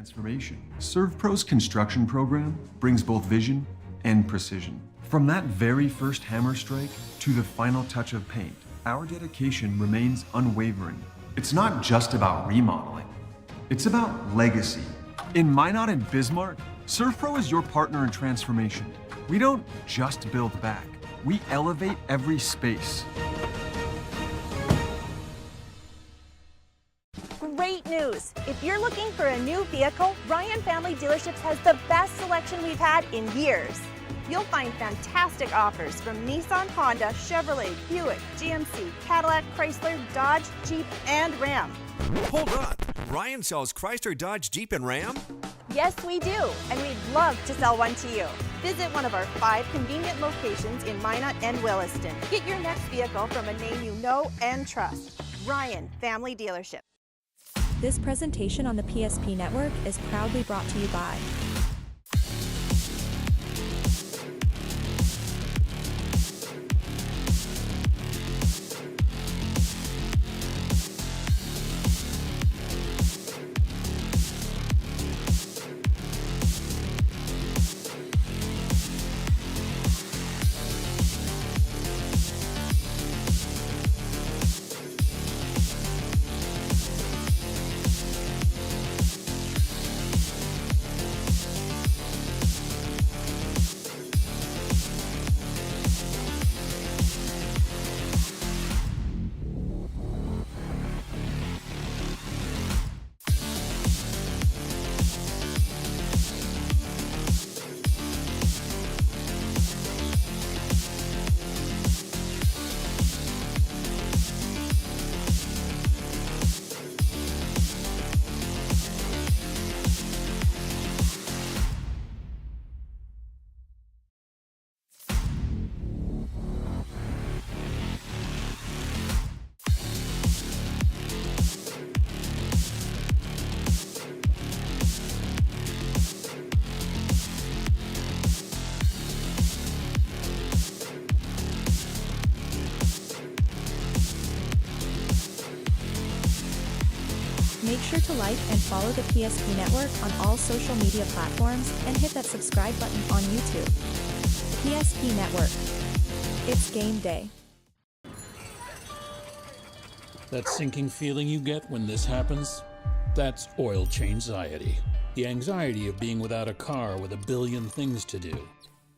transformation. ServPro's construction program brings both vision and precision. From that very first hammer strike to the final touch of paint, our dedication remains unwavering. It's not just about remodeling, it's about legacy. In Minot and Bismarck, ServPro is your partner in transformation. We don't just build back, we elevate every space. Great news! If you're looking for a new vehicle, Ryan Family Dealerships has the best selection we've had in years. You'll find fantastic offers from Nissan, Honda, Chevrolet, Buick, GMC, Cadillac, Chrysler, Dodge, Jeep, and Ram. Hold on. Ryan sells Chrysler, Dodge, Jeep, and Ram? Yes, we do, and we'd love to sell one to you. Visit one of our 5 convenient locations in Minot and Williston. Get your next vehicle from a name you know and trust. Ryan Family Dealership. This presentation on the PSP Network is proudly brought to you by Make sure to like and follow the PSP Network on all social media platforms and hit that subscribe button on YouTube. PSP Network. It's game day. That sinking feeling you get when this happens? That's oil change-anxiety. The anxiety of being without a car with a billion things to do.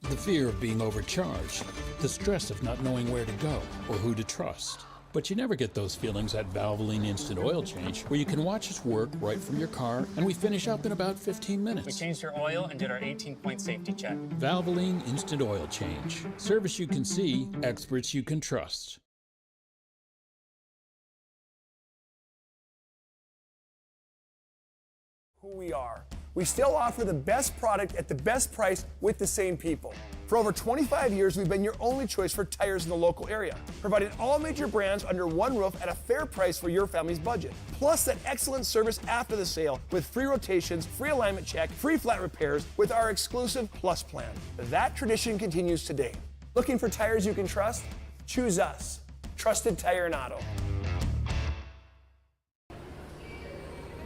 The fear of being overcharged. The stress of not knowing where to go or who to trust. But you never get those feelings at Valvoline Instant Oil Change, where you can watch us work right from your car, and we finish up in about 15 minutes. We changed your oil and did our 18-point safety check. Valvoline Instant Oil Change. Service you can see, experts you can trust. Who we are. We still offer the best product at the best price with the same people. For over 25 years, we've been your only choice for tires in the local area, providing all major brands under one roof at a fair price for your family's budget. Plus that excellent service after the sale with free rotations, free alignment check, free flat repairs with our exclusive Plus plan. That tradition continues today. Looking for tires you can trust? Choose us. Trusted Tire and Auto.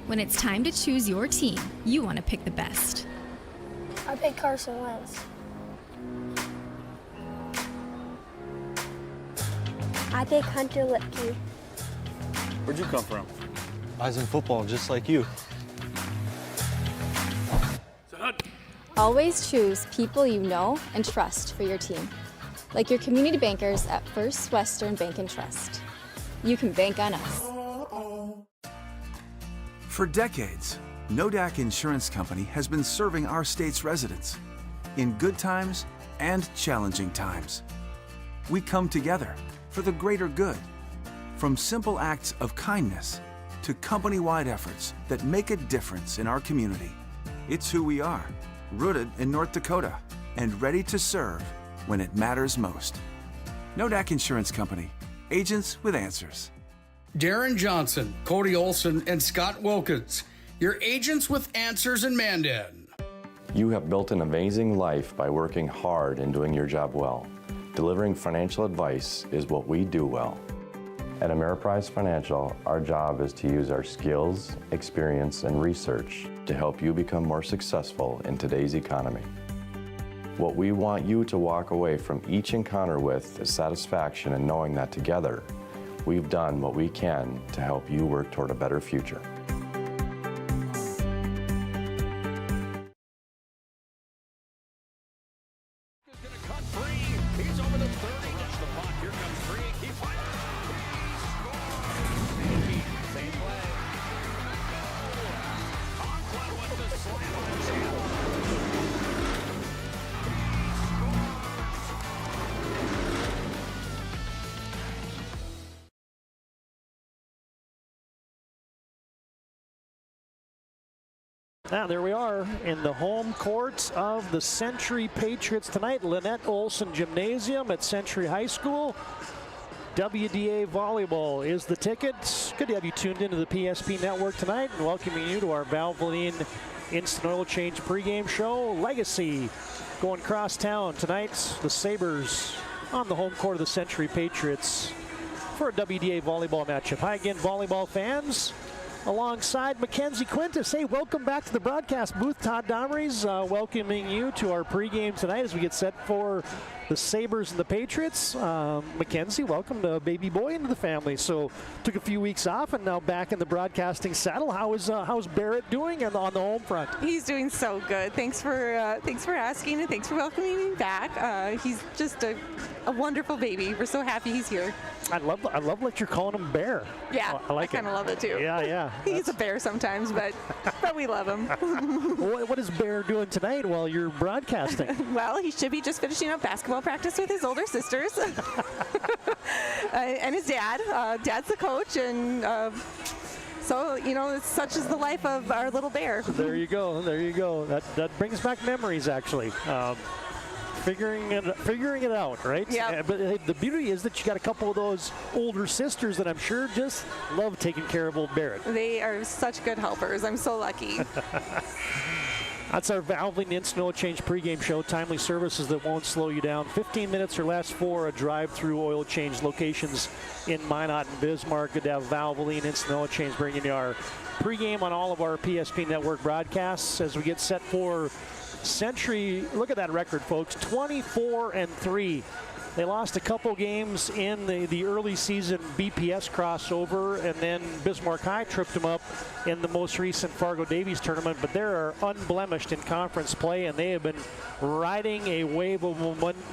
When it's time to choose your team, you want to pick the best. I pick Carson Wentz. I pick Hunter Lipke. Where'd you come from? I was in football just like you. Always choose people you know and trust for your team, like your community bankers at First Western Bank and Trust. You can bank on us. For decades, Nodak Insurance Company has been serving our state's residents in good times and challenging times. We come together for the greater good, from simple acts of kindness to company-wide efforts that make a difference in our community. It's who we are, rooted in North Dakota and ready to serve when it matters most. Nodak Insurance Company, agents with answers. Darren Johnson, Cody Olson, and Scott Wilkins, your agents with answers in Mandan. You have built an amazing life by working hard and doing your job well. Delivering financial advice is what we do well. At Ameriprise Financial, our job is to use our skills, experience, and research to help you become more successful in today's economy. What we want you to walk away from each encounter with is satisfaction in knowing that together, we've done what we can to help you work toward a better future. Now, there we are in the home court of the Century Patriots tonight. Lynette Olson Gymnasium at Century High School. WDA Volleyball is the ticket. Good to have you tuned into the PSP Network tonight and welcoming you to our Valvoline Instant Oil Change pregame show. Legacy going cross town tonight. The Sabers on the home court of the Century Patriots for a WDA Volleyball matchup. Hi again, volleyball fans. Alongside Makenzie, Quintus. Hey, welcome back to the broadcast booth. Todd Domres welcoming you to our pregame tonight as we get set for the Sabers and the Patriots. Makenzie, welcome to baby boy into the family. So took a few weeks off and now back in the broadcasting saddle. How's Barrett doing on the home front? He's doing so good. Thanks for asking and thanks for welcoming me back. He's just a wonderful baby. We're so happy he's here. I love that you're calling him Bear. Yeah, I like it. I kind of love it too. Yeah. He's a bear sometimes, but we love him. What is Bear doing tonight while you're broadcasting? Well, he should be just finishing up basketball practice with his older sisters and his dad. Dad's the coach, and so, you know, such is the life of our little bear. There you go. That brings back memories, actually. Figuring it out, right? Yeah. But the beauty is that you got a couple of those older sisters that I'm sure just love taking care of old Barrett. They are such good helpers. I'm so lucky. That's our Valvoline Instant Oil Change pregame show. Timely services that won't slow you down. 15 minutes or less for a drive-through oil change. Locations in Minot and Bismarck. Good to have Valvoline Instant Oil Change bringing you our pregame on all of our PSP Network broadcasts as we get set for Century. Look at that record, folks. 24-3. They lost a couple games in the early season BPS crossover, and then Bismarck High tripped them up in the most recent Fargo Davies tournament, but they are unblemished in conference play, and they have been riding a wave of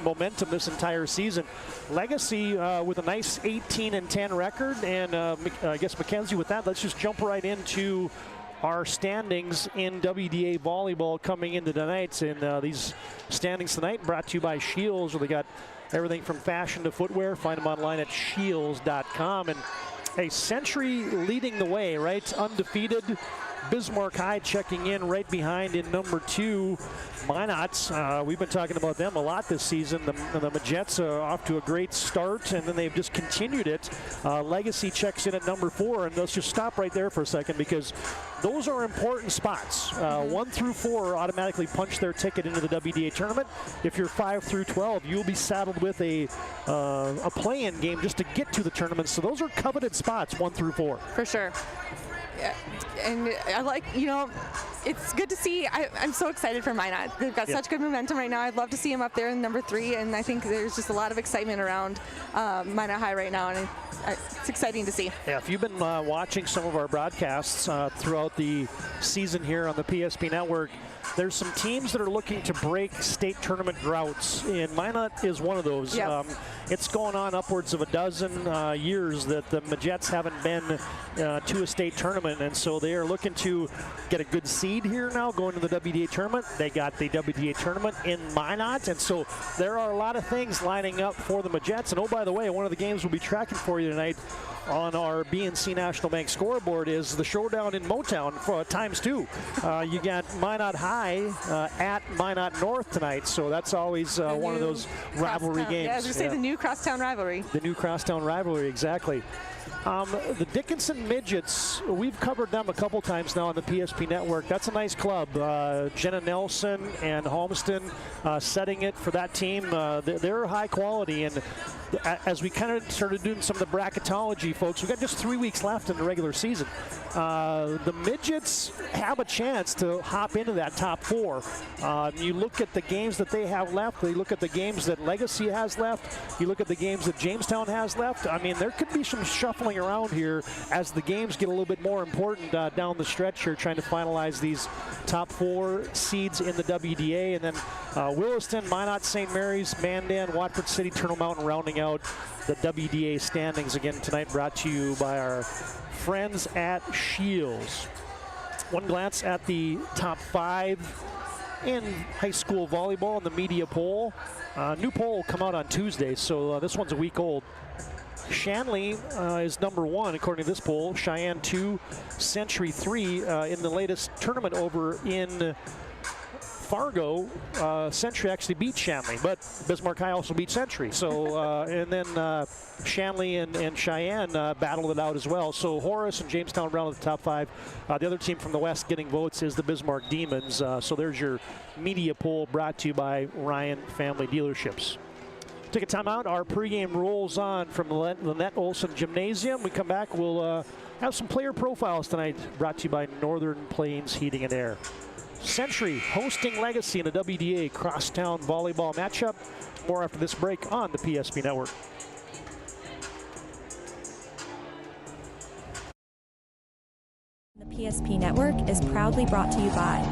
momentum this entire season. Legacy with a nice 18-10 record, and I guess Makenzie, with that, let's just jump right into our standings in WDA Volleyball coming into tonight. And these standings tonight brought to you by Shields, where they got everything from fashion to footwear. Find them online at shields.com. And a Century leading the way, right? Undefeated. Bismarck High checking in right behind in number 2. Minot, we've been talking about them a lot this season. The Majettes are off to a great start, and then they've just continued it. Legacy checks in at number 4, and let's just stop right there for a second because those are important spots. 1 through 4 automatically punch their ticket into the WDA tournament. If you're 5 through 12, you'll be saddled with a play-in game just to get to the tournament. So those are coveted spots, 1 through 4. For sure. Yeah, and I like, you know, it's good to see. I'm so excited for Minot. They've got such good momentum right now. I'd love to see them up there in number 3, and I think there's just a lot of excitement around Minot High right now, and it's exciting to see. Yeah, if you've been watching some of our broadcasts throughout the season here on the PSP Network, there's some teams that are looking to break state tournament droughts, and Minot is one of those. Yep. It's going on upwards of a dozen years that the Majettes haven't been to a state tournament, and so they are looking to get a good seed here now going to the WDA tournament. They got the WDA tournament in Minot, and so there are a lot of things lining up for the Majettes. And oh, by the way, one of the games we'll be tracking for you tonight on our BNC National Bank scoreboard is the showdown in Motown for ×2. You got Minot High at Minot North tonight, so that's always one of those rivalry games. Yeah, I was going to say the new crosstown rivalry. The new crosstown rivalry, exactly. The Dickinson Midgets, we've covered them a couple times now on the PSP Network. That's a nice club. Jenna Nelson and Holmeston setting it for that team. They're high quality, and as we kind of started doing some of the bracketology, folks, we've got just 3 weeks left in the regular season. The midgets have a chance to hop into that top 4. You look at the games that they have left. You look at the games that Legacy has left. You look at the games that Jamestown has left. I mean, there could be some shuffling around here as the games get a little bit more important down the stretch here, trying to finalize these top 4 seeds in the WDA. And then Williston, Minot, St. Mary's, Mandan, Watford City, Turtle Mountain rounding out the WDA standings again tonight, brought to you by our friends at Shields. One glance at the top 5 in high school volleyball in the media poll. New poll will come out on Tuesday, so this one's a week old. Shanley is number 1 according to this poll. Cheyenne 2, Century 3. In the latest tournament over in Fargo, Century actually beat Shanley, but Bismarck High also beat Century. So, and then Shanley and Cheyenne battled it out as well. So Horace and Jamestown rounded the top 5. The other team from the West getting votes is the Bismarck Demons. So there's your media poll brought to you by Ryan Family Dealerships. Take a timeout. Our pregame rolls on from Lynette Olson Gymnasium. We come back, we'll have some player profiles tonight, brought to you by Northern Plains Heating and Air. Century hosting Legacy in a WDA crosstown volleyball matchup. More after this break on the PSP Network. The PSP Network is proudly brought to you by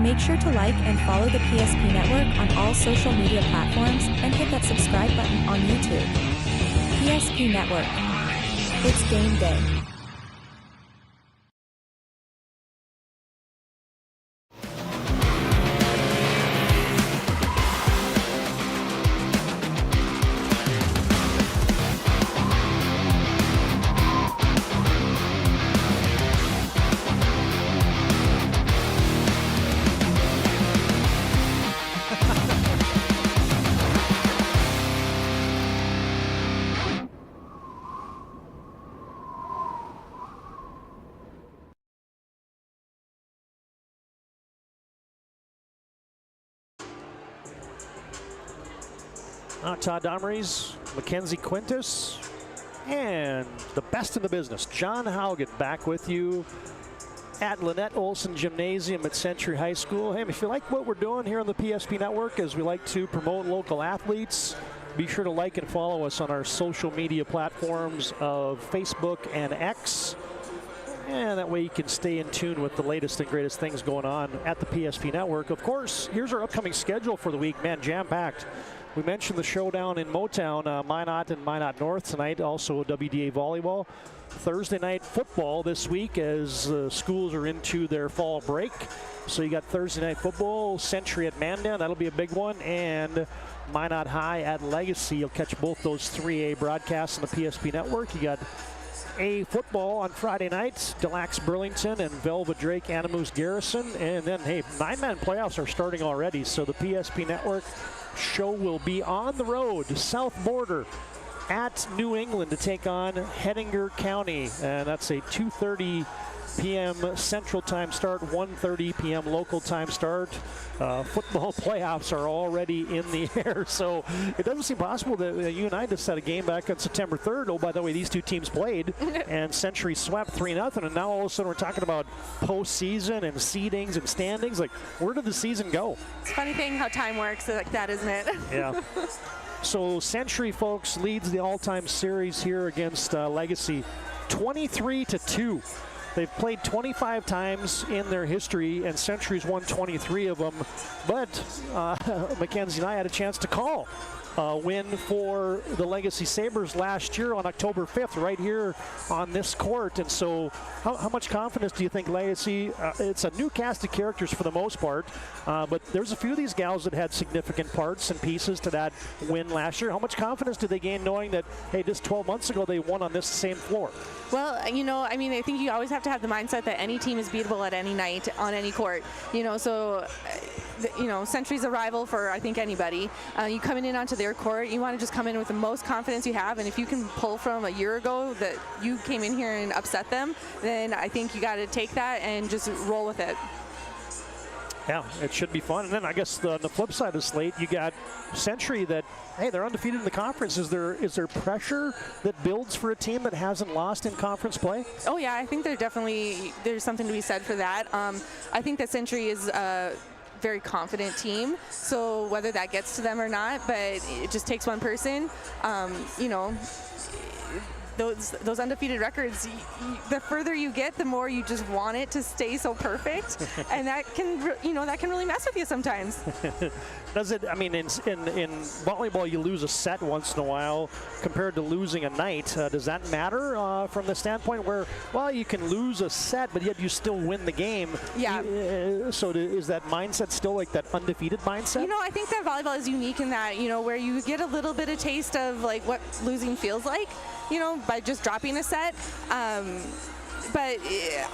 Make sure to like and follow the PSP Network on all social media platforms and hit that subscribe button on YouTube. PSP Network. It's game day. Todd Domres, Makenzie Quintus, and the best in the business, John Haugen, back with you at Lynette Olson Gymnasium at Century High School. Hey, if you like what we're doing here on the PSP Network, as we like to promote local athletes, be sure to like and follow us on our social media platforms of Facebook and X. And that way you can stay in tune with the latest and greatest things going on at the PSP Network. Of course, here's our upcoming schedule for the week. Man, jam-packed. We mentioned the showdown in Motown, Minot and Minot North tonight, also WDA Volleyball. Thursday night football this week as schools are into their fall break. So you got Thursday night football, Century at Mandan, that'll be a big one, and Minot High at Legacy. You'll catch both those 3A broadcasts on the PSP Network. You got A football on Friday night, Des Lacs Burlington and Velva Drake Animus Garrison. And then, hey, 9-man playoffs are starting already, so the PSP Network show will be on the road, south border at New England to take on Hettinger County. And that's a 2:30 p.m. Central Time start, 1:30 p.m. local time start. Football playoffs are already in the air, so it doesn't seem possible that you and I just set a game back on September 3rd. Oh, by the way, these two teams played, and Century swept 3-0, and now all of a sudden we're talking about postseason and seedings and standings. Like, where did the season go? It's a funny thing how time works like that, isn't it? Yeah. So Century, folks, leads the all-time series here against Legacy 23-2. They've played 25 times in their history, and Century's won 23 of them. But Makenzie and I had a chance to call a win for the Legacy Sabers last year on October 5th, right here on this court. And so how much confidence do you think Legacy, it's a new cast of characters for the most part, but there's a few of these gals that had significant parts and pieces to that win last year. How much confidence do they gain knowing that, hey, just 12 months ago they won on this same floor? Well, you know, I mean, I think you always have to have the mindset that any team is beatable at any night on any court. You know, so, you know, Century's a rival for, I think, anybody. You coming in onto their court, you want to just come in with the most confidence you have, and if you can pull from a year ago that you came in here and upset them, then I think you got to take that and just roll with it. Yeah, it should be fun. And then I guess on the flip side of the slate, you got Century that, hey, they're undefeated in the conference. Is there pressure that builds for a team that hasn't lost in conference play? Oh, yeah, I think there's something to be said for that. I think that Century is a very confident team, so whether that gets to them or not, but it just takes one person. You know, those undefeated records, the further you get, the more you just want it to stay so perfect, and that can really mess with you sometimes. Does it? I mean, in volleyball, you lose a set once in a while compared to losing a night. Does that matter from the standpoint where, well, you can lose a set, but yet you still win the game? Yeah. So is that mindset still like that undefeated mindset? You know, I think that volleyball is unique in that, you know, where you get a little bit of taste of like what losing feels like, you know, by just dropping a set. But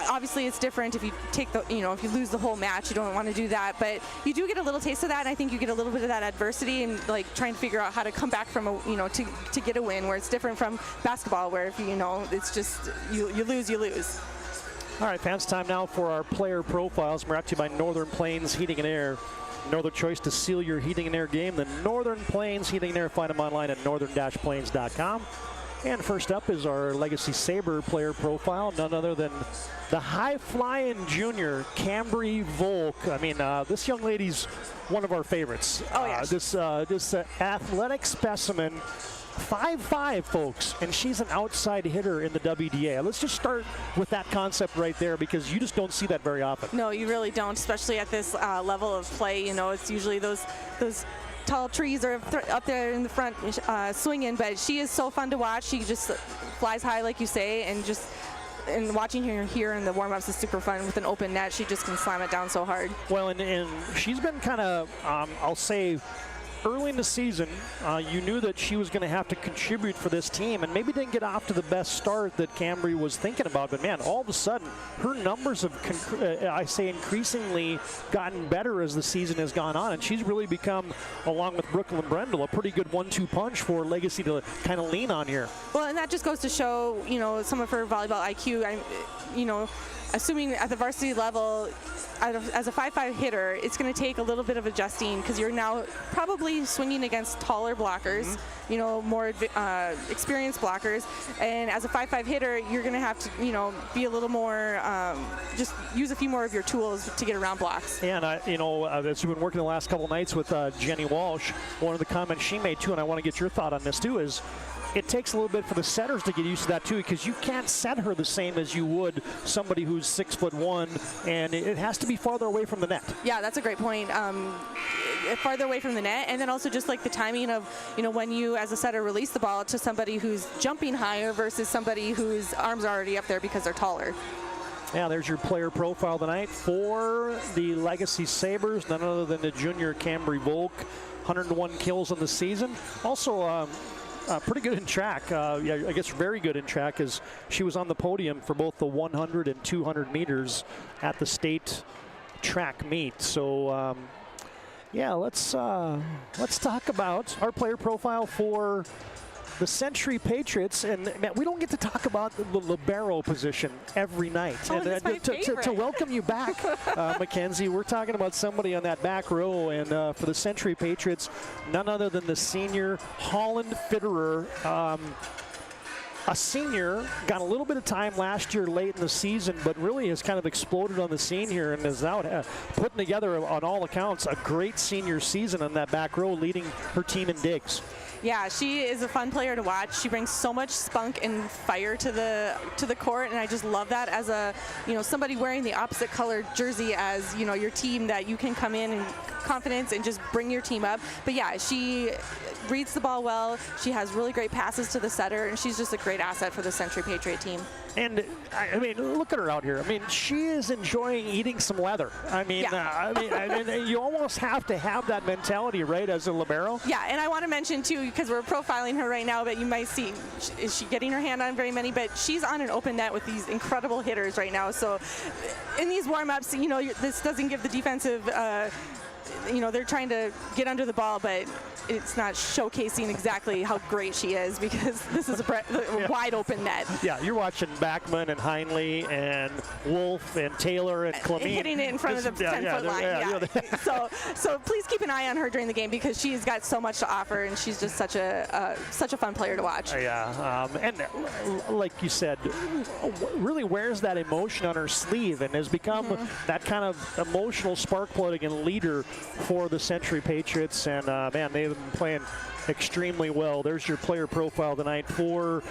obviously it's different if you take the, you know, if you lose the whole match, you don't want to do that. But you do get a little taste of that, and I think you get a little bit of that adversity and like trying to figure out how to come back from a, you know, to get a win, where it's different from basketball, where if you know, it's just you lose, you lose. All right, fans, time now for our player profiles. Brought to you by Northern Plains Heating and Air. No other choice to seal your heating and air game than Northern Plains Heating and Air. Find them online at northern-plains.com. And first up is our Legacy Saber player profile, none other than the high-flying junior, Cambry Volk. I mean, this young lady's one of our favorites. Oh, yes. This athletic specimen, 5'5", folks, and she's an outside hitter in the WDA. Let's just start with that concept right there, because you just don't see that very often. No, you really don't, especially at this level of play. You know, it's usually those tall trees are up there in the front swinging, but she is so fun to watch. She just flies high, like you say, and watching her here in the warm-ups is super fun. With an open net, she just can slam it down so hard. Well, and she's been kind of, I'll say, early in the season, you knew that she was going to have to contribute for this team, and maybe didn't get off to the best start that Cambry was thinking about. But man, all of a sudden, her numbers have, I say, increasingly gotten better as the season has gone on, and she's really become, along with Brooklyn Brendel, a pretty good 1-2 punch for Legacy to kind of lean on here. Well, and that just goes to show, you know, some of her volleyball IQ. You know, assuming at the varsity level, as a 5'5" hitter, it's going to take a little bit of adjusting, because you're now probably swinging against taller blockers, you know, more experienced blockers. And as a 5'5" hitter, you're going to have to, you know, be a little more, just use a few more of your tools to get around blocks. And, you know, as we've been working the last couple nights with Jenny Walsh, one of the comments she made too, and I want to get your thought on this too, is it takes a little bit for the setters to get used to that too, because you can't set her the same as you would somebody who's 6'1", and it has to be farther away from the net. Yeah, that's a great point. Farther away from the net, and then also just like the timing of, you know, when you as a setter release the ball to somebody who's jumping higher versus somebody whose arms are already up there because they're taller. Yeah, there's your player profile tonight for the Legacy Sabers, none other than the junior Cambry Volk, 101 kills in the season. Also, pretty good in track. Yeah, I guess very good in track, as she was on the podium for both the 100 and 200 meters at the state track meet. So, yeah, let's talk about our player profile for the Century Patriots, and man, we don't get to talk about the libero position every night. Oh, and that's my favorite. to welcome you back, Makenzie, we're talking about somebody on that back row, and for the Century Patriots, none other than the senior Holland Fitterer. A senior, got a little bit of time last year late in the season, but really has kind of exploded on the scene here and is out putting together, on all accounts, a great senior season on that back row, leading her team in digs. Yeah, she is a fun player to watch. She brings so much spunk and fire to the court, and I just love that as a, somebody wearing the opposite colored jersey as, your team, that you can come in and confidence and just bring your team up. But yeah, she reads the ball well. She has really great passes to the setter, and she's just a great asset for the Century Patriot team. And I mean, look at her out here. I mean, she is enjoying eating some leather. I mean, you almost have to have that mentality, right, as a libero? Yeah, and I want to mention too, because we're profiling her right now, but you might see, is she getting her hand on very many? But she's on an open net with these incredible hitters right now. So in these warm-ups, this doesn't give the defensive, they're trying to get under the ball, but it's not showcasing exactly how great she is, because this is a wide open net. Yeah, you're watching Backman and Heinley and Wolf and Taylor and Clemene. Hitting it in front of the 10-foot line. So please keep an eye on her during the game, because she's got so much to offer, and she's just such a fun player to watch. Yeah, and like you said, really wears that emotion on her sleeve and has become that kind of emotional spark plug and leader for the Century Patriots. And man, they've been playing extremely well. There's your player profile tonight for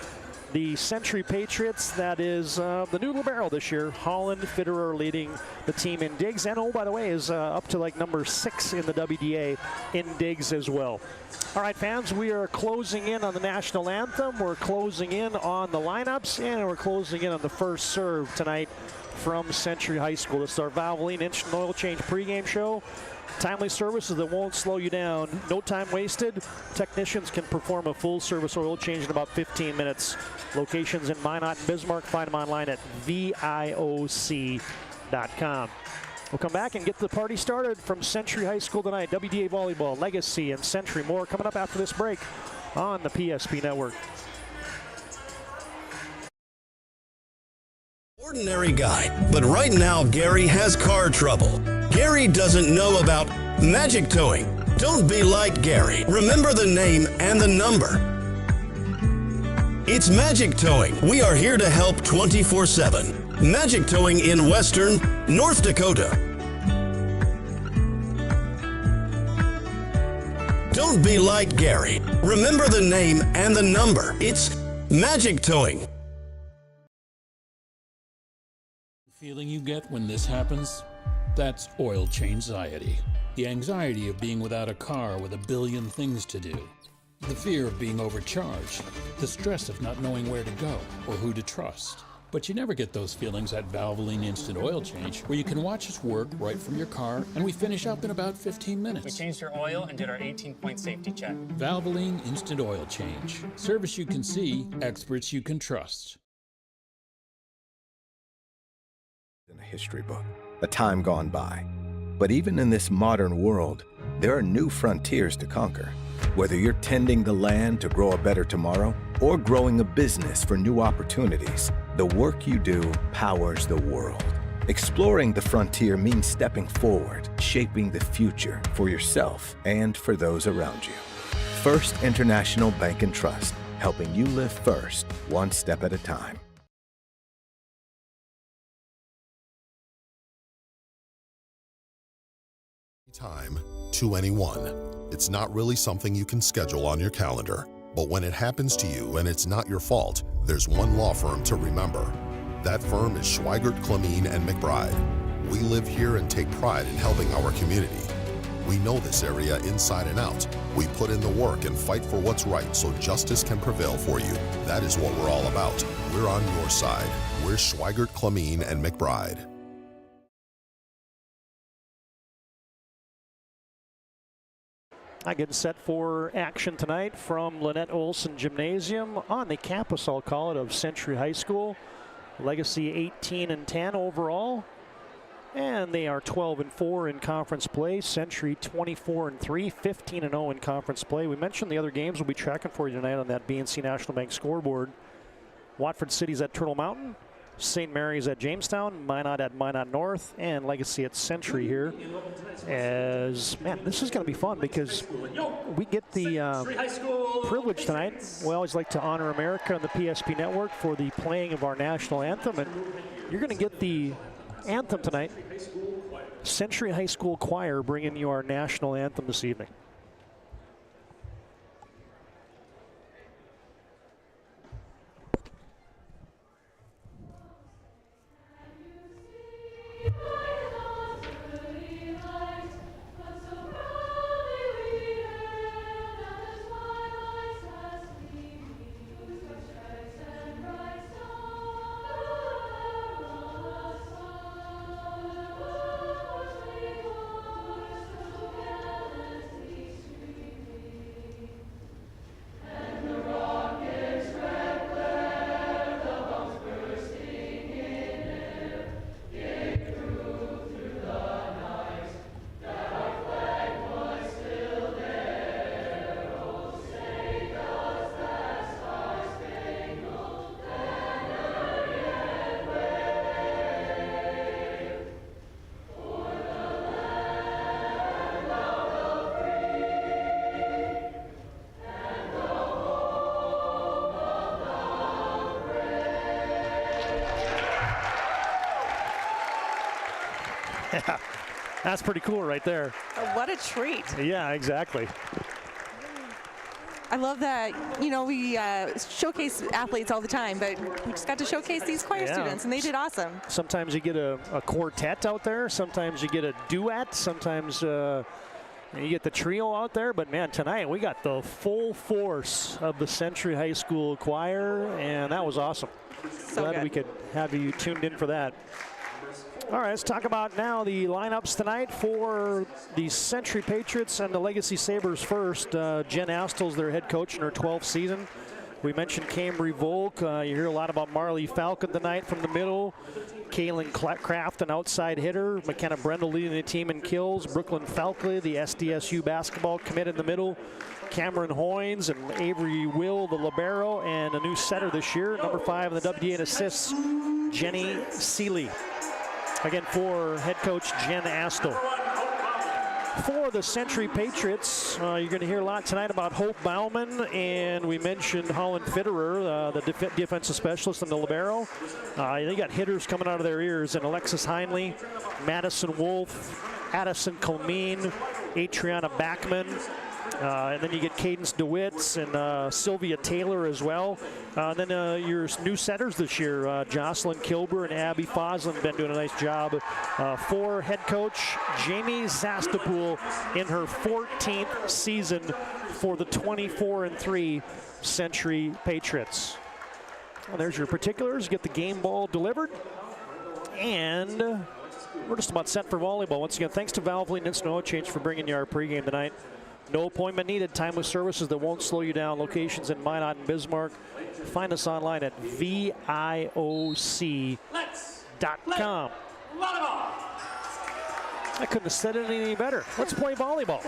the Century Patriots. That is the new libero this year, Holland Fitterer, leading the team in digs, and oh, by the way, is up to like number 6 in the WDA in digs as well. All right, fans, we are closing in on the national anthem. We're closing in on the lineups, and we're closing in on the first serve tonight from Century High School. This is our Valvoline Instant Oil Change pregame show. Timely services that won't slow you down. No time wasted. Technicians can perform a full service oil change in about 15 minutes. Locations in Minot and Bismarck. Find them online at VIOC.com. We'll come back and get the party started from Century High School tonight. WDA Volleyball, Legacy, and Century. More coming up after this break on the PSP Network. Ordinary guy, but right now Gary has car trouble. Gary doesn't know about magic towing. Don't be like Gary. Remember the name and the number. It's Magic Towing. We are here to help 24/7. Magic Towing in Western North Dakota. Don't be like Gary. Remember the name and the number. It's Magic Towing. Feeling you get when this happens? That's oil change anxiety. The anxiety of being without a car with a billion things to do. The fear of being overcharged. The stress of not knowing where to go or who to trust. But you never get those feelings at Valvoline Instant Oil Change, where you can watch us work right from your car, and we finish up in about 15 minutes. We changed your oil and did our 18-point safety check. Valvoline Instant Oil Change. Service you can see, experts you can trust. In a history book, a time gone by. But even in this modern world, there are new frontiers to conquer. Whether you're tending the land to grow a better tomorrow or growing a business for new opportunities, the work you do powers the world. Exploring the frontier means stepping forward, shaping the future for yourself and for those around you. First International Bank and Trust, helping you live first, one step at a time. Time to anyone. It's not really something you can schedule on your calendar, but when it happens to you and it's not your fault, there's one law firm to remember. That firm is Schweigert, Clemene, and McBride. We live here and take pride in helping our community. We know this area inside and out. We put in the work and fight for what's right so justice can prevail for you. That is what we're all about. We're on your side. We're Schweigert, Clemene, and McBride. Getting set for action tonight from Lynette Olson Gymnasium on the campus, I'll call it, of Century High School. Legacy 18-10 overall. And they are 12-4 in conference play. Century 24-3, 15-0 in conference play. We mentioned the other games we'll be tracking for you tonight on that BNC National Bank scoreboard. Watford City's at Turtle Mountain, St. Mary's at Jamestown, Minot at Minot North, and Legacy at Century here. As, man, this is going to be fun because we get the privilege tonight. We always like to honor America on the PSP Network for the playing of our national anthem, and you're going to get the anthem tonight. Century High School Choir bringing you our national anthem this evening. That's pretty cool right there. What a treat. Yeah, exactly. I love that, you know, we showcase athletes all the time, but we just got to showcase these choir students, and they did awesome. Sometimes you get a quartet out there. Sometimes you get a duet. Sometimes you get the trio out there. But, man, tonight we got the full force of the Century High School Choir, and that was awesome. So glad good. we could have you tuned in for that. All right, let's talk about now the lineups tonight for the Century Patriots and the Legacy Sabers first. Jen Astel's their head coach in her 12th season. We mentioned Cambry Volk. You hear a lot about Marley Falcon tonight from the middle. Kaylin Kraft, an outside hitter. McKenna Brendel leading the team in kills. Brooklyn Falkley, the SDSU basketball commit in the middle. Cameron Hoynes and Avery Will, the libero, and a new setter this year, number 5 in the WDA in assists, Jenny Seeley. Again, for head coach Jen Astel. For the Century Patriots, you're going to hear a lot tonight about Hope Bauman, and we mentioned Holland Fitterer, the defensive specialist in the libero. They got hitters coming out of their ears, and Alexis Heinley, Madison Wolf, Addison Colmeen, Adriana Backman, and then you get Cadence DeWitts and Sylvia Taylor as well. And then your new setters this year, Jocelyn Kilber and Abby Foslin, been doing a nice job. For head coach Jamie Zastapool in her 14th season for the 24-3 Century Patriots. Well, there's your particulars. Get the game ball delivered. And we're just about set for volleyball. Once again, thanks to Valvoline Instant Oil Change for bringing you our pregame tonight. No appointment needed. Timeless services that won't slow you down. Locations in Minot and Bismarck. Find us online at VIOC.com. I couldn't have said it any better. Let's play volleyball.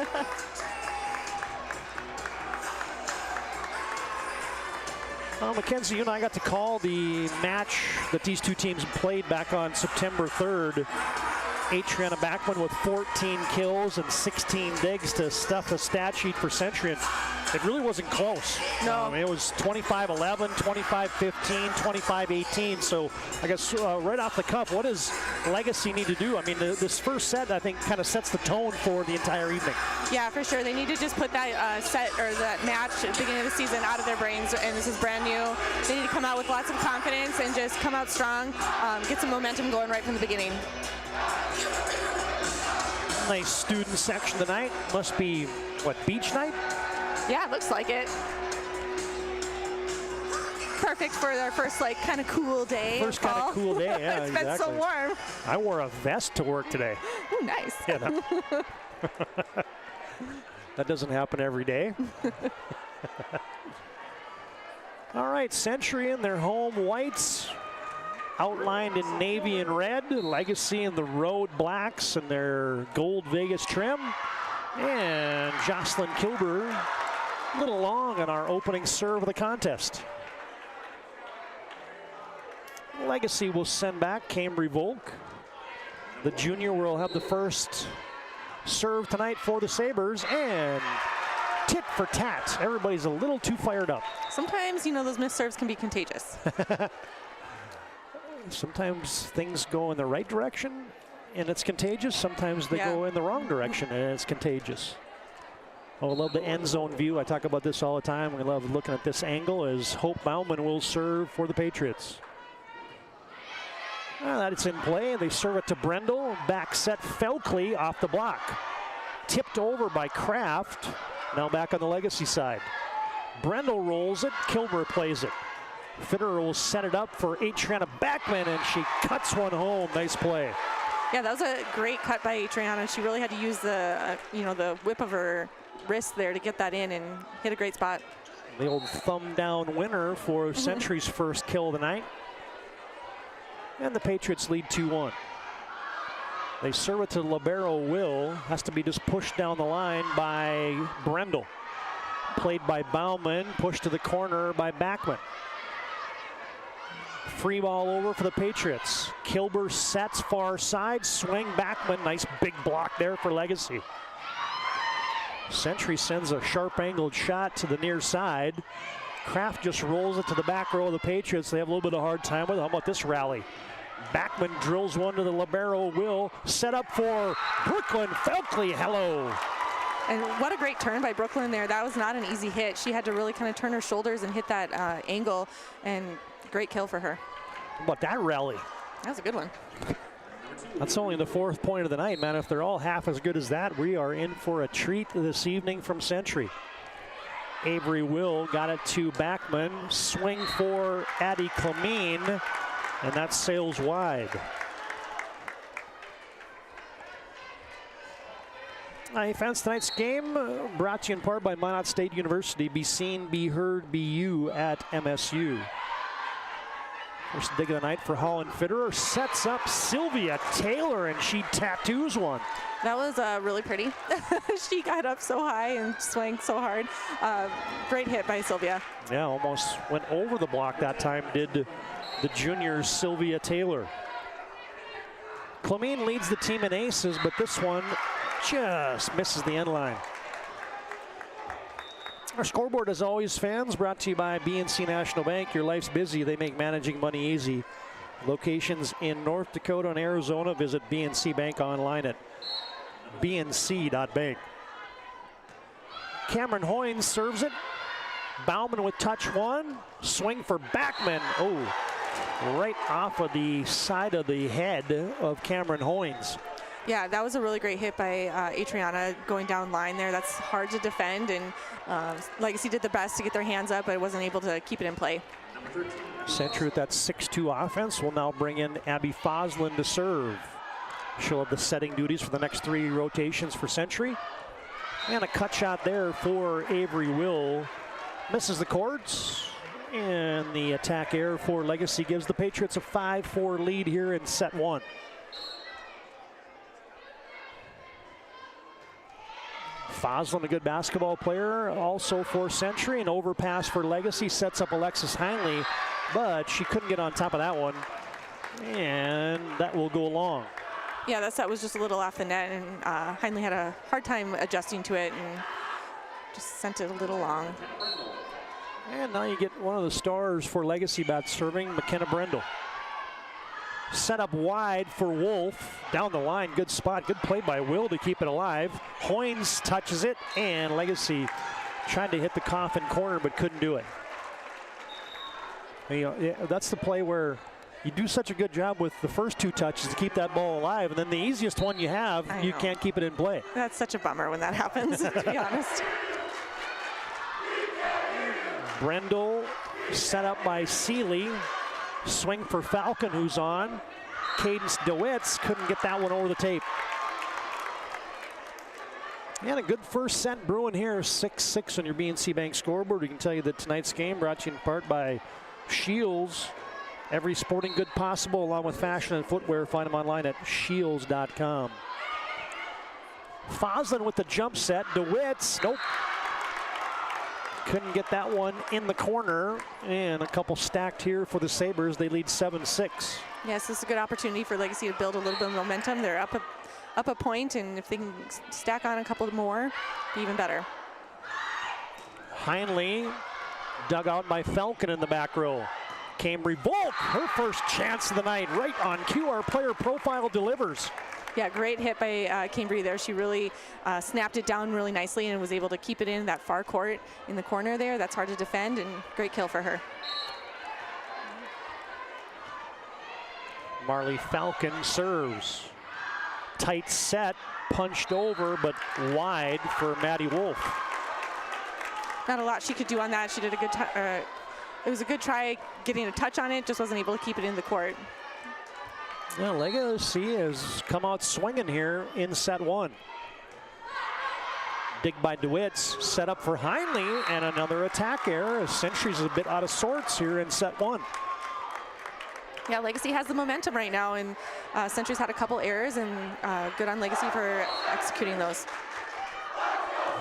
Makenzie, you and I got to call the match that these two teams played back on September 3rd. Adriana Backman with 14 kills and 16 digs to stuff a stat sheet for Century. And it really wasn't close. No. It was 25-11, 25-15, 25-18. So I guess right off the cuff, what does Legacy need to do? I mean, this first set, I think, kind of sets the tone for the entire evening. Yeah, for sure. They need to just put that set or that match at the beginning of the season out of their brains, and this is brand new. They need to come out with lots of confidence and just come out strong, get some momentum going right from the beginning. Nice student section tonight. Must be, what, beach night? Yeah, it looks like it. Perfect for our first, like, kind of cool day. First kind of cool day, yeah, It's exactly. been so warm. I wore a vest to work today. Ooh, nice. Yeah, that doesn't happen every day. All right, Century in their home whites. outlined in navy and red. Legacy in the road blacks and their gold Vegas trim. And Jocelyn Kilber a little long on our opening serve of the contest. Legacy will send back Cambry Volk. The junior will have the first serve tonight for the Sabres, and tit for tat. Everybody's a little too fired up. Sometimes, you know, those missed serves can be contagious. Sometimes things go in the right direction and it's contagious. Sometimes they go in the wrong direction and it's contagious. Oh, I love the end zone view. I talk about this all the time. We love looking at this angle as Hope Bauman will serve for the Patriots. That's in play. They serve it to Brendel. Back set Felkley off the block. Tipped over by Kraft. Now back on the Legacy side. Brendel rolls it. Kilmer plays it. Fitterer will set it up for Adriana Backman, and she cuts one home. Nice play. Yeah, that was a great cut by Adriana. She really had to use the, the whip of her wrist there to get that in and hit a great spot. The old thumb down winner for Century's first kill of the night. And the Patriots lead 2-1. They serve it to Libero Will. Has to be just pushed down the line by Brendel. Played by Bauman, pushed to the corner by Backman. Free ball over for the Patriots. Kilber sets far side, swing Backman. Nice big block there for Legacy. Century sends a sharp angled shot to the near side. Kraft just rolls it to the back row of the Patriots. They have a little bit of a hard time with it. How about this rally? Backman drills one to the Libero Will. Set up for Brooklyn Felkley. Hello. And what a great turn by Brooklyn there. That was not an easy hit. She had to really kind of turn her shoulders and hit that angle, and great kill for her. How about that rally? That was a good one. That's only the 4th point of the night, man. If they're all half as good as that, we are in for a treat this evening from Century. Avery Will got it to Backman. Swing for Addie Clemene, and that sails wide. Fans, tonight's game brought to you in part by Minot State University. Be seen, be heard, be you at MSU. First dig of the night for Holland Fitterer. Sets up Sylvia Taylor, and she tattoos one. That was really pretty. She got up so high and swung so hard. Great hit by Sylvia. Yeah, almost went over the block that time, did the junior Sylvia Taylor. Clemene leads the team in aces, but this one just misses the end line. Our scoreboard, as always, fans, brought to you by BNC National Bank. Your life's busy. They make managing money easy. Locations in North Dakota and Arizona. Visit BNC Bank online at bnc.bank. Cameron Hoynes serves it. Bauman with touch one. Swing for Backman. Oh, right off of the side of the head of Cameron Hoynes. Yeah, that was a really great hit by Adriana going down line there. That's hard to defend, and Legacy did the best to get their hands up, but wasn't able to keep it in play. Century with that 6-2 offense will now bring in Abby Foslin to serve. She'll have the setting duties for the next 3 rotations for Century. And a cut shot there for Avery Will. Misses the courts. And the attack error for Legacy gives the Patriots a 5-4 lead here in set 1. Foslin, a good basketball player, also for Century. An overpass for Legacy sets up Alexis Heinley, but she couldn't get on top of that one. And that will go long. Yeah, that set was just a little off the net, and Heinley had a hard time adjusting to it and just sent it a little long. And now you get one of the stars for Legacy bat serving, McKenna Brendel. Set up wide for Wolf. Down the line, good spot. Good play by Will to keep it alive. Hoynes touches it, and Legacy tried to hit the coffin corner but couldn't do it. You know, that's the play where you do such a good job with the first 2 touches to keep that ball alive, and then the easiest one you have, you can't keep it in play. That's such a bummer when that happens, to be honest. Brendel set up by Seeley. Swing for Falcon, who's on. Cadence DeWitts couldn't get that one over the tape. And a good first set brewing here, 6-6 on your BNC Bank scoreboard. We can tell you that tonight's game brought to you in part by Shields Every sporting good possible, along with fashion and footwear. Find them online at shields.com. Foslin with the jump set. DeWitt's, nope. Couldn't get that one in the corner. And a couple stacked here for the Sabres. They lead 7-6. Yes, this is a good opportunity for Legacy to build a little bit of momentum. They're up a point, and if they can stack on a couple more, be even better. Heinle dug out by Falcon in the back row. Cambry Volk, her first chance of the night, right on cue. Our player profile delivers. Yeah, great hit by Cambry there. She really snapped it down really nicely and was able to keep it in that far court in the corner there. That's hard to defend, and great kill for her. Marley Falcon serves. Tight set, punched over, but wide for Maddie Wolf. Not a lot she could do on that. She did a good it was a good try getting a touch on it, just wasn't able to keep it in the court. Well, Legacy has come out swinging here in set one. Dig by DeWitt's, set up for Heinle, and another attack error. Century's a bit out of sorts here in set one. Yeah, Legacy has the momentum right now, and Century's had a couple errors, and good on Legacy for executing those.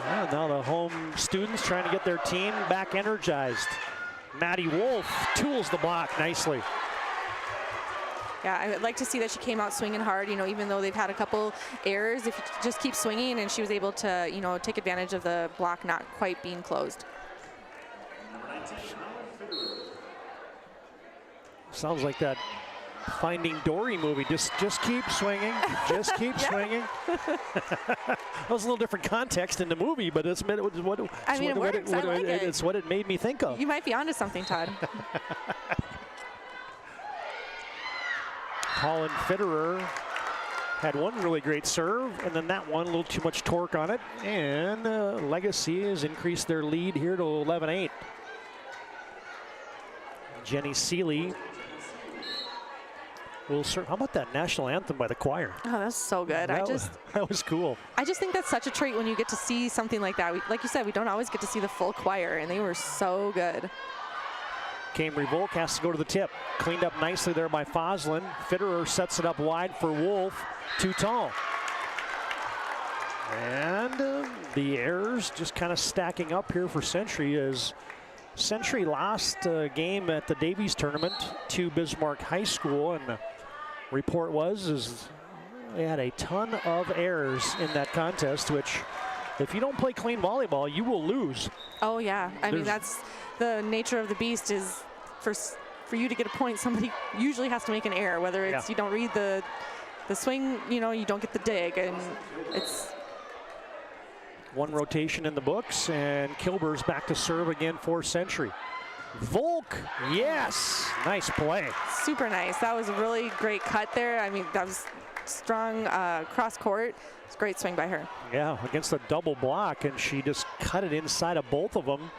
Yeah, now the home students trying to get their team back energized. Maddie Wolf tools the block nicely. Yeah, I would like to see that she came out swinging hard, you know, even though they've had a couple errors. If you just keep swinging, and she was able to, you know, take advantage of the block not quite being closed. Sounds like that Finding Dory movie. Just keep swinging. Just keep swinging. That was a little different context in the movie, but it's what I mean, it works. I like it. It's what it made me think of. You might be onto something, Todd. Colin Fitterer had one really great serve, and then that one, a little too much torque on it. And Legacy has increased their lead here to 11-8. Jenny Seeley will serve. How about that national anthem by the choir? Oh, that's so good. That was cool. I just think that's such a treat when you get to see something like that. Like you said, we don't always get to see the full choir, and they were so good. Cambry Volk has to go to the tip. Cleaned up nicely there by Foslin. Fitterer sets it up wide for Wolf. Too tall. And the errors just kind of stacking up here for Century as Century lost a game at the Davies tournament to Bismarck High School, and the report was they had a ton of errors in that contest, which if you don't play clean volleyball, you will lose. Oh yeah, I mean that's the nature of the beast. Is for you to get a point, somebody usually has to make an error, whether it's you don't read the swing, you know, you don't get the dig, and it's one rotation in the books, and Kilber's back to serve again for Century. Volk, yes, nice play. Super nice. That was a really great cut there. I mean, that was strong cross court. It's a great swing by her. Yeah, against the double block, and she just cut it inside of both of them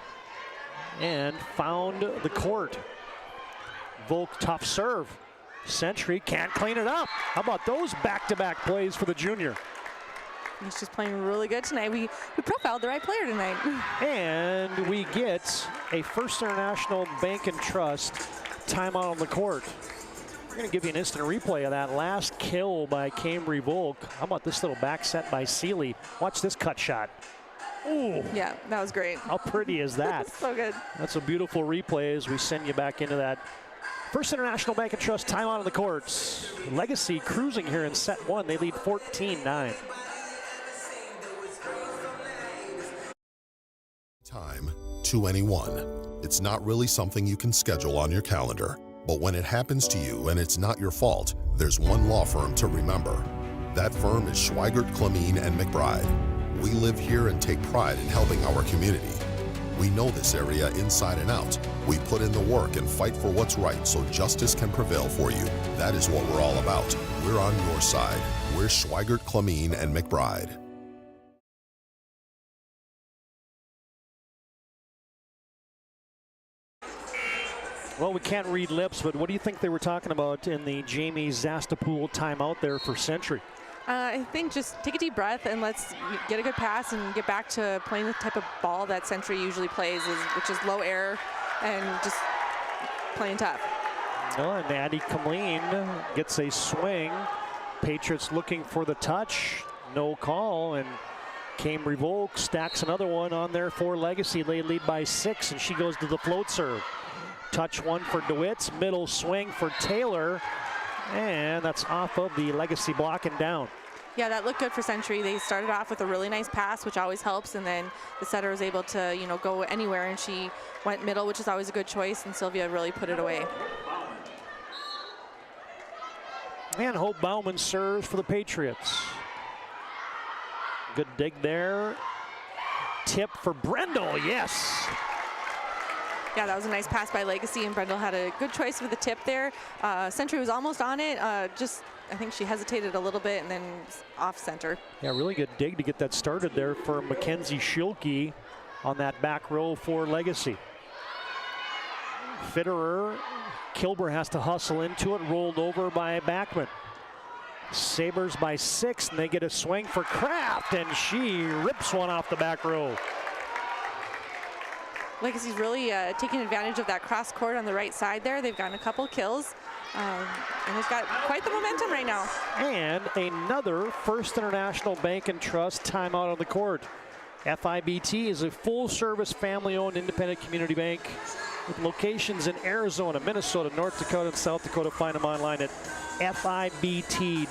and found the court. Volk, tough serve. Century can't clean it up. How about those back-to-back plays for the junior? He's just playing really good tonight. We profiled the right player tonight. And we get a First International Bank and Trust timeout on the court. We're going to give you an instant replay of that last kill by Cambry Volk. How about this little back set by Seeley? Watch this cut shot. Ooh. Yeah, that was great. How pretty is that? So good. That's a beautiful replay as we send you back into that First International Bank and Trust timeout on the courts. Legacy cruising here in set one. They lead 14-9. Time to anyone. It's not really something you can schedule on your calendar, but when it happens to you and it's not your fault, there's one law firm to remember. That firm is Schweigert, Clemeen, and McBride. We live here and take pride in helping our community. We know this area inside and out. We put in the work and fight for what's right so justice can prevail for you. That is what we're all about. We're on your side. We're Schweigert, Clemeen, and McBride. Well, we can't read lips, but what do you think they were talking about in the Jamie Zastapool timeout there for Century? I think just take a deep breath and let's get a good pass and get back to playing the type of ball that Century usually plays, which is low error and just playing tough. Well, and Addie Kamleen gets a swing. Patriots looking for the touch. No call, and Came Revoke stacks another one on there for Legacy. They lead by 6, and she goes to the float serve. Touch one for DeWitt's, middle swing for Taylor, and that's off of the Legacy block and down. Yeah, that looked good for Century. They started off with a really nice pass, which always helps, and then the setter was able to, go anywhere, and she went middle, which is always a good choice, and Sylvia really put it away. And Hope Bauman serves for the Patriots. Good dig there. Tip for Brendel, yes. Yeah, that was a nice pass by Legacy, and Brendel had a good choice with the tip there. Century was almost on it, I think she hesitated a little bit and then off center. Yeah, really good dig to get that started there for Makenzie Schilke on that back row for Legacy. Fitterer, Kilber has to hustle into it, rolled over by Backman. Sabers by 6, and they get a swing for Kraft, and she rips one off the back row. Legacy's really taking advantage of that cross court on the right side there. They've gotten a couple kills, and they've got quite the momentum right now. And another First International Bank and Trust timeout on the court. FIBT is a full-service, family-owned independent community bank with locations in Arizona, Minnesota, North Dakota, and South Dakota. Find them online at FIBT.com.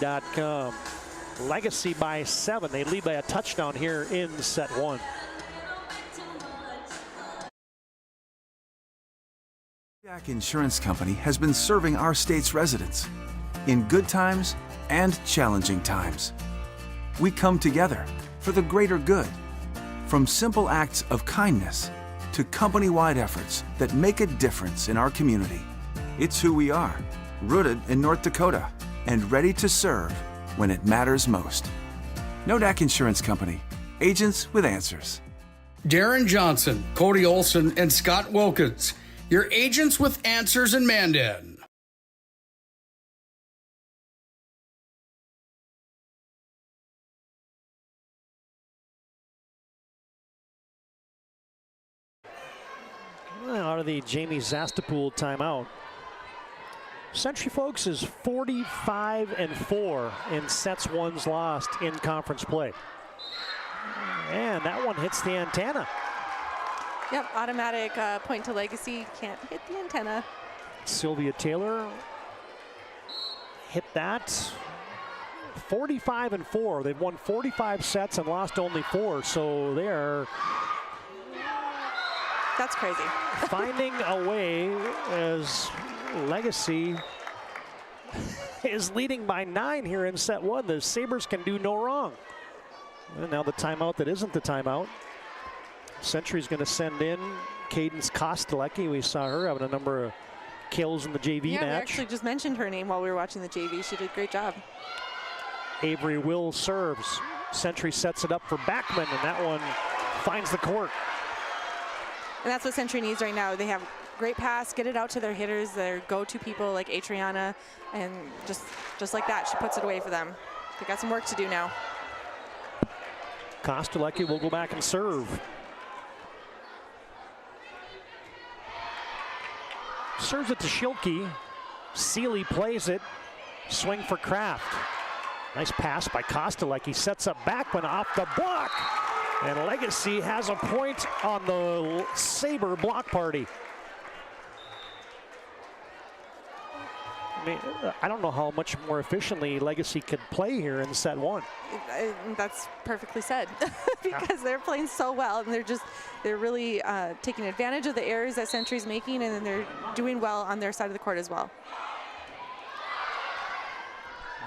Legacy by 7. They lead by a touchdown here in set 1. WDA Insurance Company has been serving our state's residents in good times and challenging times. We come together for the greater good, from simple acts of kindness to company-wide efforts that make a difference in our community. It's who we are, rooted in North Dakota and ready to serve when it matters most. WDA Insurance Company, agents with answers. Darren Johnson, Cody Olson, and Scott Wilkins, your agents with answers in Mandan. Out of the Jamie Zastapool timeout. Century folks is 45-4 in sets 1s lost in conference play. And that one hits the antenna. Yep, automatic point to Legacy. Can't hit the antenna. Sylvia Taylor hit that. 45-4. They've won 45 sets and lost only 4. So they are... That's crazy. Finding a way as Legacy is leading by 9 here in set 1. The Sabres can do no wrong. And now the timeout that isn't the timeout. Century's going to send in Cadence Kostelecki. We saw her having a number of kills in the JV match. Yeah, we actually just mentioned her name while we were watching the JV. She did a great job. Avery Will serves. Century sets it up for Backman, and that one finds the court. And that's what Century needs right now. They have great pass, get it out to their hitters, their go-to people like Adriana, and just like that, she puts it away for them. They got some work to do now. Kostelecki will go back and serve. Serves it to Schilke. Seeley plays it. Swing for Kraft. Nice pass by Kostelecki. Sets up Backman off the block. And Legacy has a point on the Saber block party. I mean, I don't know how much more efficiently Legacy could play here in set 1. That's perfectly said, because they're playing so well, and they're really taking advantage of the errors that Century's making, and then they're doing well on their side of the court as well.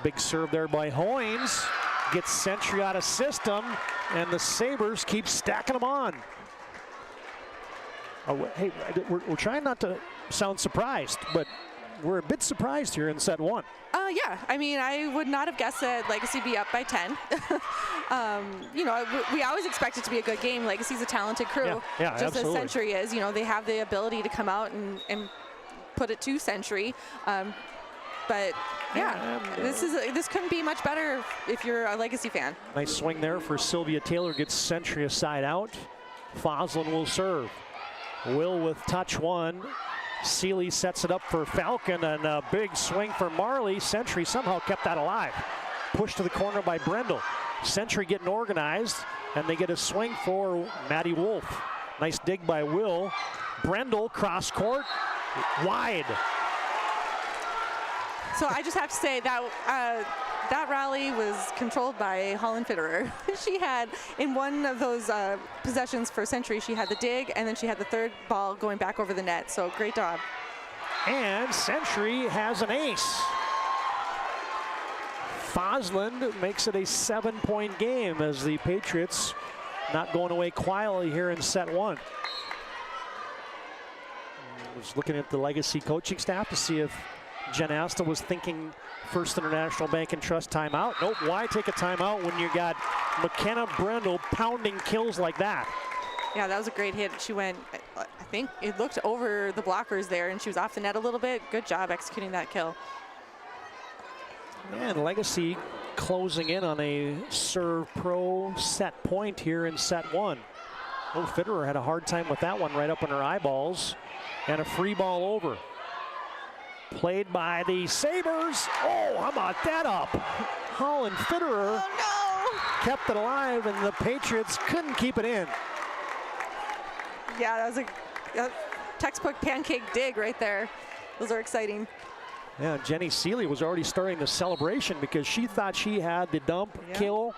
Big serve there by Hoynes. Gets Century out of system, and the Sabres keep stacking them on. Oh, hey, we're trying not to sound surprised, but we're a bit surprised here in set 1. Yeah, I mean, I would not have guessed that Legacy be up by 10. We always expect it to be a good game. Legacy's a talented crew, yeah, just absolutely. as Century is. They have the ability to come out and put it to Century. But yeah, this couldn't be much better if you're a Legacy fan. Nice swing there for Sylvia Taylor, gets Century a side out. Foslin will serve. Will with touch 1. Seeley sets it up for Falcon, and a big swing for Marley. Century somehow kept that alive. Pushed to the corner by Brendel. Century getting organized, and they get a swing for Maddie Wolf. Nice dig by Will. Brendel cross court, wide. So I just have to say that that rally was controlled by Holland Fitterer. She had, in one of those possessions for Century, she had the dig, and then she had the third ball going back over the net. So great job. And Century has an ace. Fosland makes it a 7-point game as the Patriots not going away quietly here in set one. I was looking at the Legacy coaching staff to see if Jen Asta was thinking First International Bank and Trust timeout. Nope, why take a timeout when you got McKenna Brendel pounding kills like that? Yeah, that was a great hit. She went, I think it looked over the blockers there, and she was off the net a little bit. Good job executing that kill. And Legacy closing in on a serve pro set point here in set one. Oh, Fitterer had a hard time with that one right up in her eyeballs. And a free ball over. Played by the Sabers. Oh, how about that up? Holland Fitterer kept it alive, and the Patriots couldn't keep it in. Yeah, that was a textbook pancake dig right there. Those are exciting. Yeah, Jenny Seeley was already starting the celebration because she thought she had the dump kill.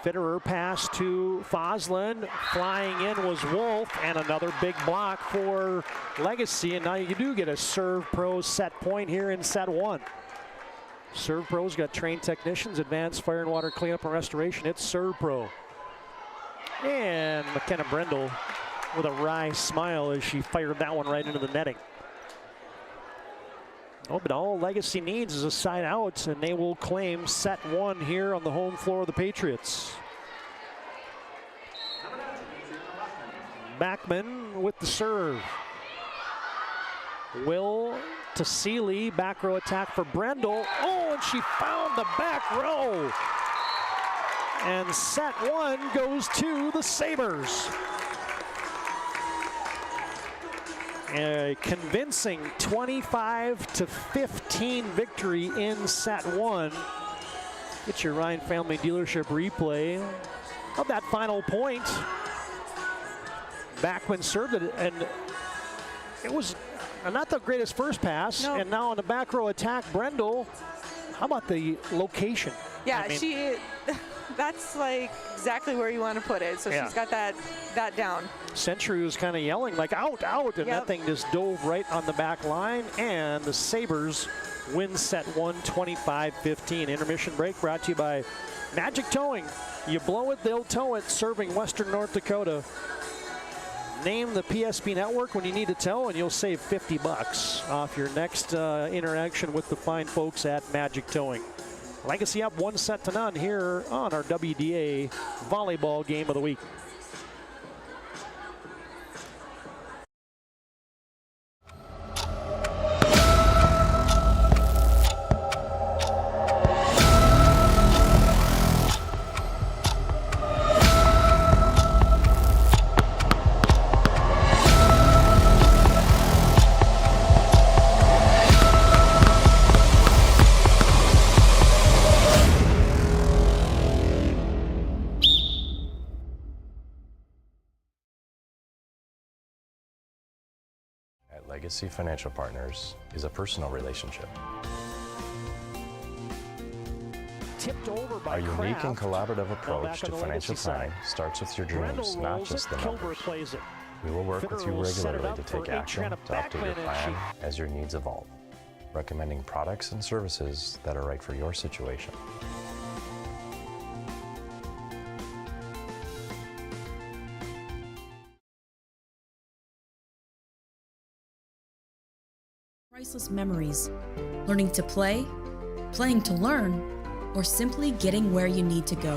Fitterer pass to Fosland. Flying in was Wolf, and another big block for Legacy. And now you do get a Serve Pro set point here in set one. Serve Pro's got trained technicians, advanced fire and water cleanup and restoration. It's Serve Pro. And McKenna Brendel with a wry smile as she fired that one right into the netting. Oh, but all Legacy needs is a side out, and they will claim set one here on the home floor of the Patriots. Backman with the serve. Will to Seeley, back row attack for Brendel. Oh, and she found the back row. And set one goes to the Sabers. A convincing 25-15 victory in set one. Get your Ryan Family Dealership replay of that final point. Backman served it, and it was not the greatest first pass. No. And now on the back row attack, Brendel. How about the location? Yeah, I mean, that's like exactly where you want to put it. So she's got that down. Century was kind of yelling like out, out, and that thing just dove right on the back line, and the Sabers win set one 25-15. Intermission break brought to you by Magic Towing. You blow it, they'll tow it, serving Western North Dakota. Name the PSP network when you need to tow, and you'll save $50 off your next interaction with the fine folks at Magic Towing. Legacy up 1-0 here on our WDA Volleyball Game of the Week. Legacy Financial Partners is a personal relationship. Tipped over by Our unique and collaborative approach to financial planning starts with your dreams, not just the numbers. We will work with you regularly to take action to update your plan as your needs evolve, recommending products and services that are right for your situation. Priceless memories, learning to play, playing to learn, or simply getting where you need to go.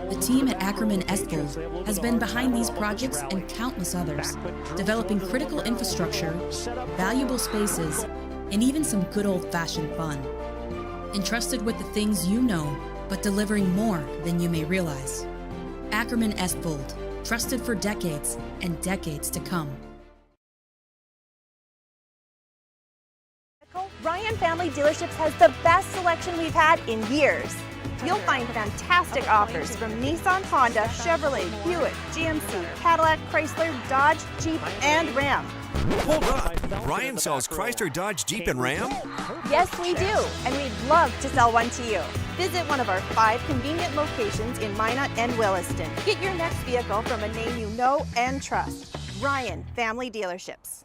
The team at Ackerman Estvold has been behind these projects and countless others, developing critical infrastructure, valuable spaces, and even some good old-fashioned fun. Entrusted with the things you know, but delivering more than you may realize. Ackerman Estvold, trusted for decades and decades to come. Family Dealerships has the best selection we've had in years. You'll find fantastic offers from Nissan, Honda, Chevrolet, Buick, GMC, Cadillac, Chrysler, Dodge, Jeep, and Ram. Hold on. Ryan sells Chrysler, Dodge, Jeep, and Ram? Yes, we do, and we'd love to sell one to you. Visit one of our 5 convenient locations in Minot and Williston. Get your next vehicle from a name you know and trust. Ryan Family Dealerships.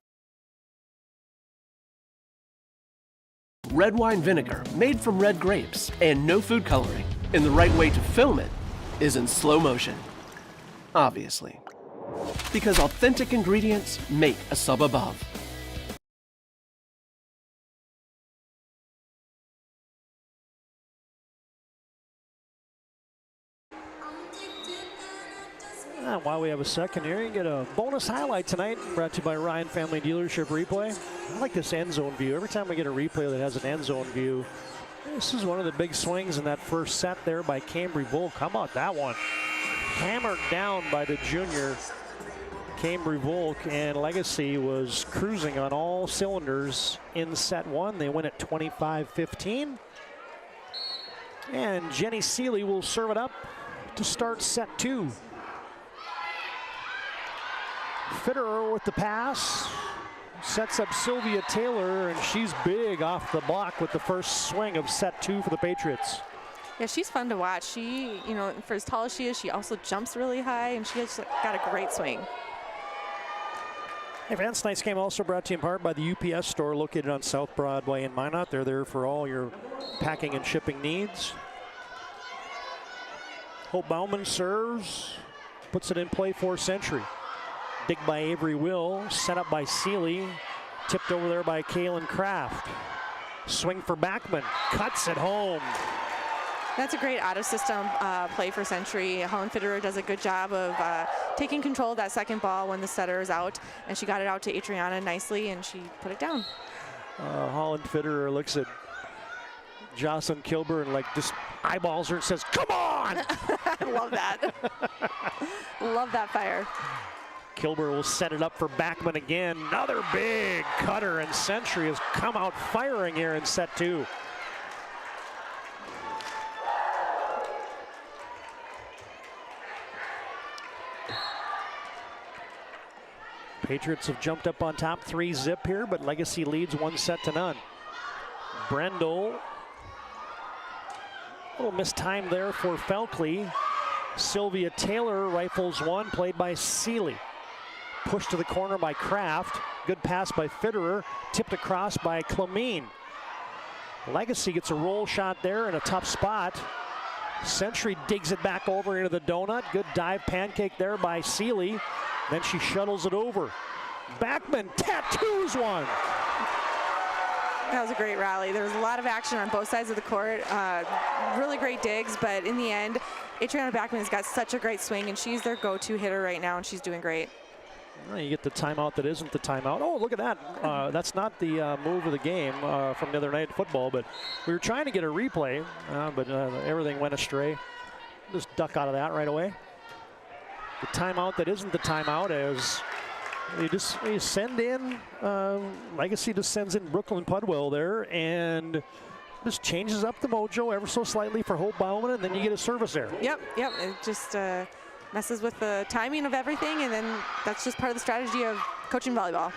Red wine vinegar made from red grapes and no food coloring. And the right way to film it is in slow motion. Obviously. Because authentic ingredients make a sub above. While we have a second here, you get a bonus highlight tonight brought to you by Ryan Family Dealership Replay. I like this end zone view. Every time we get a replay that has an end zone view, this is one of the big swings in that first set there by Cambry Volk. How about that one? Hammered down by the junior Cambry Volk, and Legacy was cruising on all cylinders in set 1. They win at 25-15. And Jenny Seeley will serve it up to start set 2. Fitterer with the pass, sets up Sylvia Taylor, and she's big off the block with the first swing of set 2 for the Patriots. Yeah, she's fun to watch. She, you know, for as tall as she is, she also jumps really high, and she has got a great swing. Hey, fans, tonight's game also brought to you in part by the UPS store located on South Broadway in Minot. They're there for all your packing and shipping needs. Hope Bauman serves, puts it in play for Century. Dig by Avery Will, set up by Seeley, tipped over there by Kaylin Kraft. Swing for Backman, cuts it home. That's a great out-of-system play for Century. Holland Fitterer does a good job of taking control of that second ball when the setter is out, and she got it out to Adriana nicely, and she put it down. Holland Fitterer looks at Jocelyn Kilburn and just eyeballs her and says, "Come on!" I love that. Love that fire. Kilburn will set it up for Backman again. Another big cutter, and Century has come out firing here in set 2. Patriots have jumped up on top 3-zip here, but Legacy leads 1-0. Brendel. A little mistime there for Felkley. Sylvia Taylor rifles one, played by Seeley. Pushed to the corner by Kraft. Good pass by Fitterer. Tipped across by Clemene. Legacy gets a roll shot there in a tough spot. Century digs it back over into the donut. Good dive pancake there by Seeley. Then she shuttles it over. Backman tattoos one. That was a great rally. There was a lot of action on both sides of the court. Really great digs, but in the end, Adriana Backman has got such a great swing, and she's their go-to hitter right now, and she's doing great. Well, you get the timeout that isn't the timeout. Oh, look at that. That's not the move of the game from the other night football, but we were trying to get a replay, but everything went astray. Just duck out of that right away. The timeout that isn't the timeout as you send in, Legacy just sends in Brooklyn Pudwell there and just changes up the mojo ever so slightly for Hope Bauman, and then you get a service error. Yep. It just messes with the timing of everything, and then that's just part of the strategy of coaching volleyball.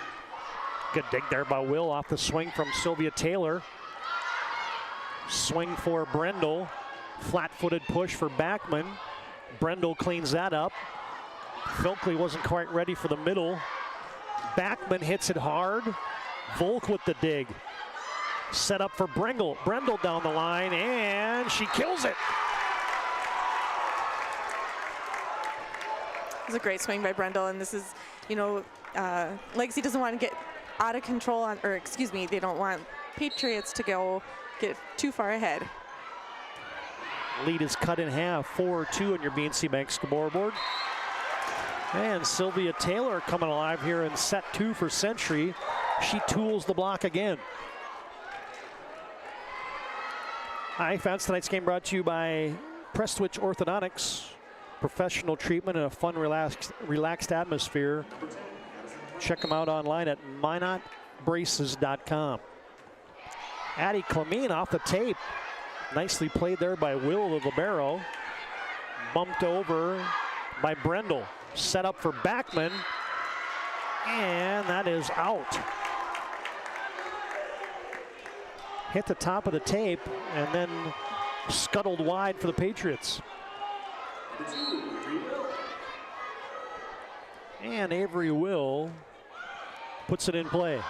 Good dig there by Will off the swing from Sylvia Taylor. Swing for Brendel. Flat-footed push for Backman. Brendel cleans that up. Felkley wasn't quite ready for the middle. Backman hits it hard. Volk with the dig. Set up for Brendel. Brendel down the line, and she kills it. It was a great swing by Brendel, and this is, Legacy doesn't want to get out of control they don't want Patriots to get too far ahead. Lead is cut in half, 4-2 on your BNC Bank scoreboard. And Sylvia Taylor coming alive here in set 2 for Century. She tools the block again. Hi, fans. Tonight's game brought to you by Prestwich Orthodontics. Professional treatment and a fun, relaxed atmosphere. Check them out online at minotbraces.com. Addie Clemene off the tape. Nicely played there by Will, the libero. Bumped over by Brendel. Set up for Backman. And that is out. Hit the top of the tape and then scuttled wide for the Patriots. And Avery Will puts it in play.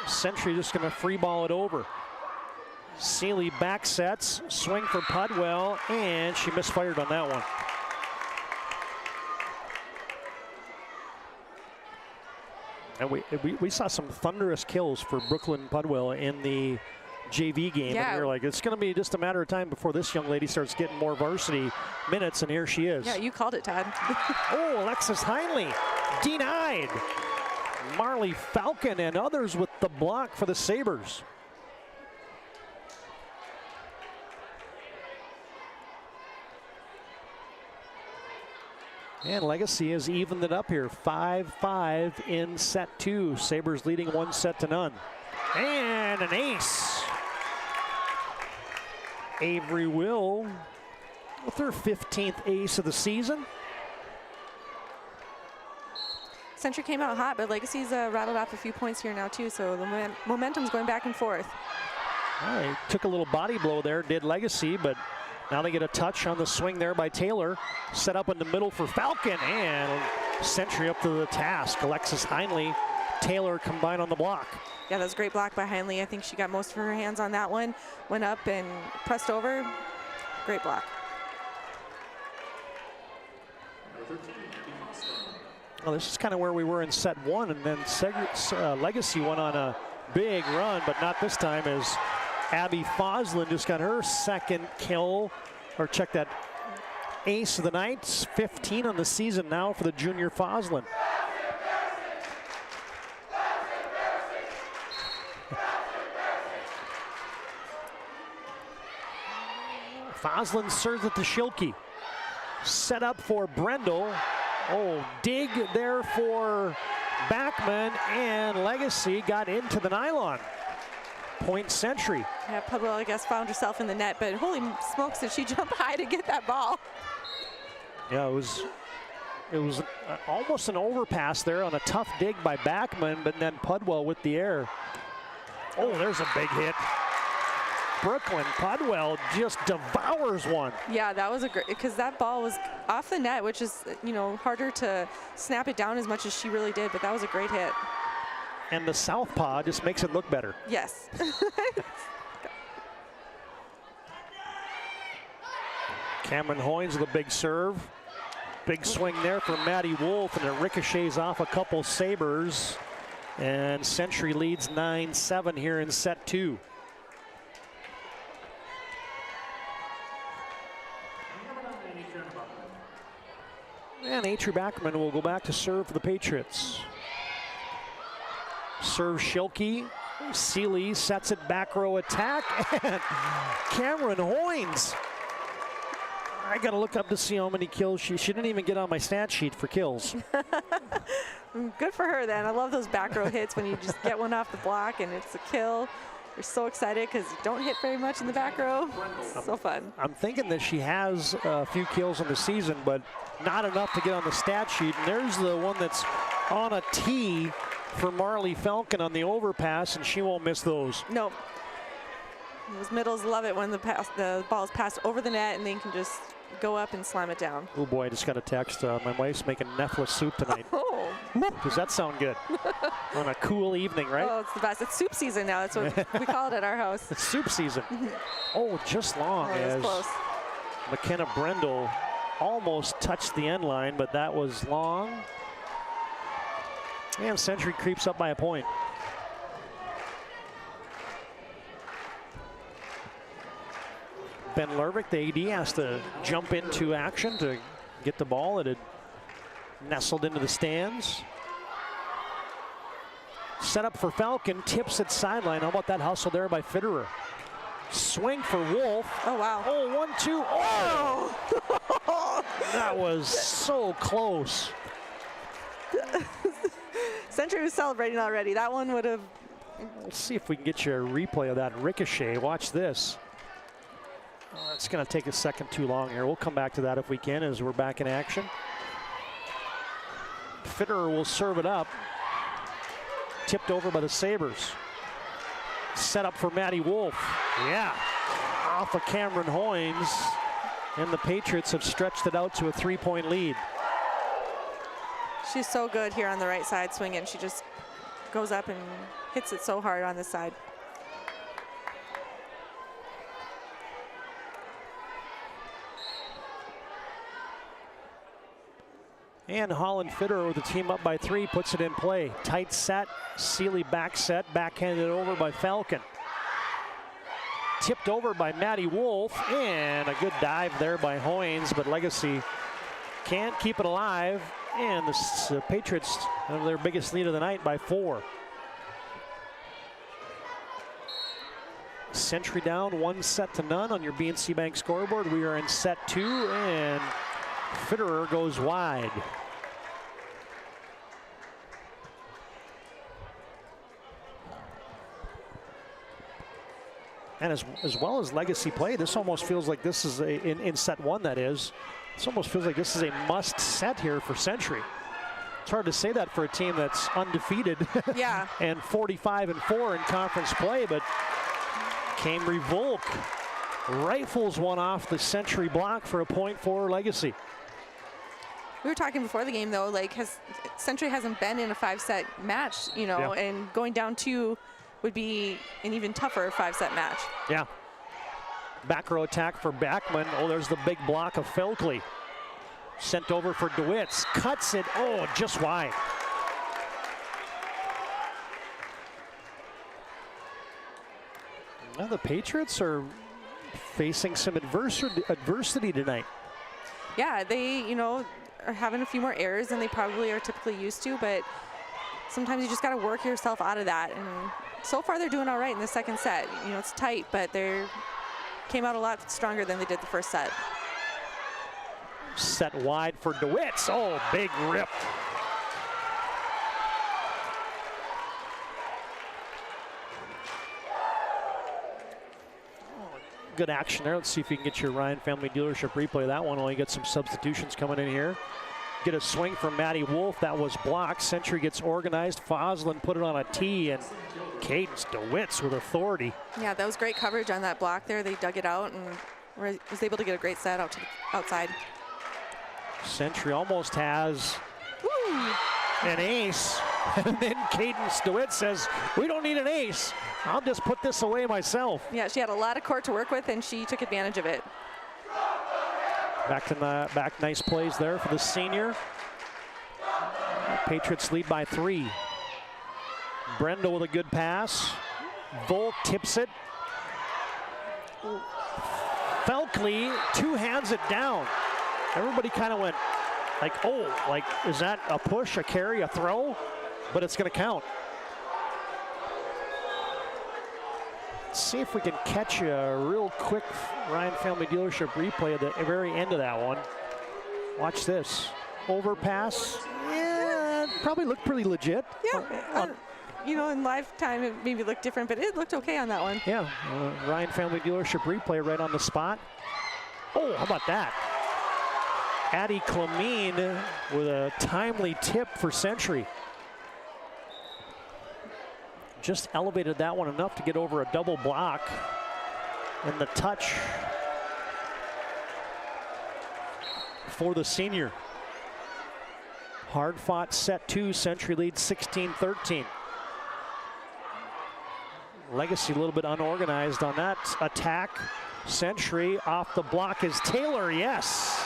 Century just going to free ball it over. Seeley back sets, swing for Pudwell, and she misfired on that one. And we saw some thunderous kills for Brooklyn Pudwell in the JV game. Yeah. And you're like, it's going to be just a matter of time before this young lady starts getting more varsity minutes, and here she is. Yeah, you called it, Todd. Oh, Alexis Heinley denied. Marley Falcon and others with the block for the Sabers. And Legacy has evened it up here, 5-5 in set 2. Sabers leading 1-0. And an ace. Avery Will with her 15th ace of the season. Century came out hot, but Legacy's rattled off a few points here now too, so the momentum's going back and forth. All right, took a little body blow there, did Legacy, but now they get a touch on the swing there by Taylor. Set up in the middle for Falcon, and Century up to the task. Alexis Heinley, Taylor combined on the block. Yeah, that was a great block by Heinley. I think she got most of her hands on that one. Went up and pressed over. Great block. Well, this is kind of where we were in set 1, and then Legacy went on a big run, but not this time, as Abby Foslin just got her second kill, or check that, ace of the night. 15 on the season now for the junior Foslin. Foslin serves it to Schilke. Set up for Brendel. Oh, dig there for Backman, and Legacy got into the nylon. Point Century. Yeah, Pudwell, I guess, found herself in the net, but holy smokes, did she jump high to get that ball. Yeah, it was almost an overpass there on a tough dig by Backman, but then Pudwell with the air. Oh, there's a big hit. Brooklyn Pudwell just devours one. Yeah, that was a great, because that ball was off the net, which is, you know, harder to snap it down as much as she really did, but that was a great hit. And the southpaw just makes it look better. Yes. Cameron Hoynes with a big serve. Big swing there for Maddie Wolf, and it ricochets off a couple Sabers. And Century leads 9-7 here in set 2. And Atri Backman will go back to serve for the Patriots. Serve Schilke. Seeley sets it, back row attack, and Cameron Hoynes. I gotta look up to see how many kills she didn't even get on my stat sheet for kills. Good for her then. I love those back row hits when you just get one off the block and it's a kill. You're so excited because you don't hit very much in the back row. It's so fun. I'm thinking that she has a few kills in the season, but not enough to get on the stat sheet. And there's the one that's on a tee for Marley Falcon on the overpass, and she won't miss those. No. Those middles love it when the ball is passed over the net and they can just go up and slam it down. Oh boy, I just got a text. My wife's making Nefla soup tonight. Oh. Does that sound good? On a cool evening, right? Oh, it's the best. It's soup season now. That's what we call it at our house. It's soup season. Oh, just long as close. McKenna Brendel almost touched the end line, but that was long. And Century creeps up by a point. Ben Lervick, the AD, has to jump into action to get the ball. It had nestled into the stands. Set up for Falcon, tips it sideline. How about that hustle there by Fitterer? Swing for Wolf. Oh, wow. Oh, 1-2. Oh! That was so close. Century was celebrating already. That one would have Let's see if we can get you a replay of that ricochet. Watch this. It's going to take a second too long here. We'll come back to that if we can as we're back in action. Fitterer will serve it up. Tipped over by the Sabers. Set up for Maddie Wolf. Yeah. Off of Cameron Hoynes. And the Patriots have stretched it out to a 3-point lead. She's so good here on the right side swinging. She just goes up and hits it so hard on this side. And Holland Fitterer with the team up by 3 puts it in play. Tight set, Seeley back set, backhanded over by Falcon. Tipped over by Maddie Wolf, and a good dive there by Hoynes, but Legacy can't keep it alive, and the Patriots have their biggest lead of the night by 4. Century down 1-0 on your BNC Bank scoreboard. We are in set 2, and Fitterer goes wide. And as well as Legacy play, this almost feels like this is in set 1, that is. This almost feels like this is a must set here for Century. It's hard to say that for a team that's undefeated. Yeah. And 45-4 in conference play, but Cambry Volk rifles one off the Century block for a point for Legacy. We were talking before the game, though, like Century hasn't been in a 5-set match, you know, Yeah. and going down 2 would be an even tougher 5-set match. Yeah. Back row attack for Backman. Oh, there's the big block of Felkley. Sent over for DeWitts. Cuts it. Oh, just wide. Now the Patriots are facing some adversity tonight. Yeah, they, you know, are having a few more errors than they probably are typically used to, but sometimes you just got to work yourself out of that. And so far they're doing all right in the second set. You know, it's tight, but they came out a lot stronger than they did the first set. Set wide for DeWitts. Oh, big rip. Good action there. Let's see if you can get your Ryan Family Dealership replay of that one while you get some substitutions coming in here. Get a swing from Maddie Wolf. That was blocked. Century gets organized. Foslin put it on a tee, and Cadence DeWitts with authority. Yeah, that was great coverage on that block there. They dug it out and was able to get a great set out to the outside. Century almost has an ace. And then Cadence DeWitt says, we don't need an ace. I'll just put this away myself. Yeah, she had a lot of court to work with, and she took advantage of it. Back to the back, nice plays there for the senior. Patriots lead by 3. Brendel with a good pass. Volk tips it. Felkley two-hands it down. Everybody kind of went like, oh, like, is that a push, a carry, a throw? But it's going to count. Let's see if we can catch a real quick Ryan Family Dealership replay at the very end of that one. Watch this. Overpass. Yeah, probably looked pretty legit. Yeah. You know, in live time it maybe looked different, but it looked okay on that one. Yeah. Ryan Family Dealership replay right on the spot. Oh, how about that? Addie Clamine with a timely tip for Century. Just elevated that one enough to get over a double block. And the touch for the senior. Hard fought set 2, Century leads 16-13. Legacy a little bit unorganized on that attack. Century off the block is Taylor, yes.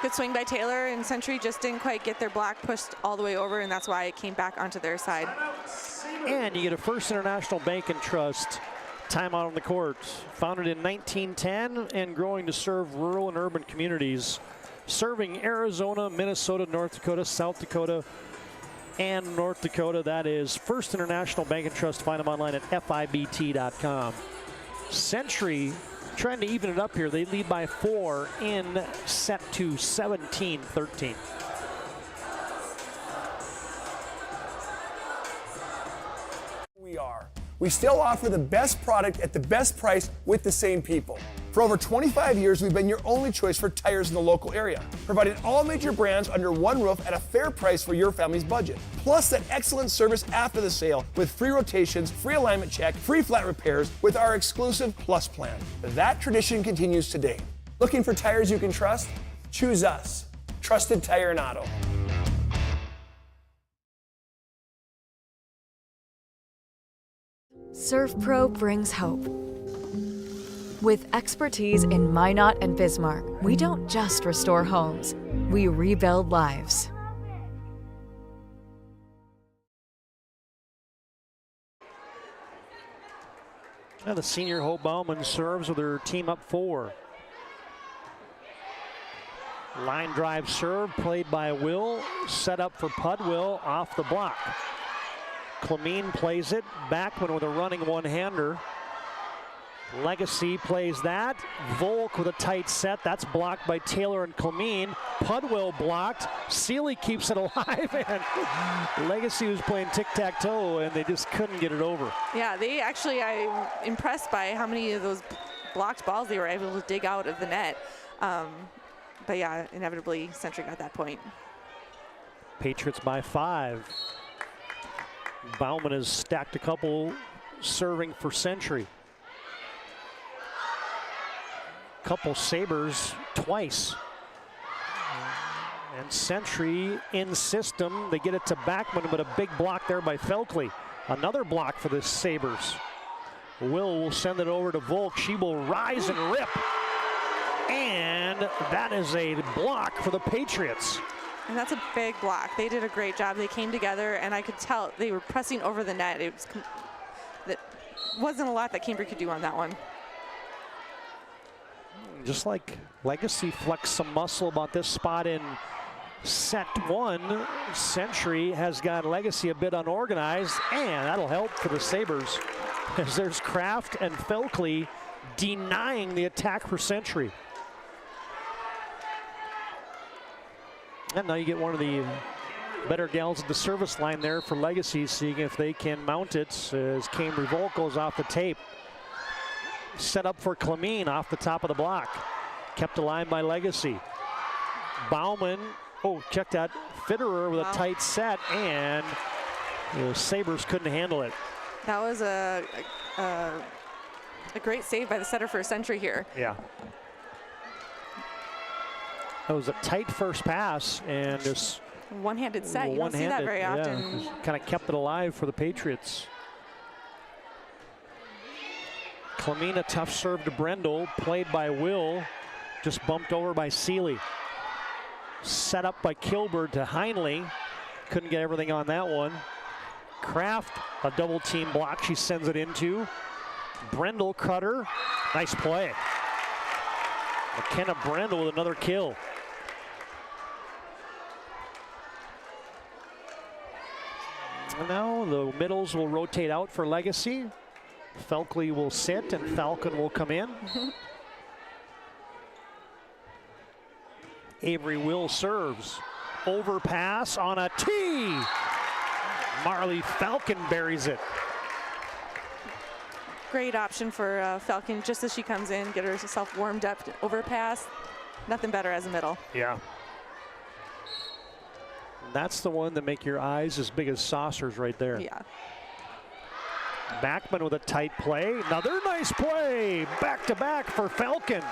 Good swing by Taylor, and Century just didn't quite get their block pushed all the way over, and that's why it came back onto their side. And you get a First International Bank and Trust timeout on the court. Founded in 1910 and growing to serve rural and urban communities, serving Arizona, Minnesota, North Dakota, South Dakota, and North Dakota. That is First International Bank and Trust. Find them online at FIBT.com. Century trying to even it up here. They lead by 4 in set 2, 17-13. we still offer the best product at the best price with the same people. For over 25 years, we've been your only choice for tires in the local area, providing all major brands under one roof at a fair price for your family's budget. Plus that excellent service after the sale with free rotations, free alignment check, free flat repairs with our exclusive Plus plan. That tradition continues today. Looking for tires you can trust? Choose us. Trusted Tire and Auto. ServPro brings hope. With expertise in Minot and Bismarck, we don't just restore homes, we rebuild lives. And the senior Hope Bauman serves with her team up 4. Line drive serve played by Will, set up for Pudwill off the block. Clemene plays it, Backman with a running one-hander. Legacy plays that. Volk with a tight set. That's blocked by Taylor and Clemene. Pudwill blocked. Seeley keeps it alive. And Legacy was playing tic-tac-toe, and they just couldn't get it over. Yeah, they actually, I'm impressed by how many of those blocked balls they were able to dig out of the net. But yeah, inevitably, Century got that point. Patriots by 5. Bauman has stacked a couple serving for Century. Couple Sabers twice. And Century in system. They get it to Backman, but a big block there by Felkley. Another block for the Sabers. Will send it over to Volk. She will rise and rip. And that is a block for the Patriots. And that's a big block. They did a great job. They came together, and I could tell they were pressing over the net. It was that wasn't a lot that Cambridge could do on that one. Just like Legacy flexed some muscle about this spot in set 1, Century has got Legacy a bit unorganized, and that'll help for the Sabers as there's Kraft and Felkley denying the attack for Century. And now you get one of the better gals at the service line there for Legacy, seeing if they can mount it as Cambry Volk goes off the tape. Set up for Clemene off the top of the block. Kept alive by Legacy. Bauman, oh, check that. Fitterer with a tight set, and the Sabers couldn't handle it. That was a great save by the setter for a Century here. Yeah. That was a tight first pass, and just one-handed set. You don't see that very often. Yeah, kind of kept it alive for the Patriots. Clemene, a tough serve to Brendel, played by Will, just bumped over by Seeley. Set up by Kilburn to Heinley. Couldn't get everything on that one. Kraft, a double team block she sends it into. Brendel cutter, nice play. McKenna Brendel with another kill. And now the middles will rotate out for Legacy. Felkley will sit and Falcon will come in. Avery Will serves. Overpass on a tee. Marley Falcon buries it. Great option for Falcon just as she comes in, get herself warmed up, overpass. Nothing better as a middle. Yeah. That's the one that make your eyes as big as saucers right there. Yeah. Backman with a tight play. Another nice play. Back to back for Falcon.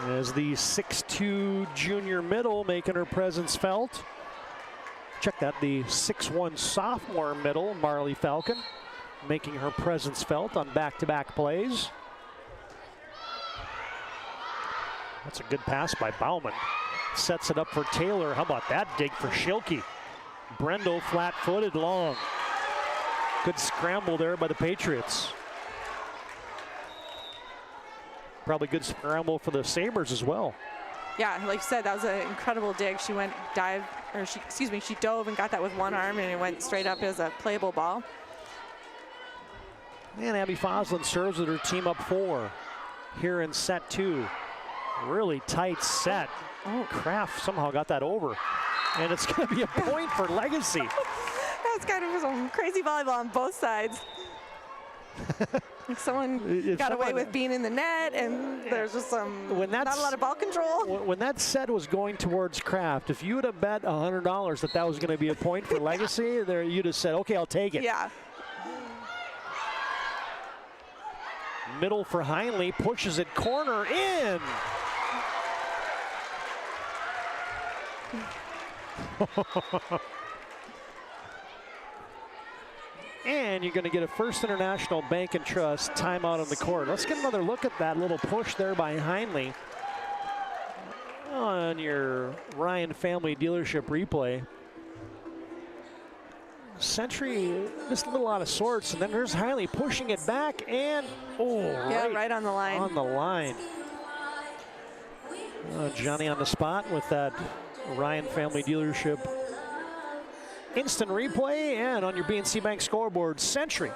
As the 6'2" junior middle making her presence felt. Check that, the 6'1" sophomore middle, Marley Falcon, making her presence felt on back-to-back plays. That's a good pass by Bauman. Sets it up for Taylor. How about that dig for Schilke? Brendel flat-footed long. Good scramble there by the Patriots. Probably good scramble for the Sabers as well. Yeah, like you said, that was an incredible dig. She went she dove and got that with one arm, and it went straight up as a playable ball. And Abby Foslin serves with her team up 4 here in set 2. Really tight set. Oh, Kraft somehow got that over. And it's going to be a point for Legacy. That it's kind of some crazy volleyball on both sides. Like someone got away with being in the net, and there's just not a lot of ball control. When that set was going towards Kraft, if you would have bet $100 that was going to be a point for Legacy, there you'd have said, okay, I'll take it. Yeah. Middle for Heinle, pushes it corner in. And you're going to get a First International Bank and Trust timeout on the court. Let's get another look at that little push there by Heinle on your Ryan Family Dealership replay. Century just a little out of sorts, and then there's Heinle pushing it back, and right on the line. On the line. Johnny on the spot with that Ryan Family Dealership instant replay, and on your BNC Bank scoreboard, Century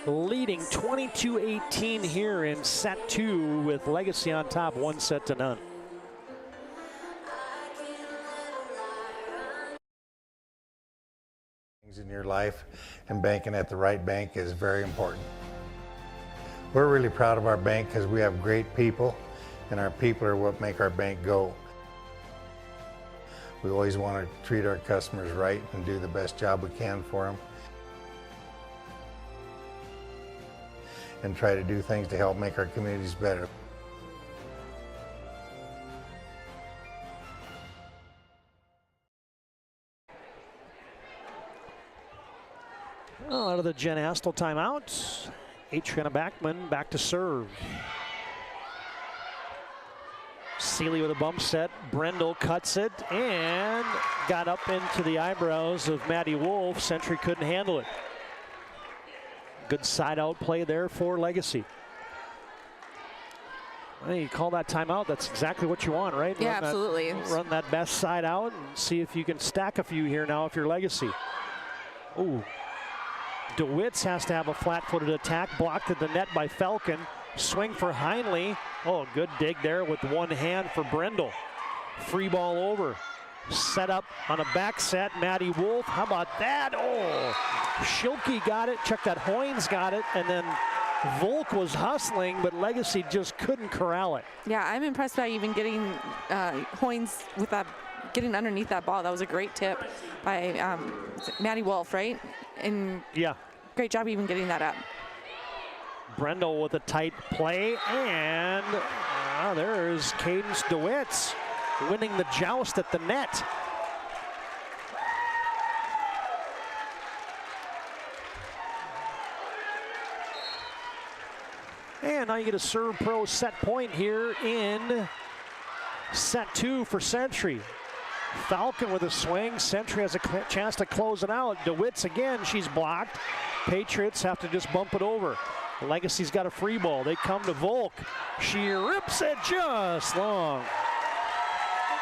leading 22-18 here in set 2 with Legacy on top 1-0. In your life, and banking at the right bank is very important. We're really proud of our bank because we have great people, and our people are what make our bank go. We always want to treat our customers right and do the best job we can for them, and try to do things to help make our communities better. Well, out of the Jen Astle timeout, Adriana Backman back to serve. Seeley with a bump set. Brendel cuts it and got up into the eyebrows of Maddie Wolf. Century couldn't handle it. Good side out play there for Legacy. Well, you call that timeout, that's exactly what you want, right? Yeah, absolutely. Run that best side out and see if you can stack a few here now if you're Legacy. Ooh. DeWitz has to have a flat-footed attack, blocked at the net by Falcon. Swing for Heinle. Oh, good dig there with one hand for Brendel. Free ball over. Set up on a back set. Maddie Wolf, how about that? Oh, Schilke got it. Check that, Hoynes got it. And then Volk was hustling, but Legacy just couldn't corral it. Yeah, I'm impressed by even getting Hoynes with that, getting underneath that ball. That was a great tip by Maddie Wolf, right? And yeah, great job even getting that up. Brendel with a tight play, and there's Cadence DeWitz winning the joust at the net. And now you get a serve pro set point here in set 2 for Century. Falcon with a swing. Century has a chance to close it out. DeWitz again, she's blocked. Patriots have to just bump it over. Legacy's got a free ball. They come to Volk. She rips it just long.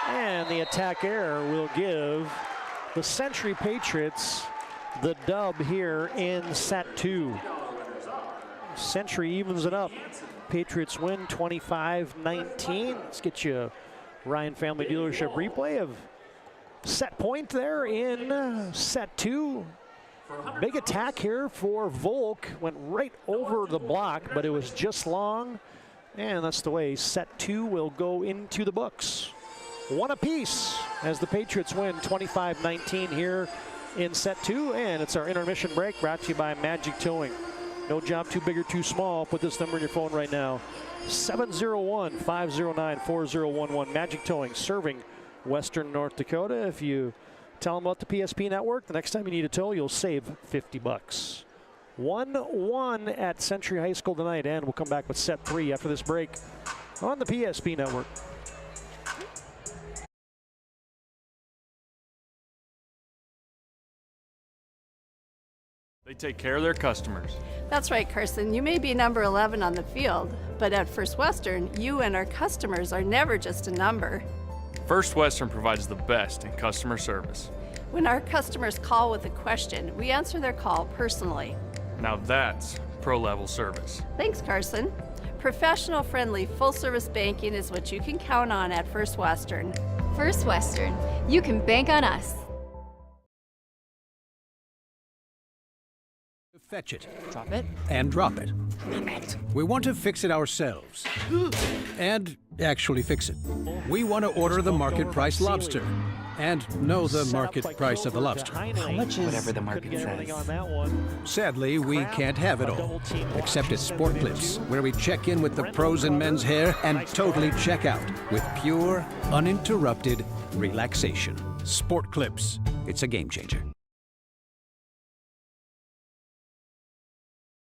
And the attack error will give the Century Patriots the dub here in set 2. Century evens it up. Patriots win 25-19. Let's get you a Ryan Family Dealership replay of set point there in set 2. Big attack here for Volk. Went right over the block, but it was just long. And that's the way set 2 will go into the books. One apiece as the Patriots win 25-19 here in set 2. And it's our intermission break brought to you by Magic Towing. No job too big or too small. Put this number in your phone right now. 701-509-4011. Magic Towing, serving Western North Dakota. If you tell them about the PSP network, the next time you need a tow, you'll save $50. 1-1 at Century High School tonight, and we'll come back with set 3 after this break on the PSP network. They take care of their customers. That's right, Carson. You may be number 11 on the field, but at First Western, you and our customers are never just a number. First Western provides the best in customer service. When our customers call with a question, we answer their call personally. Now that's pro-level service. Thanks, Carson. Professional, friendly, full-service banking is what you can count on at First Western. First Western, you can bank on us. Fetch it. Drop it. And drop it. Drop it. We want to fix it ourselves. And actually fix it. We want to order the market price lobster. And know the market price of the lobster. How much is whatever the market says? Sadly, we can't have it all. Except at Sport Clips, where we check in with the pros in men's hair and totally check out with pure, uninterrupted relaxation. Sport Clips. It's a game changer.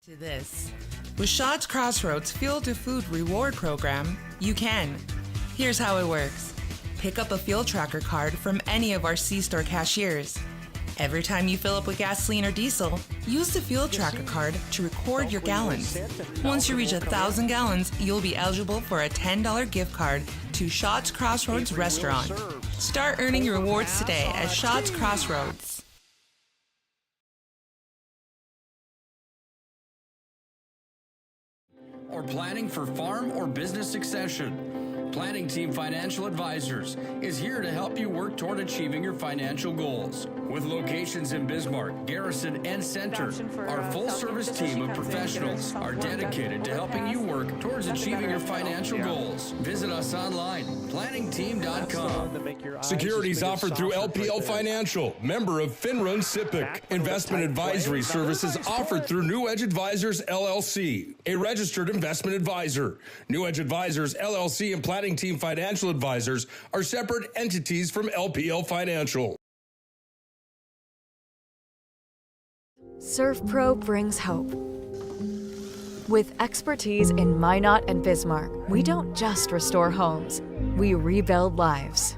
To this. With Shaw's Crossroads Fuel to Food reward program, you can. Here's how it works. Pick up a fuel tracker card from any of our C-store cashiers. Every time you fill up with gasoline or diesel, use the fuel tracker card to record your gallons. Once you reach 1,000 gallons, you'll be eligible for a $10 gift card to Shaw's Crossroads restaurant. Start earning your rewards today at Shaw's Crossroads. Or planning for farm or business succession. Planning Team Financial Advisors is here to help you work toward achieving your financial goals. With locations in Bismarck, Garrison, and Center, our full-service team of professionals are dedicated to helping you work towards achieving your financial goals. Visit us online, planningteam.com. Securities offered through LPL Financial, member of FINRA and SIPC. Investment advisory services offered through New Edge Advisors, LLC, a registered investment advisor. New Edge Advisors, LLC, and Planning Team Financial Advisors are separate entities from LPL Financial. Surf Pro brings hope. With expertise in Minot and Bismarck, we don't just restore homes, we rebuild lives.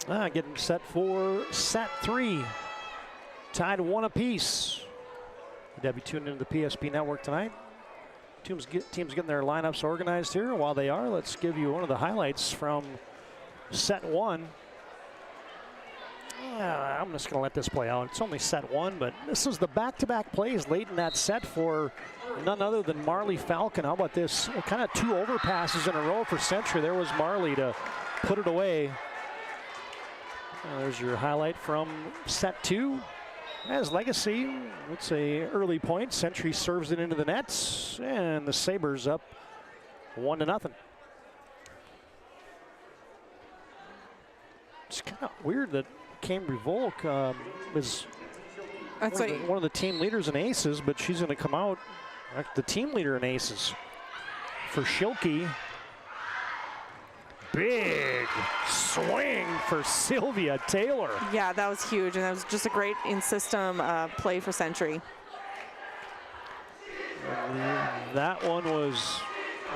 Getting set for set 3. Tied 1 apiece. You'll be tuned into the PSP network tonight. Teams getting their lineups organized here. While they are, let's give you one of the highlights from set 1. I'm just going to let this play out. It's only set 1, but this was the back-to-back plays late in that set for none other than Marley Falcon. How about this? Kind of 2 overpasses in a row for Century. There was Marley to put it away. There's your highlight from set 2. As Legacy, it's a early point. Century serves it into the nets, and the Sabers up 1-0. It's kind of weird that Cambry Volk is one of the team leaders in aces, but she's going to come out the team leader in aces for Schilke. Big swing for Sylvia Taylor. Yeah, that was huge, and that was just a great in-system play for Century. That one was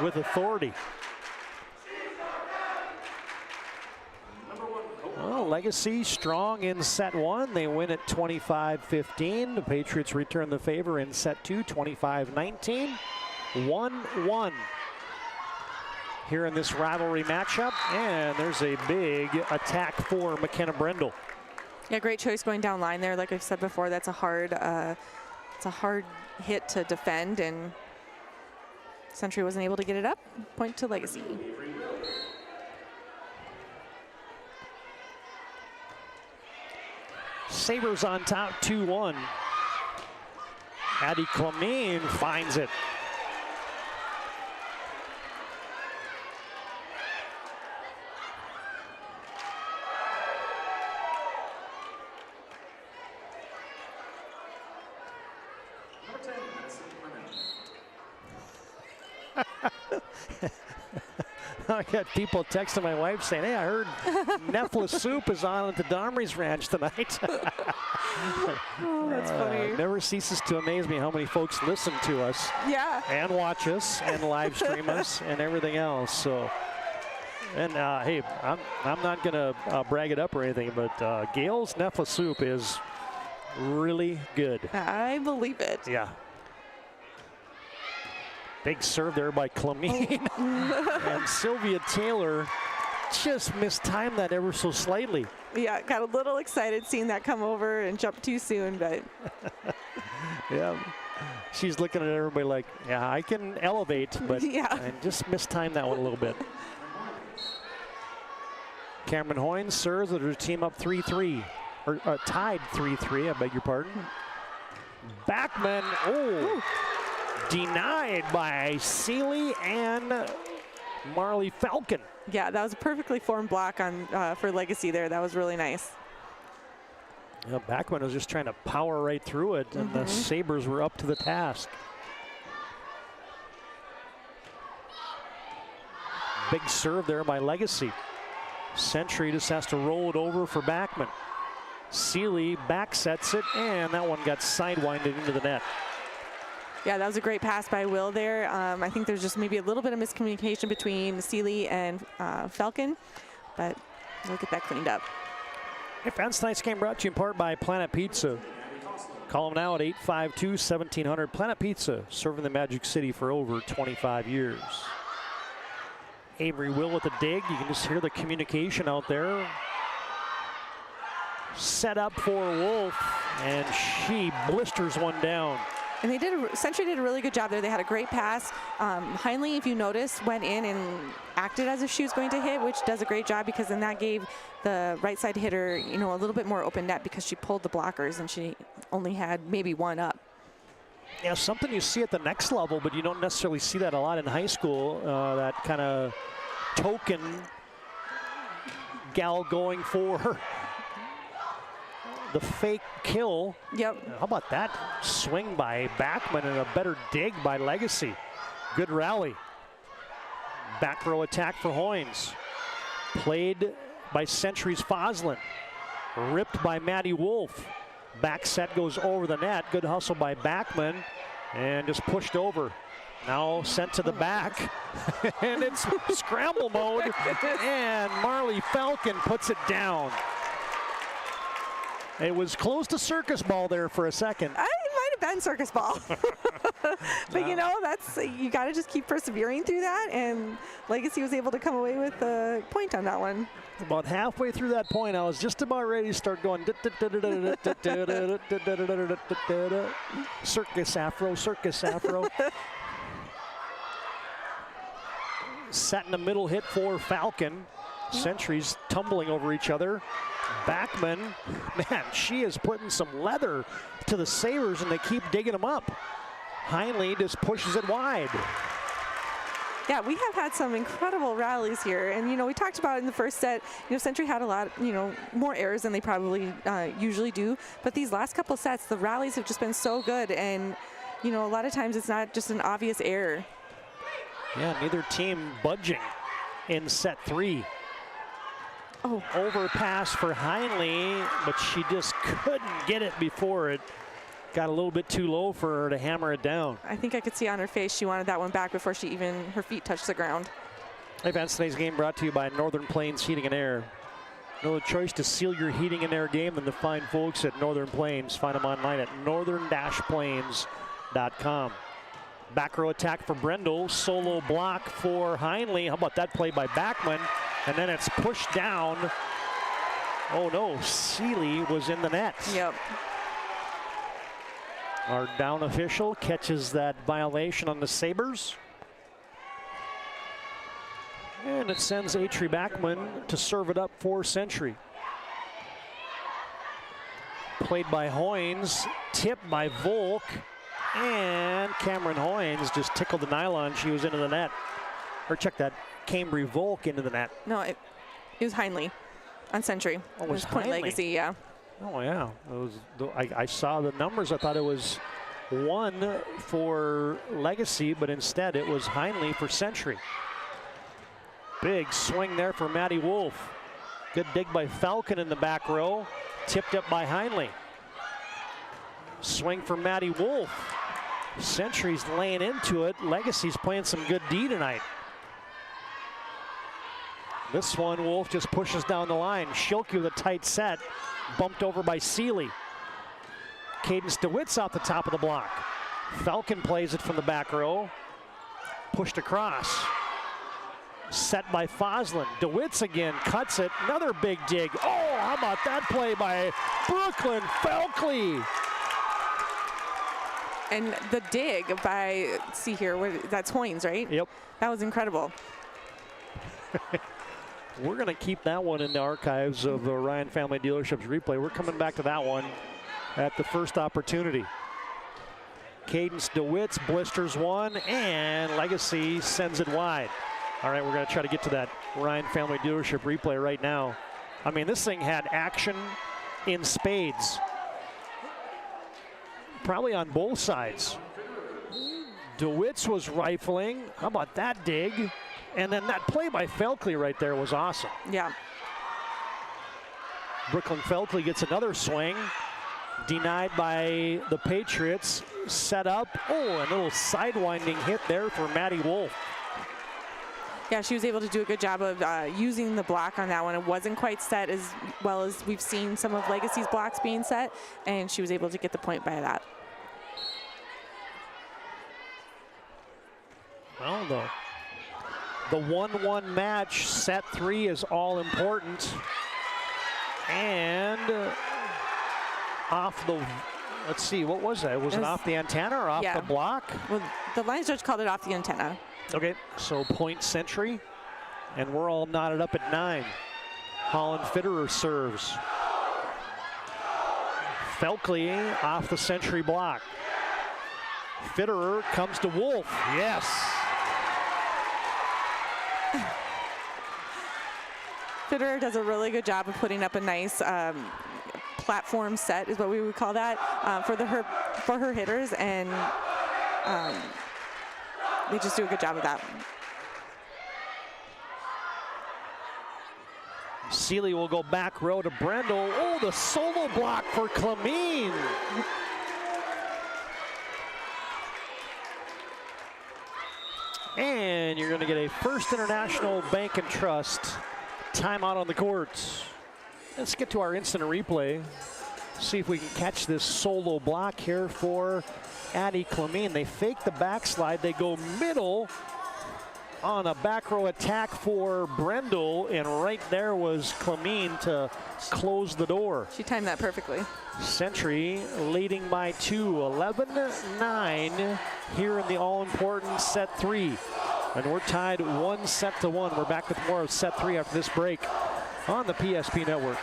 with authority. Well, Legacy strong in set 1. They win at 25-15. The Patriots return the favor in set 2, 25-19. 1-1. Here in this rivalry matchup, and there's a big attack for McKenna Brendel. Yeah, great choice going down line there. Like I've said before, that's a hard hit to defend, and Century wasn't able to get it up. Point to Legacy. Sabers on top, 2-1. Addie Clamine finds it. I got people texting my wife saying, hey, I heard Nefla Soup is on at the Domres Ranch tonight. Oh, that's funny. Never ceases to amaze me how many folks listen to us. Yeah. And watch us and live stream us and everything else. So, and hey, I'm not going to brag it up or anything, but Gail's Nefla Soup is really good. I believe it. Yeah. Big serve there by Clamine. And Sylvia Taylor just mistimed that ever so slightly. Yeah, got a little excited seeing that come over and jump too soon, but. Yeah, she's looking at everybody like, yeah, I can elevate, but yeah. I just mistimed that one a little bit. Cameron Hoynes serves with her team up 3-3, or tied 3-3, I beg your pardon. Backman, denied by Seeley and Marley Falcon. Yeah, that was a perfectly formed block on for Legacy there. That was really nice. Yeah, Backman was just trying to power right through it, and the Sabres were up to the task. Big serve there by Legacy. Century just has to roll it over for Backman. Seeley back sets it, and that one got sidewinded into the net. Yeah, that was a great pass by Will there. I think there's just maybe a little bit of miscommunication between Seeley and Falcon, but we'll get that cleaned up. Hey fans, tonight's game brought to you in part by Planet Pizza. Call them now at 852-1700. Planet Pizza, serving the Magic City for over 25 years. Avery Will with the dig. You can just hear the communication out there. Set up for Wolf, and she blisters one down. And they did. Century did a really good job there. They had a great pass. Heinley, if you notice, went in and acted as if she was going to hit, which does a great job because then that gave the right side hitter, you know, a little bit more open net because she pulled the blockers and she only had maybe one up. Yeah, something you see at the next level, but you don't necessarily see that a lot in high school. That kind of token gal going for the fake kill. Yep. How about that swing by Backman and a better dig by Legacy? Good rally. Back row attack for Hoynes. Played by Century's Foslin. Ripped by Maddie Wolf. Back set goes over the net. Good hustle by Backman and just pushed over. Now sent to the back, and it's scramble mode, and Marley Falcon puts it down. It was close to circus ball there for a second. It might have been circus ball. But you know, you got to just keep persevering through that, and Legacy was able to come away with a point on that one. About halfway through that point, I was just about ready to start going circus afro, circus afro. Set in the middle hit for Falcon. Centuries tumbling over each other. Backman, man, she is putting some leather to the Sabres, and they keep digging them up. Heinley just pushes it wide. Yeah, we have had some incredible rallies here, and you know, we talked about in the first set, you know, Century had a lot, you know, more errors than they probably usually do, but these last couple sets, the rallies have just been so good, and you know, a lot of times it's not just an obvious error. Yeah, neither team budging in set 3. Oh. Overpass for Heinley, but she just couldn't get it before it got a little bit too low for her to hammer it down. I think I could see on her face she wanted that one back before her feet touched the ground. Hey fans, today's game brought to you by Northern Plains Heating and Air. No other choice to seal your heating and air game than the fine folks at Northern Plains. Find them online at northern-plains.com. Back row attack for Brendel, solo block for Heinley. How about that play by Backman? And then it's pushed down. Oh no, Seeley was in the net. Yep. Our down official catches that violation on the Sabres. And it sends Atri Backman to serve it up for Century. Played by Hoynes, tipped by Volk. And Cameron Hoynes just tickled the nylon. She was into the net. Or check that, Cambry Volk into the net. No, it was Heinley on Century. Oh, it was Point Heinley. Legacy, yeah. Oh yeah, it was. I saw the numbers. I thought it was 1 for Legacy, but instead it was Heinley for Century. Big swing there for Maddie Wolf. Good dig by Falcon in the back row. Tipped up by Heinley. Swing for Maddie Wolf. Century's laying into it. Legacy's playing some good D tonight. This one, Wolf just pushes down the line. Schilke with a tight set. Bumped over by Seeley. Cadence DeWitt's out the top of the block. Falcon plays it from the back row. Pushed across. Set by Foslin. DeWitt's again, cuts it. Another big dig. Oh, how about that play by Brooklyn Falkley? And the dig by, let's see here, that's Hoynes, right? Yep. That was incredible. We're going to keep that one in the archives of the Ryan Family Dealerships replay. We're coming back to that one at the first opportunity. Cadence DeWitt's blisters one, and Legacy sends it wide. All right, we're going to try to get to that Ryan Family Dealership replay right now. I mean, this thing had action in spades. Probably on both sides. DeWitt's was rifling. How about that dig? And then that play by Felkley right there was awesome. Yeah. Brooklyn Felkley gets another swing. Denied by the Patriots. Set up. Oh, a little sidewinding hit there for Maddie Wolf. Yeah, she was able to do a good job of using the block on that one. It wasn't quite set as well as we've seen some of Legacy's blocks being set, and she was able to get the point by that. Well, the 1-1 match, set 3 is all important. And off the, let's see, what was that? Was it off the antenna or off the block? Well, the line judge called it off the antenna. Okay, so point Century, and we're all knotted up at 9. Holland Fitterer serves. Felkley off the Century block. Fitterer comes to Wolf. Yes. Fitterer does a really good job of putting up a nice platform set, is what we would call that, for her hitters, and they just do a good job of that. Seeley will go back row to Brendel. Oh, the solo block for Clemene. And you're going to get a First International Bank and Trust timeout on the courts. Let's get to our instant replay. See if we can catch this solo block here for Addie Clemene. They fake the backslide. They go middle on a back row attack for Brendel, and right there was Clemene to close the door. She timed that perfectly. Century leading by 2, 11-9 here in the all-important set 3. And we're tied 1-1. We're back with more of set 3 after this break on the PSP Network.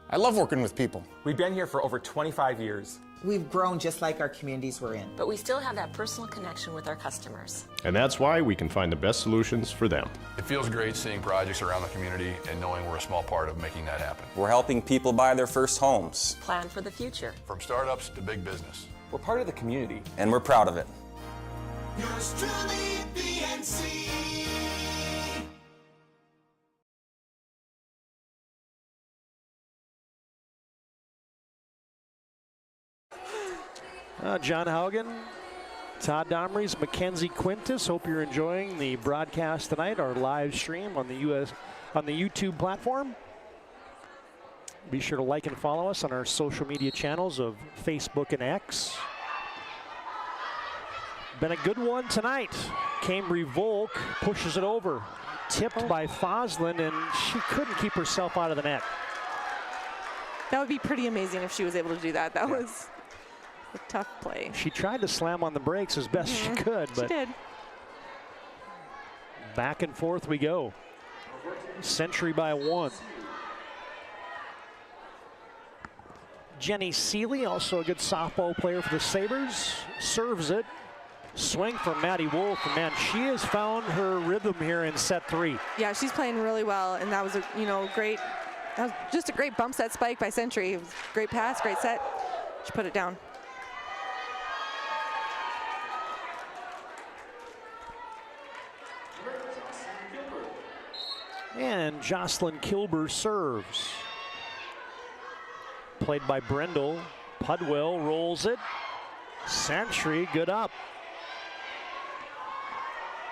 I love working with people. We've been here for over 25 years. We've grown just like our communities we're in. But we still have that personal connection with our customers. And that's why we can find the best solutions for them. It feels great seeing projects around the community and knowing we're a small part of making that happen. We're helping people buy their first homes. Plan for the future. From startups to big business. We're part of the community. And we're proud of it. Yours truly, PNC. John Haugen, Todd Domres, Makenzie Quintus. Hope you're enjoying the broadcast tonight, our live stream on the YouTube platform. Be sure to like and follow us on our social media channels of Facebook and X. Been a good one tonight. Cambry Volk pushes it over. Tipped by Foslin, and she couldn't keep herself out of the net. That would be pretty amazing if she was able to do that. That was a tough play. She tried to slam on the brakes as best she could, but she did. Back and forth we go. Century by 1. Jenny Seeley, also a good softball player for the Sabres, serves it. Swing from Maddie Wolf, and man, she has found her rhythm here in set 3. Yeah, she's playing really well, and that was a great. That was just a great bump set spike by Century. It was a great pass, great set. She put it down. And Jocelyn Kilber serves. Played by Brendel. Pudwell rolls it. Century, good up.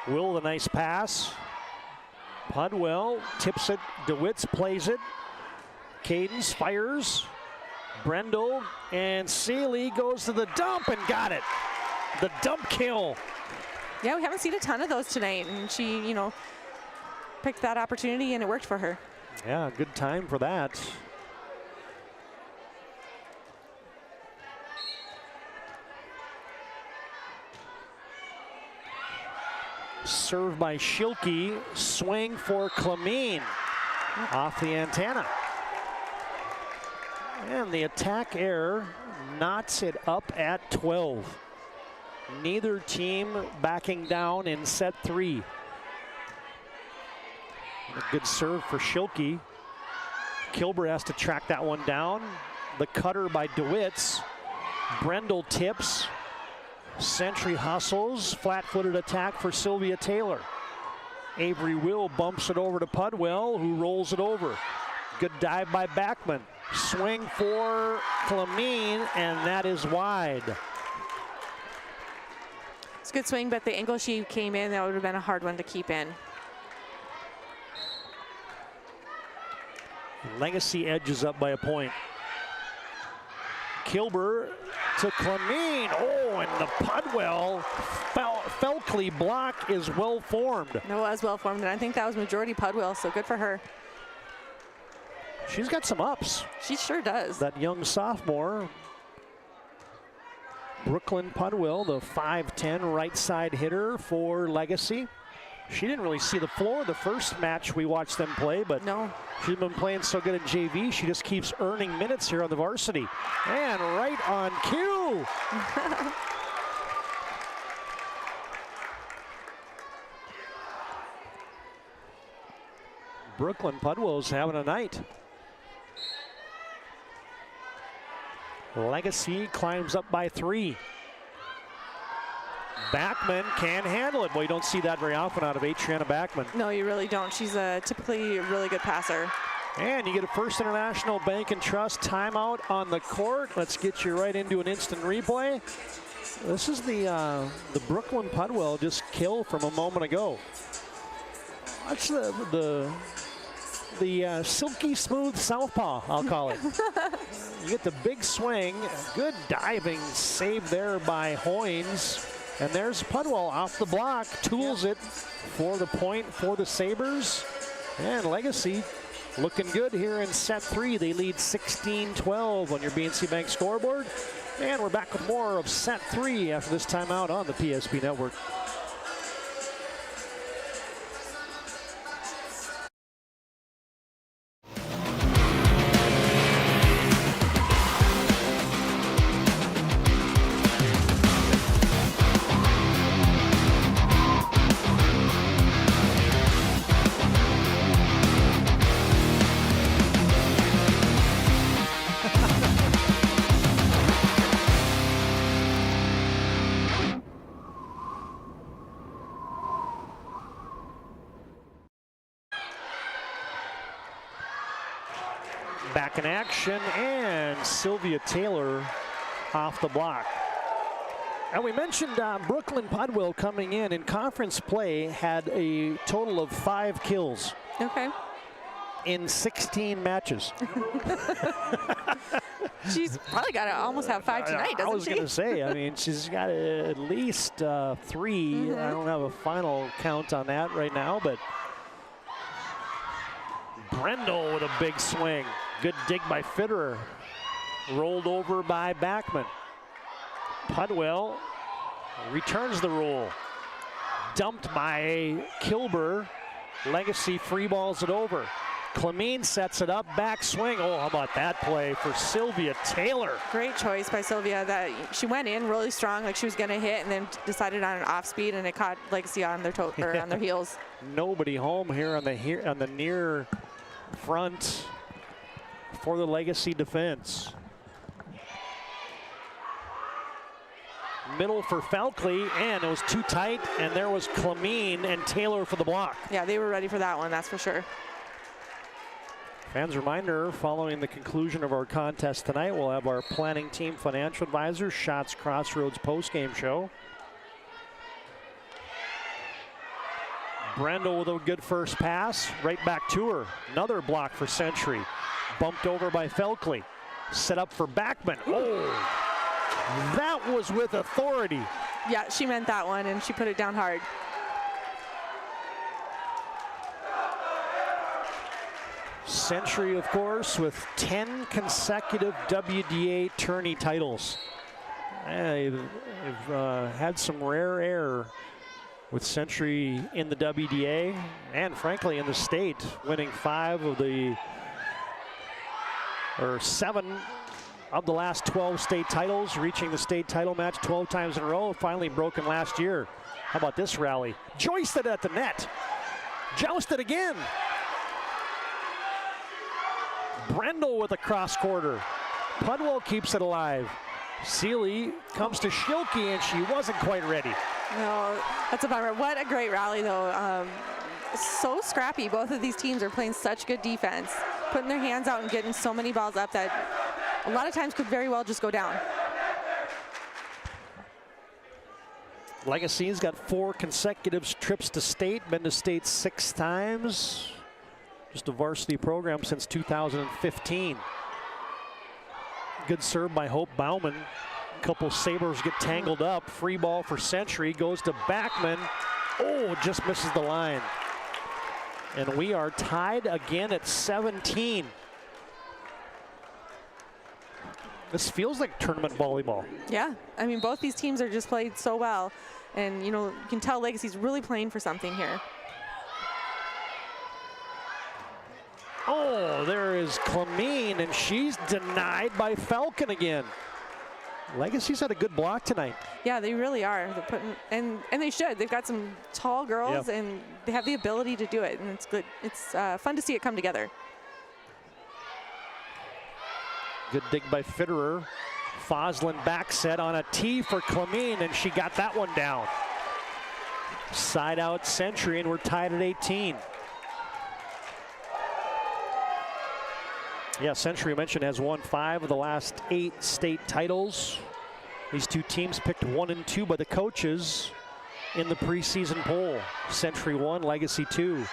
Will, the nice pass. Pudwell tips it. DeWitt's plays it. Cadence fires. Brendel and Seeley goes to the dump and got it. The dump kill. Yeah, we haven't seen a ton of those tonight, and she, picked that opportunity and it worked for her. Yeah, good time for that. Serve by Schilke, swing for Clemene off the antenna. And the attack error knots it up at 12. Neither team backing down in set 3. A good serve for Schilke. Kilber has to track that one down. The cutter by DeWitts. Brendel tips. Century hustles. Flat-footed attack for Sylvia Taylor. Avery Will bumps it over to Pudwell, who rolls it over. Good dive by Backman. Swing for Clemene, and that is wide. It's a good swing, but the angle she came in, that would have been a hard one to keep in. Legacy edges up by a point. Kilber to Clemene. Oh, and the Pudwell Felkley block is well formed. It was well formed, and I think that was majority Pudwell, so good for her. She's got some ups. She sure does. That young sophomore. Brooklyn Pudwell, the 5'10" right side hitter for Legacy. She didn't really see the floor the first match we watched them play, but no, she's been playing so good at JV, she just keeps earning minutes here on the varsity. And right on cue. Brooklyn Pudwell's having a night. Legacy climbs up by 3. Backman can handle it. Well, you don't see that very often out of Adriana Backman. No, you really don't. She's typically a really good passer. And you get a First International Bank and Trust timeout on the court. Let's get you right into an instant replay. This is the Brooklyn Pudwell just kill from a moment ago. Watch the silky smooth southpaw, I'll call it. You get the big swing, good diving save there by Hoynes. And there's Pudwell off the block, tools it for the point for the Sabres. And Legacy looking good here in set 3. They lead 16-12 on your BNC Bank scoreboard. And we're back with more of set 3 after this timeout on the PSP Network. Back in action, and Sylvia Taylor off the block. And we mentioned Brooklyn Pudwell coming in conference play had a total of 5 kills. Okay. In 16 matches. She's probably got to almost have 5 tonight, doesn't she? I was going to say, I mean, she's got at least 3. I don't have a final count on that right now, but Brendel with a big swing. Good dig by Fitterer. Rolled over by Backman. Pudwell returns the roll. Dumped by Kilber. Legacy free balls it over. Clemene sets it up, back swing. Oh, how about that play for Sylvia Taylor? Great choice by Sylvia. That she went in really strong, like she was going to hit, and then decided on an off speed, and it caught Legacy on their on their heels. Nobody home here on the near front for the Legacy defense. Middle for Felkley, and it was too tight, and there was Clemene and Taylor for the block. Yeah, they were ready for that one, that's for sure. Fans reminder, following the conclusion of our contest tonight, we'll have our planning team financial advisor, Shots Crossroads postgame show. Brendel with a good first pass, right back to her. Another block for Century. Bumped over by Felkley. Set up for Backman. Oh, that was with authority. Yeah, she meant that one, and she put it down hard. Century, of course, with 10 consecutive WDA tourney titles. They've had some rare air with Century in the WDA and frankly in the state, winning 7 of the last 12 state titles, reaching the state title match 12 times in a row, finally broken last year. How about this rally? Joisted at the net. Jousted again. Brendel with a cross quarter. Pudwell keeps it alive. Seeley comes to Schilke, and she wasn't quite ready. No, that's a bummer. What a great rally, though. So scrappy. Both of these teams are playing such good defense, putting their hands out and getting so many balls up that a lot of times could very well just go down. Legacy's got 4 consecutive trips to state, been to state 6 times. Just a varsity program since 2015. Good serve by Hope Bauman. A couple Sabers get tangled up. Free ball for Century, goes to Backman. Oh, just misses the line. And we are tied again at 17. This feels like tournament volleyball. Yeah, I mean, both these teams are just played so well. And, you know, you can tell Legacy's really playing for something here. Oh, there is Clemene, and she's denied by Falcon again. Legacy's had a good block tonight. Yeah, they really are. They're putting, and they should. They've got some tall girls, and they have the ability to do it, and it's good. It's fun to see it come together. Good dig by Fitterer. Foslin back set on a tee for Clemene, and she got that one down. Side out Century, and we're tied at 18. Yeah, Century, I mentioned, has won 5 of the last 8 state titles. These 2 teams picked 1 and 2 by the coaches in the preseason poll. Century 1, Legacy 2.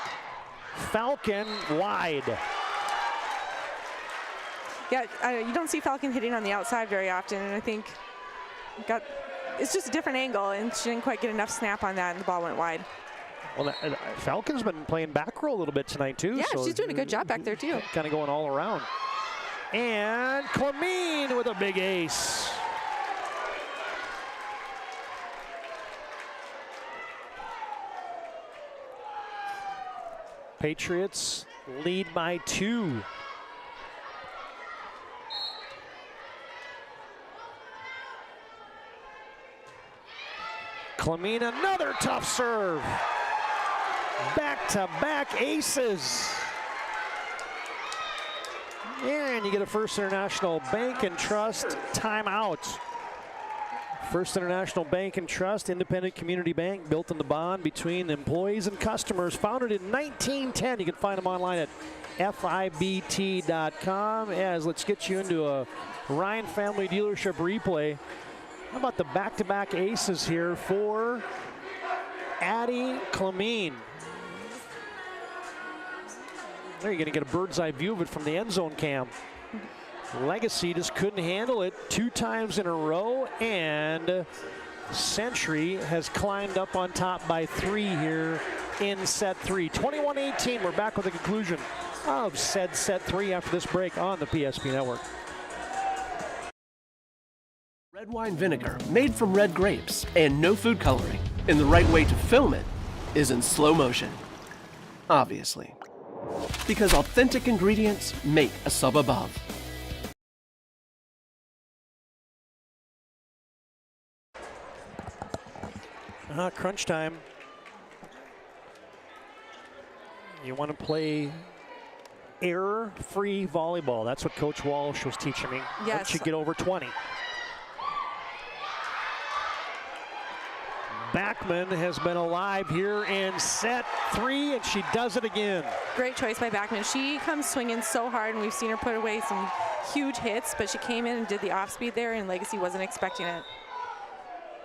Falcon wide. Yeah, you don't see Falcon hitting on the outside very often, and I think it's just a different angle, and she didn't quite get enough snap on that, and the ball went wide. Well, Falcon's been playing back row a little bit tonight, too. Yeah, so she's doing a good job back there, too. Kind of going all around. And Clemene with a big ace. Patriots lead by 2. Clemene, another tough serve. Back-to-back aces. And you get a First International Bank and Trust timeout. First International Bank and Trust, independent community bank built on the bond between employees and customers. Founded in 1910. You can find them online at fibt.com. As let's get you into a Ryan Family Dealership replay. How about the back-to-back aces here for Addie Clemene? There you're going to get a bird's eye view of it from the end zone cam. Legacy just couldn't handle it 2 times in a row, and Century has climbed up on top by 3 here in set 3. 21-18, we're back with the conclusion of set 3 after this break on the PSP Network. Red wine vinegar made from red grapes and no food coloring. And the right way to film it is in slow motion. Obviously. Because authentic ingredients make a sub above. Crunch time. You want to play error-free volleyball. That's what Coach Walsh was teaching me. Yes. Once you get over 20. Backman has been alive here in set 3, and she does it again. Great choice by Backman. She comes swinging so hard, and we've seen her put away some huge hits, but she came in and did the off-speed there, and Legacy wasn't expecting it.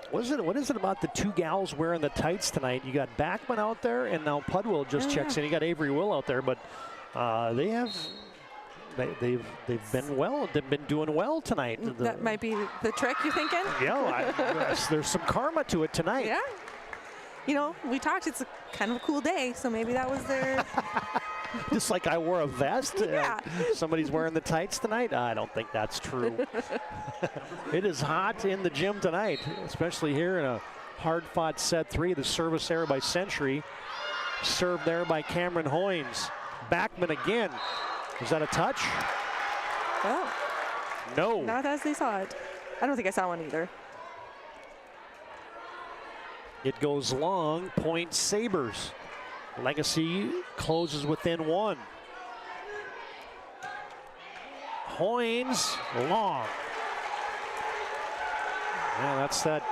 What is it about the 2 gals wearing the tights tonight? You got Backman out there, and now Pudwell just checks in. You got Avery Will out there, but they've been well. They've been doing well tonight. That might be the trick, you thinking? Yeah, there's some karma to it tonight. Yeah. You know, we talked, it's kind of a cool day, so maybe that was their... Just like I wore a vest. Yeah. Somebody's wearing the tights tonight? I don't think that's true. It is hot in the gym tonight, especially here in a hard-fought set 3. The service error by Century. Served there by Cameron Hoynes. Backman again. Is that a touch? Oh. No. Not as they saw it. I don't think I saw one either. It goes long, point Sabers. Legacy closes within 1. Hoynes, long. Yeah, that's that.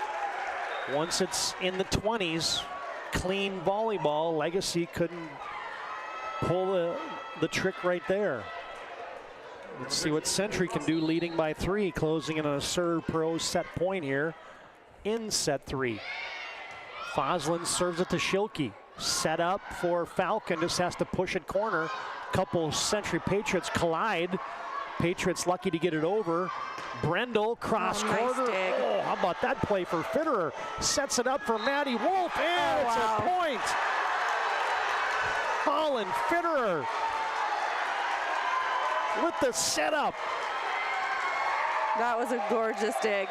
Once it's in the 20s, clean volleyball. Legacy couldn't pull the trick right there. Let's see what Century can do, leading by 3, closing in on a serve pro set point here in set 3. Foslin serves it to Schilke. Set up for Falcon, just has to push it corner. Couple Century Patriots collide. Patriots lucky to get it over. Brendel cross corner. Oh, how about that play for Fitterer? Sets it up for Maddie Wolf, and it's a point. Colin Fitterer with the setup. That was a gorgeous dig.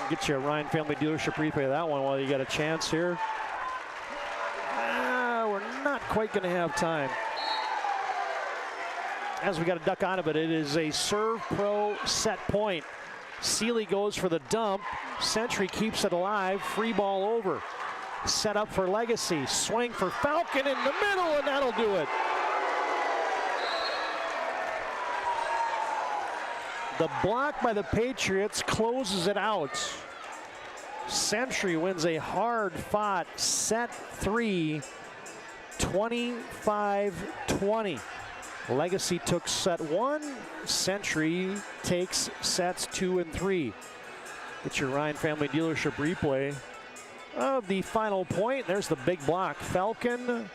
Get you a Ryan Family Dealership replay of that one while you got a chance here. We're not quite going to have time. As we got to duck out of it, it is a serve pro set point. Seeley goes for the dump. Century keeps it alive. Free ball over. Set up for Legacy. Swing for Falcon in the middle, and that'll do it. The block by the Patriots closes it out. Century wins a hard-fought set 3, 25-20. Legacy took set 1. Century takes sets 2 and 3. It's your Ryan Family Dealership replay of the final point. There's the big block. Falcon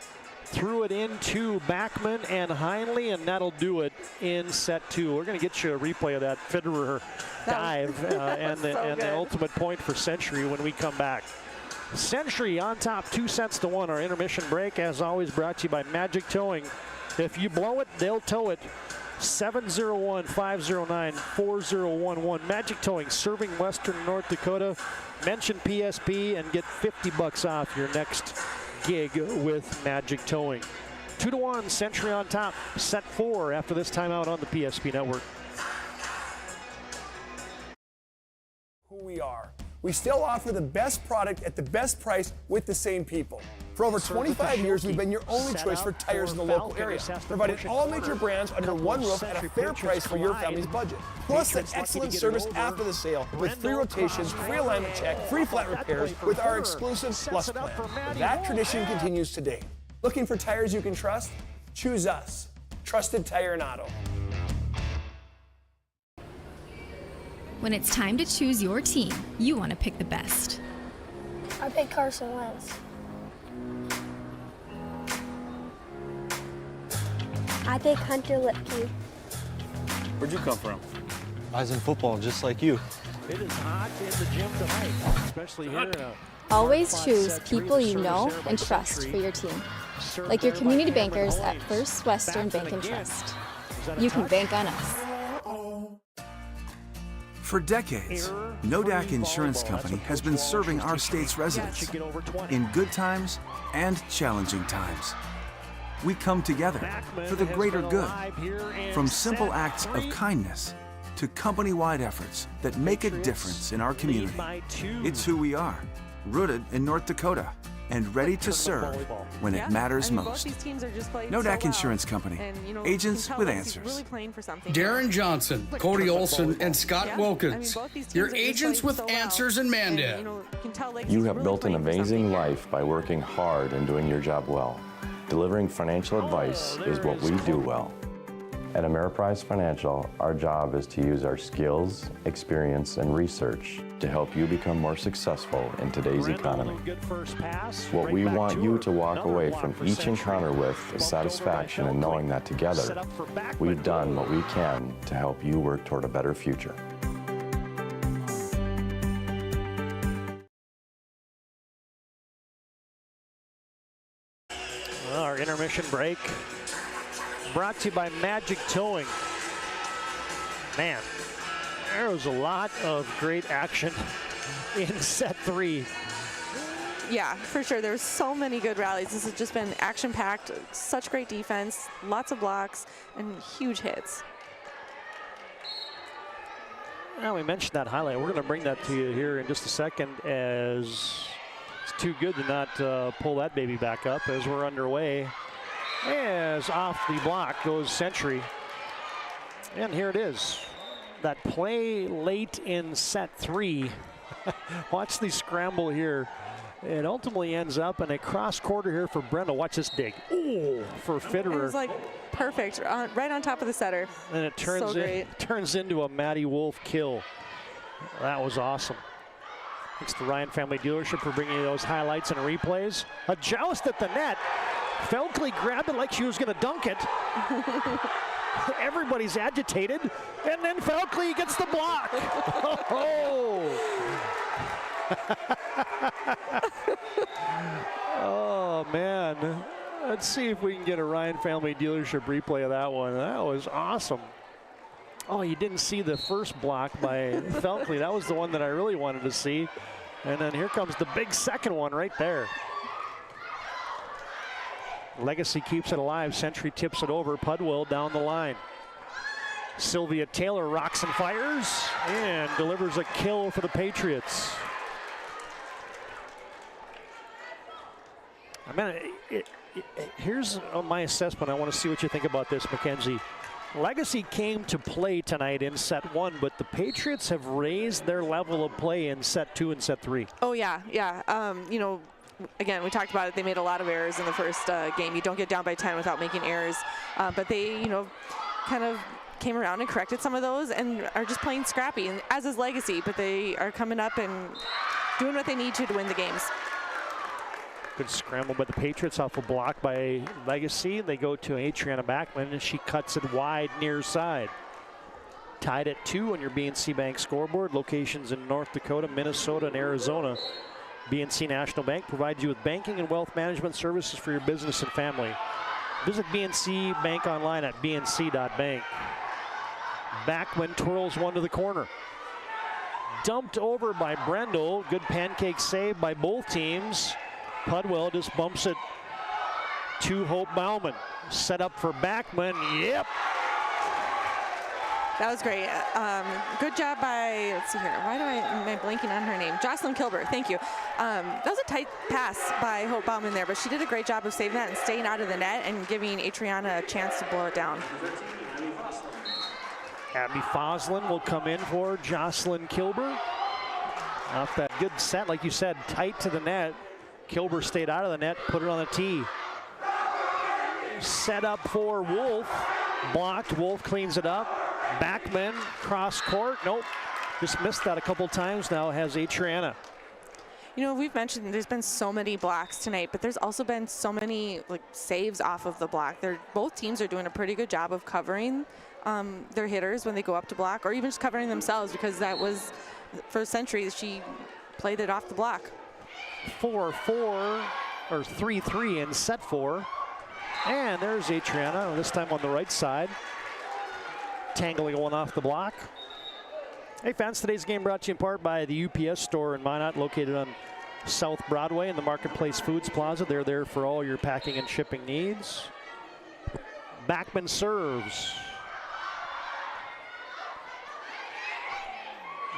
threw it into Backman and Heinley, and that'll do it in set 2. We're going to get you a replay of that Fitterer dive and the ultimate point for Century when we come back. Century on top 2-1. Our intermission break, as always, brought to you by Magic Towing. If you blow it, they'll tow it. 701-509-4011. Magic Towing, serving Western North Dakota. Mention PSP and get $50 off your next gig with Magic Towing. 2-1, Century on top. Set 4 after this timeout on the PSP Network. Who we are. We still offer the best product at the best price with the same people. For over 25 years, we've been your only choice for tires in the local area, providing all major brands under one roof at a fair price for your family's budget. Plus, that excellent service after the sale with free rotations, free alignment check, free flat repairs with our exclusive Plus plan. That tradition continues today. Looking for tires you can trust? Choose us. Trusted Tire and Auto. When it's time to choose your team, you want to pick the best. I picked Carson Wentz. I picked Hunter Lipke. Where'd you come from? I was in football, just like you. It is hot in the gym tonight, especially here. Always choose people you know and trust for your team. Like your community bankers at First Western Bank and Trust. You can bank on us. For decades, Nodak Insurance Company has been serving our state's residents in good times and challenging times. We come together for the greater good, from simple acts of kindness to company-wide efforts that make a difference in our community. It's who we are, rooted in North Dakota and ready to serve when it matters most. Nodak Insurance Company, agents with answers. Darren Johnson, Cody Olson, and Scott Wilkins, your agents with answers in Mandan. You have built an amazing life by working hard and doing your job well. Delivering financial advice is what we do well. At Ameriprise Financial, our job is to use our skills, experience, and research to help you become more successful in today's economy. What we want you to walk away from each encounter with is satisfaction in knowing that together, we've done what we can to help you work toward a better future. Our intermission break brought to you by Magic Towing. Man, there was a lot of great action in set 3. Yeah, for sure. There were so many good rallies. This has just been action-packed, such great defense, lots of blocks, and huge hits. Now, we mentioned that highlight. We're going to bring that to you here in just a second, as it's too good to not pull that baby back up as we're underway. As off the block goes Century. And here it is. That play late in set 3. Watch the scramble here. It ultimately ends up in a cross quarter here for Brendel. Watch this dig. Ooh, for Fitterer. It was like perfect, right on top of the setter. And it turns into a Maddie Wolf kill. That was awesome. Thanks to Ryan Family Dealership for bringing you those highlights and replays. A joust at the net. Felkley grabbed it like she was going to dunk it. Everybody's agitated. And then Felkley gets the block. Oh, man. Let's see if we can get a Ryan Family Dealership replay of that one. That was awesome. Oh, you didn't see the first block by Felkley. That was the one that I really wanted to see. And then here comes the big second one right there. Legacy keeps it alive. Century tips it over. Pudwell down the line. Sylvia Taylor rocks and fires and delivers a kill for the Patriots. I mean, here's my assessment. I want to see what you think about this, Makenzie. Legacy came to play tonight in set 1, but the Patriots have raised their level of play in set 2 and set 3. Oh, yeah. You know, again, we talked about it. They made a lot of errors in the first game. You don't get down by 10 without making errors. But they, you know, kind of came around and corrected some of those and are just playing scrappy, and as is Legacy, but they are coming up and doing what they need to win the games. Good scramble by the Patriots off a block by Legacy. They go to Adriana Backman, and she cuts it wide near side. Tied at 2 on your BNC Bank scoreboard. Locations in North Dakota, Minnesota, and Arizona. BNC National Bank provides you with banking and wealth management services for your business and family. Visit BNC Bank online at bnc.bank. Backman twirls one to the corner. Dumped over by Brendel. Good pancake save by both teams. Pudwell just bumps it to Hope Bauman. Set up for Backman. Yep. That was great. Good job by, let's see here, why am I blanking on her name? Jocelyn Kilber, thank you. That was a tight pass by Hope Bauman there, but she did a great job of saving that and staying out of the net and giving Adriana a chance to blow it down. Abby Foslin will come in for Jocelyn Kilber. Off that good set, like you said, tight to the net. Kilber stayed out of the net, put it on the tee. Set up for Wolf. Blocked, Wolf cleans it up. Backman, cross court, nope. Just missed that a couple times now, has Adriana. You know, we've mentioned there's been so many blocks tonight, but there's also been so many saves off of the block. Both teams are doing a pretty good job of covering their hitters when they go up to block, or even just covering themselves, because that was, for Century, she played it off the block. 4-4, or 3-3 in set 4. And there's Adriana, this time on the right side. Tangling one off the block. Hey fans, today's game brought to you in part by the UPS store in Minot, located on South Broadway in the Marketplace Foods Plaza. They're there for all your packing and shipping needs. Backman serves.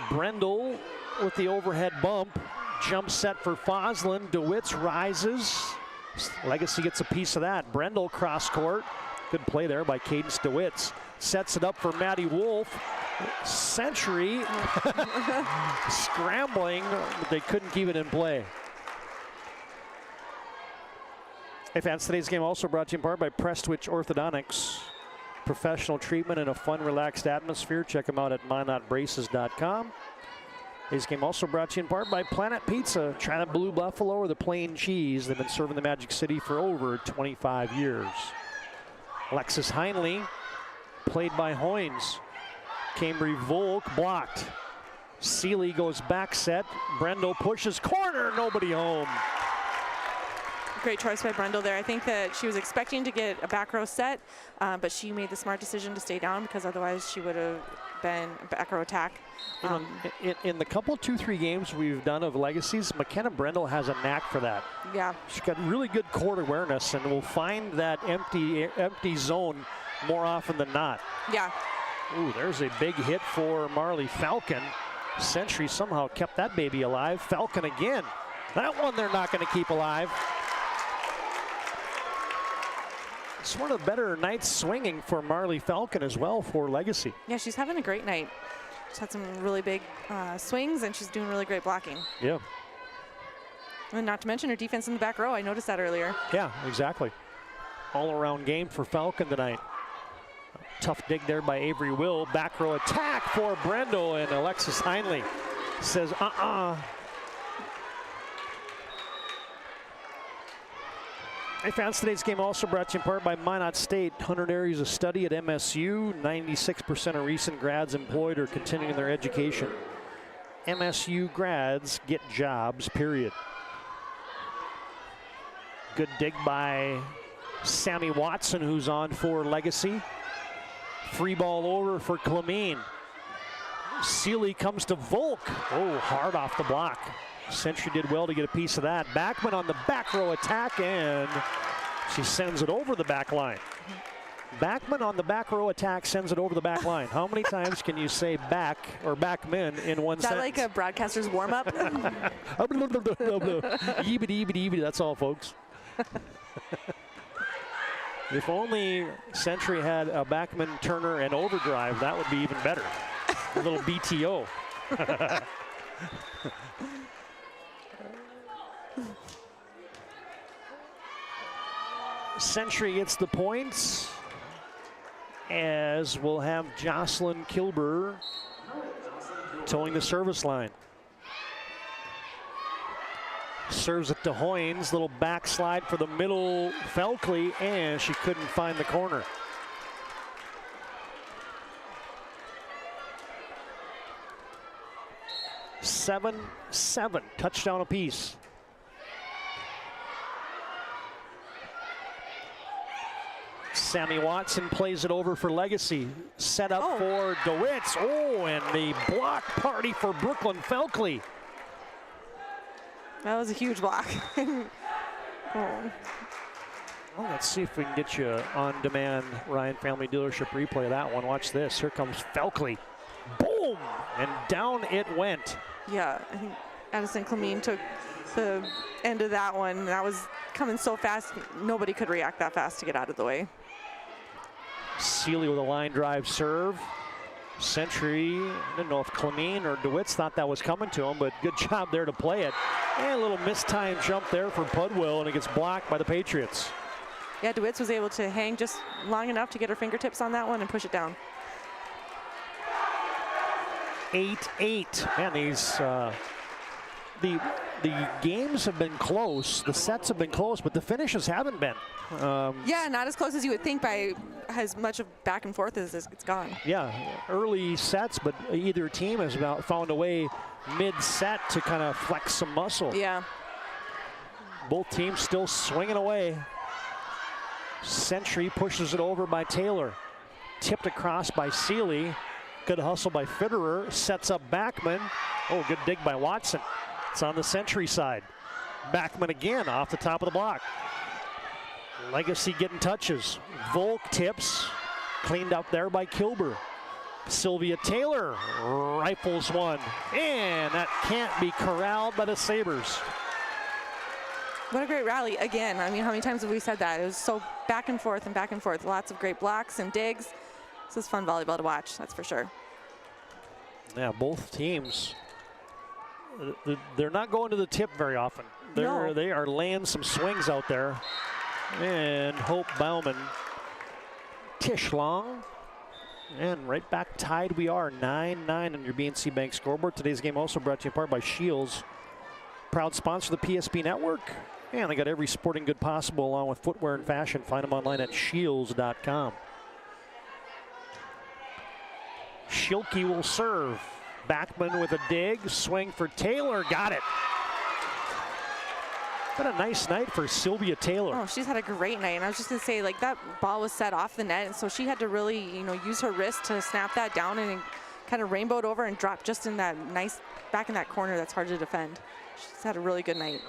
Brendel with the overhead bump. Jump set for Foslin. DeWitt's rises. Legacy gets a piece of that. Brendel cross court. Good play there by Cadence DeWitt's. Sets it up for Maddie Wolf. Century scrambling, but they couldn't keep it in play. Hey fans, today's game also brought to you in part by Prestwich Orthodontics. Professional treatment in a fun, relaxed atmosphere. Check them out at minotbraces.com. Today's game also brought to you in part by Planet Pizza. Try the Blue Buffalo or the plain cheese. They've been serving the Magic City for over 25 years. Alexis Heinley, played by Hoynes. Cambry Volk blocked. Seeley goes back set. Brendel pushes corner, nobody home. Great choice by Brendel there. I think that she was expecting to get a back row set, but she made the smart decision to stay down because otherwise she would have been a back row attack. In the couple 2-3 games we've done of Legacies, McKenna Brendel has a knack for that. Yeah. She's got really good court awareness and will find that empty zone more often than not. Yeah. Ooh, there's a big hit for Marley Falcon. Century somehow kept that baby alive. Falcon again. That one they're not going to keep alive. It's one of the better nights swinging for Marley Falcon as well for Legacy. Yeah, she's having a great night. She's had some really big swings, and she's doing really great blocking. Yeah. And not to mention her defense in the back row. I noticed that earlier. Yeah, exactly. All-around game for Falcon tonight. Tough dig there by Avery Will. Back row attack for Brendel, and Alexis Heinley says, Hey fans, today's game also brought to you in part by Minot State. 100 areas of study at MSU. 96% of recent grads employed or continuing their education. MSU grads get jobs, period. Good dig by Sammy Watson, who's on for Legacy. Free ball over for Clemene. Seeley comes to Volk. Oh, hard off the block. Century did well to get a piece of that. Backman on the back row attack, and she sends it over the back line. Backman on the back row attack sends it over the back line. How many times can you say back or backman in one Is that sentence? like a broadcaster's warm-up? Yeebity, that's all, folks. If only Century had a backman, Turner, and overdrive, that would be even better. A little BTO. Century gets the points, as we'll have Jocelyn Kilber towing the service line. Serves it to Hoynes, little backslide for the middle Felkley, and she couldn't find the corner. Seven, touchdown apiece. Sammy Watson plays it over for Legacy. Set up for DeWitt's. Oh, and the block party for Brooklyn Felkley. That was a huge block. Well, let's see if we can get you on-demand Ryan Family Dealership replay of that one. Watch this. Here comes Felkley. Boom! And down it went. Yeah, I think Addison Clemene took the end of that one. That was coming so fast, nobody could react that fast to get out of the way. Seeley with a line drive serve. Century, I didn't know if Clemene or DeWitt's thought that was coming to him, but good job there to play it. And a little mistimed jump there for Pudwill, and it gets blocked by the Patriots. Yeah, DeWitt's was able to hang just long enough to get her fingertips on that one and push it down. 8-8. Man, these the games have been close. The sets have been close, but the finishes haven't been. Yeah, not as close as you would think by as much of back and forth as it's gone. Yeah, early sets, but either team has found a way mid-set to kind of flex some muscle. Yeah. Both teams still swinging away. Century pushes it over by Taylor. Tipped across by Seeley. Good hustle by Fitterer. Sets up Backman. Oh, good dig by Watson. It's on the Century side. Backman again off the top of the block. Legacy getting touches. Volk tips. Cleaned up there by Kilber. Sylvia Taylor rifles one. And that can't be corralled by the Sabers. What a great rally again. I mean, how many times have we said that? It was so back and forth and back and forth. Lots of great blocks and digs. This is fun volleyball to watch, that's for sure. Yeah, both teams, they're not going to the tip very often. They are laying some swings out there. And Hope Bauman, Tish Long, and right back tied we are, 9-9 on your BNC Bank scoreboard. Today's game also brought to you in part by Shields, proud sponsor of the PSP Network. And they got every sporting good possible along with footwear and fashion. Find them online at shields.com. Schilke will serve. Backman with a dig. Swing for Taylor. Got it. Been a nice night for Sylvia Taylor. Oh, she's had a great night. And I was just going to say, like, that ball was set off the net, and so she had to really, you know, use her wrist to snap that down and kind of rainbowed over and dropped just in that nice, back in that corner that's hard to defend. She's had a really good night.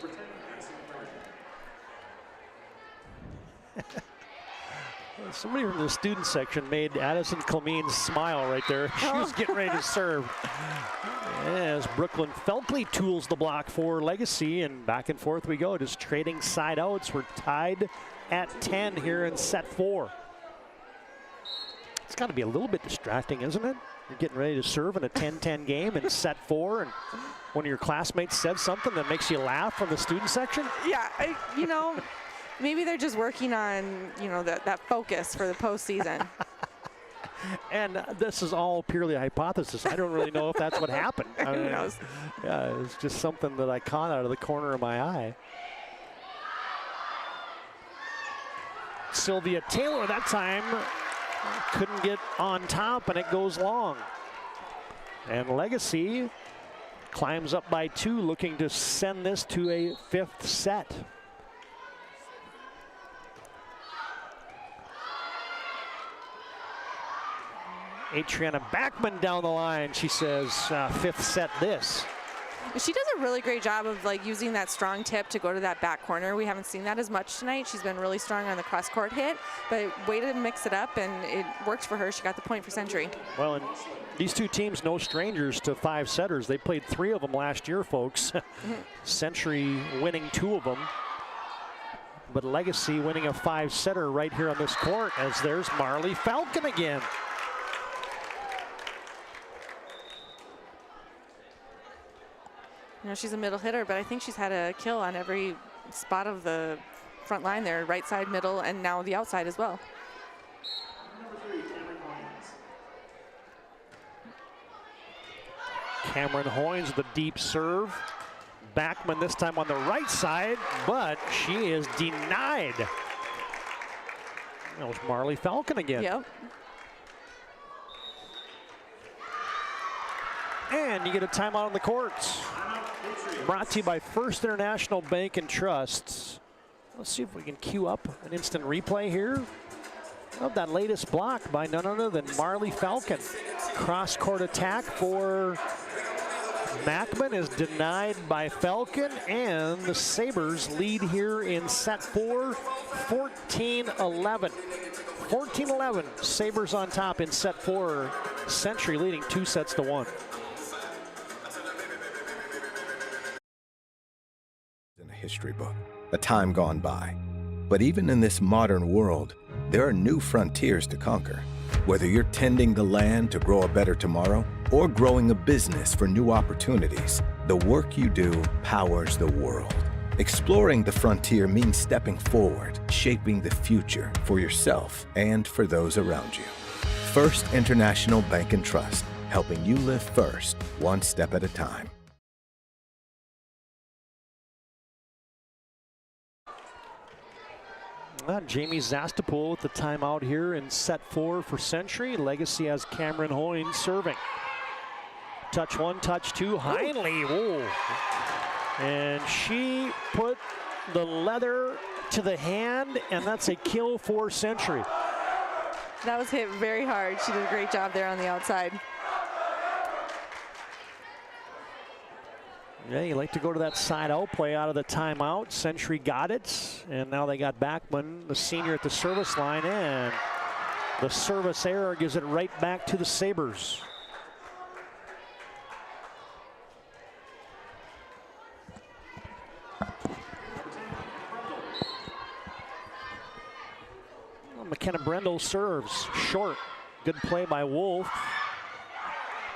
Somebody from the student section made Addison Clemene smile right there. She was getting ready to serve. As Brooklyn Felkley tools the block for Legacy, and back and forth we go, just trading side outs. We're tied at 10 here in set 4. It's got to be a little bit distracting, isn't it? You're getting ready to serve in a 10-10 game in set 4, and one of your classmates says something that makes you laugh from the student section? Yeah, you know, maybe they're just working on, you know, that focus for the postseason. And this is all purely a hypothesis. I don't really know if that's what happened. I mean, Who knows? Yeah, it's just something that I caught out of the corner of my eye. Sylvia Taylor that time couldn't get on top, and it goes long. And Legacy climbs up by 2, looking to send this to a 5th set. Adriana Backman down the line. She says 5th set this. She does a really great job of like using that strong tip to go to that back corner. We haven't seen that as much tonight. She's been really strong on the cross-court hit, but way to mix it up, and it worked for her. She got the point for Century. Well, and these two teams, no strangers to 5-setters. They played 3 of them last year, folks. Century winning 2 of them, but Legacy winning a 5-setter right here on this court, as there's Marley Falcon again. You know, she's a middle hitter, but I think she's had a kill on every spot of the front line there, right side, middle, and now the outside as well. Cameron Hoynes with a deep serve. Backman this time on the right side, but she is denied. That was Marley Falcon again. Yep. And you get a timeout on the courts. Brought to you by First International Bank and Trust. Let's see if we can cue up an instant replay here of that latest block by none other than Marley Falcon. Cross-court attack for Mackman is denied by Falcon, and the Sabres lead here in set 4, 14-11. 14-11, Sabres on top in set 4. Century leading 2-1. In a history book, a time gone by. But even in this modern world, there are new frontiers to conquer. Whether you're tending the land to grow a better tomorrow or growing a business for new opportunities, the work you do powers the world. Exploring the frontier means stepping forward, shaping the future for yourself and for those around you. First International Bank and Trust, helping you live first, one step at a time. Jamie Zastapol with the timeout here in set 4 for Century. Legacy has Cameron Hoynes serving. Touch 1, touch 2, Heinley, whoa. And she put the leather to the hand, and that's a kill for Century. That was hit very hard. She did a great job there on the outside. Yeah, you like to go to that side out play out of the timeout. Century got it, and now they got Backman, the senior, at the service line, and the service error gives it right back to the Sabres. Well, McKenna Brendel serves short. Good play by Wolf.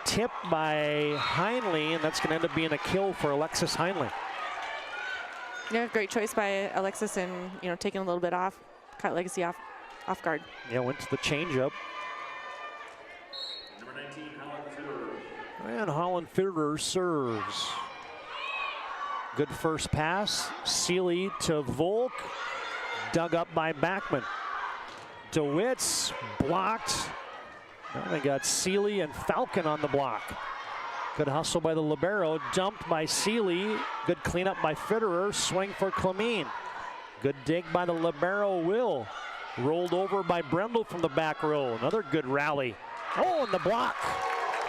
Tip by Heinley, and that's going to end up being a kill for Alexis Heinley. Yeah, great choice by Alexis, and you know, taking a little bit off, caught Legacy off guard. Yeah, went to the changeup. And Holland Fitterer serves. Good first pass. Seeley to Volk. Dug up by Backman. DeWitt's blocked. Now they got Seeley and Falcon on the block. Good hustle by the libero, dumped by Seeley. Good cleanup by Fitterer, swing for Clemene. Good dig by the libero, Will. Rolled over by Brendel from the back row. Another good rally. Oh, and the block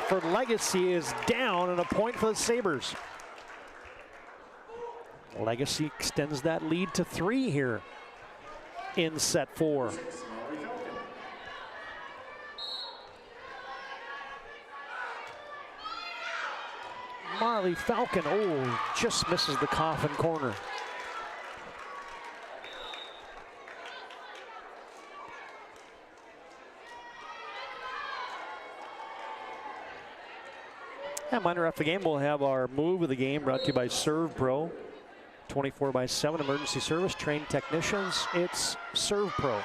for Legacy is down, and a point for the Sabers. Legacy extends that lead to 3 here in set 4. Marley Falcon, oh, just misses the coffin corner. And minor after the game, we'll have our move of the game brought to you by Serve Pro. 24/7 emergency service, trained technicians. It's Serve Pro.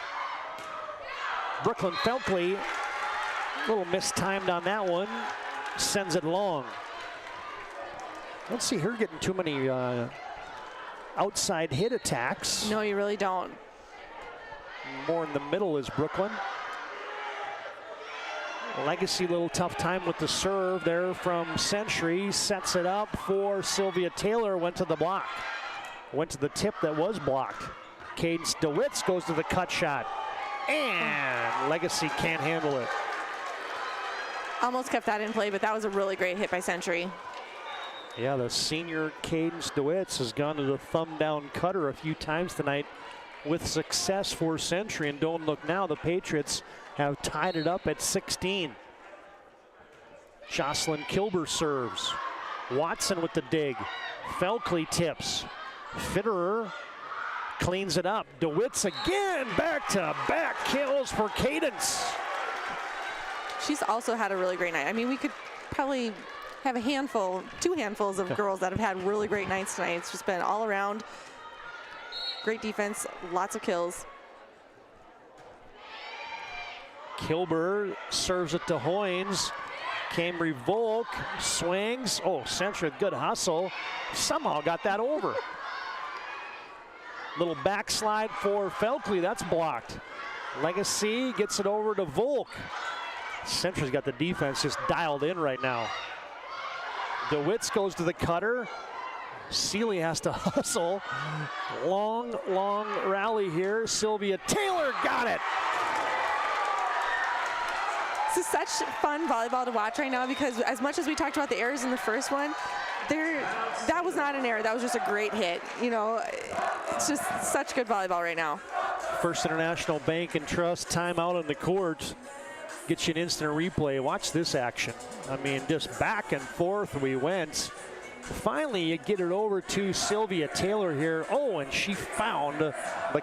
Brooklyn Felkley, a little mistimed on that one, sends it long. Don't see her getting too many outside hit attacks. No, you really don't. More in the middle is Brooklyn. Legacy, little tough time with the serve there from Century. Sets it up for Sylvia Taylor, went to the block. Went to the tip that was blocked. Cadence DeWitz goes to the cut shot. And Legacy can't handle it. Almost kept that in play, but that was a really great hit by Century. Yeah, the senior Cadence DeWitz has gone to the thumb down cutter a few times tonight with success for Century. And don't look now, the Patriots have tied it up at 16. Jocelyn Kilber serves. Watson with the dig. Felkley tips. Fitterer cleans it up. DeWitz again, back-to-back kills for Cadence. She's also had a really great night. I mean, we could probably have a handful, 2 handfuls of girls that have had really great nights tonight. It's just been all around. Great defense, lots of kills. Kilber serves it to Hoynes. Camry Volk swings. Oh, Century, good hustle. Somehow got that over. Little backslide for Felkley, that's blocked. Legacy gets it over to Volk. Century's got the defense just dialed in right now. DeWitz goes to the cutter. Seeley has to hustle. Long rally here. Sylvia Taylor got it. This is such fun volleyball to watch right now because as much as we talked about the errors in the first one, that was not an error. That was just a great hit. You know, it's just such good volleyball right now. First International Bank and Trust timeout on the court. Gets you an instant replay. Watch this action. I mean, just back and forth we went. Finally, you get it over to Sylvia Taylor here. Oh, and she found the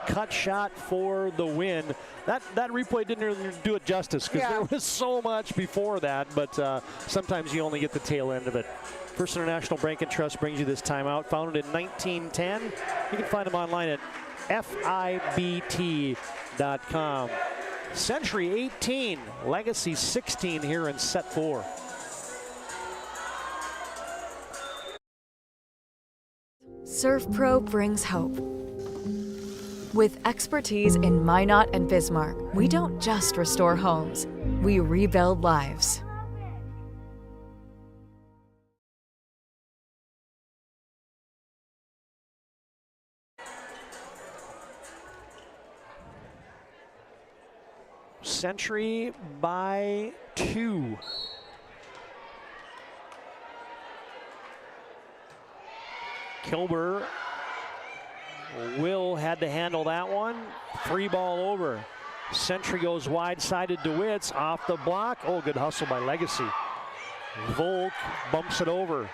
cut shot for the win. That replay didn't really do it justice because there was so much before that, but sometimes you only get the tail end of it. First International Bank and Trust brings you this timeout. Founded in 1910. You can find them online at FIBT.com. Century 18, Legacy 16 here in set 4. Serve Pro brings hope. With expertise in Minot and Bismarck, we don't just restore homes, we rebuild lives. Century by 2. Kilber Will had to handle that one. Free ball over. Century goes wide-sided to DeWitz off the block. Oh, good hustle by Legacy. Volk bumps it over.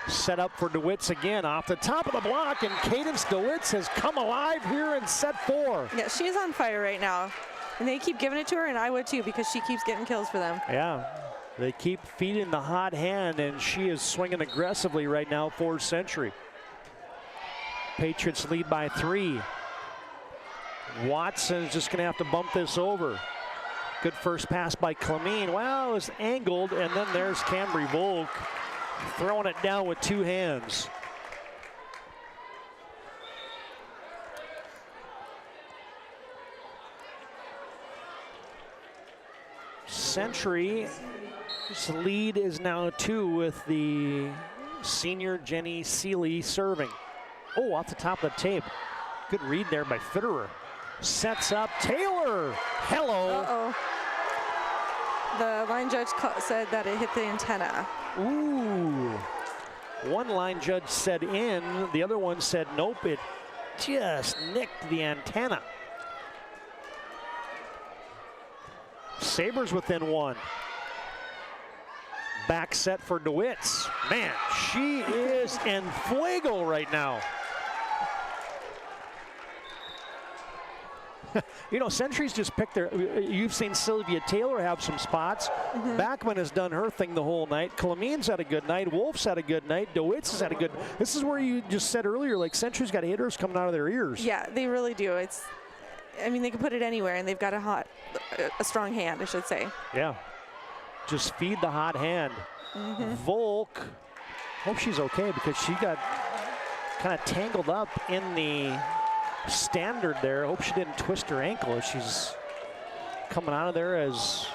Set up for DeWitz again off the top of the block, and Cadence DeWitz has come alive here in set 4. Yeah, she's on fire right now. And they keep giving it to her, and I would too, because she keeps getting kills for them. Yeah, they keep feeding the hot hand, and she is swinging aggressively right now for Century. Patriots lead by 3. Watson is just going to have to bump this over. Good first pass by Clemene. Well, it was angled, and then there's Camry Volk throwing it down with 2 hands. Century's lead is now 2 with the senior Jenny Seeley serving. Oh, off the top of the tape. Good read there by Fitterer. Sets up Taylor. Hello. Uh-oh. The line judge said that it hit the antenna. Ooh. One line judge said in, the other one said nope, it just nicked the antenna. Sabers within 1. Back set for DeWitts. Man, she is en fuego right now. You know, Century's just picked their, you've seen Sylvia Taylor have some spots. Backman has done her thing the whole night. Colamine's had a good night. Wolf's had a good night. DeWitts has had a good, this is where you just said earlier, like Century's got hitters coming out of their ears. Yeah, they really do. I mean, they can put it anywhere, and they've got a strong hand, I should say. Yeah, just feed the hot hand. Volk, hope she's okay because she got kind of tangled up in the standard there. Hope she didn't twist her ankle as she's coming out of there, as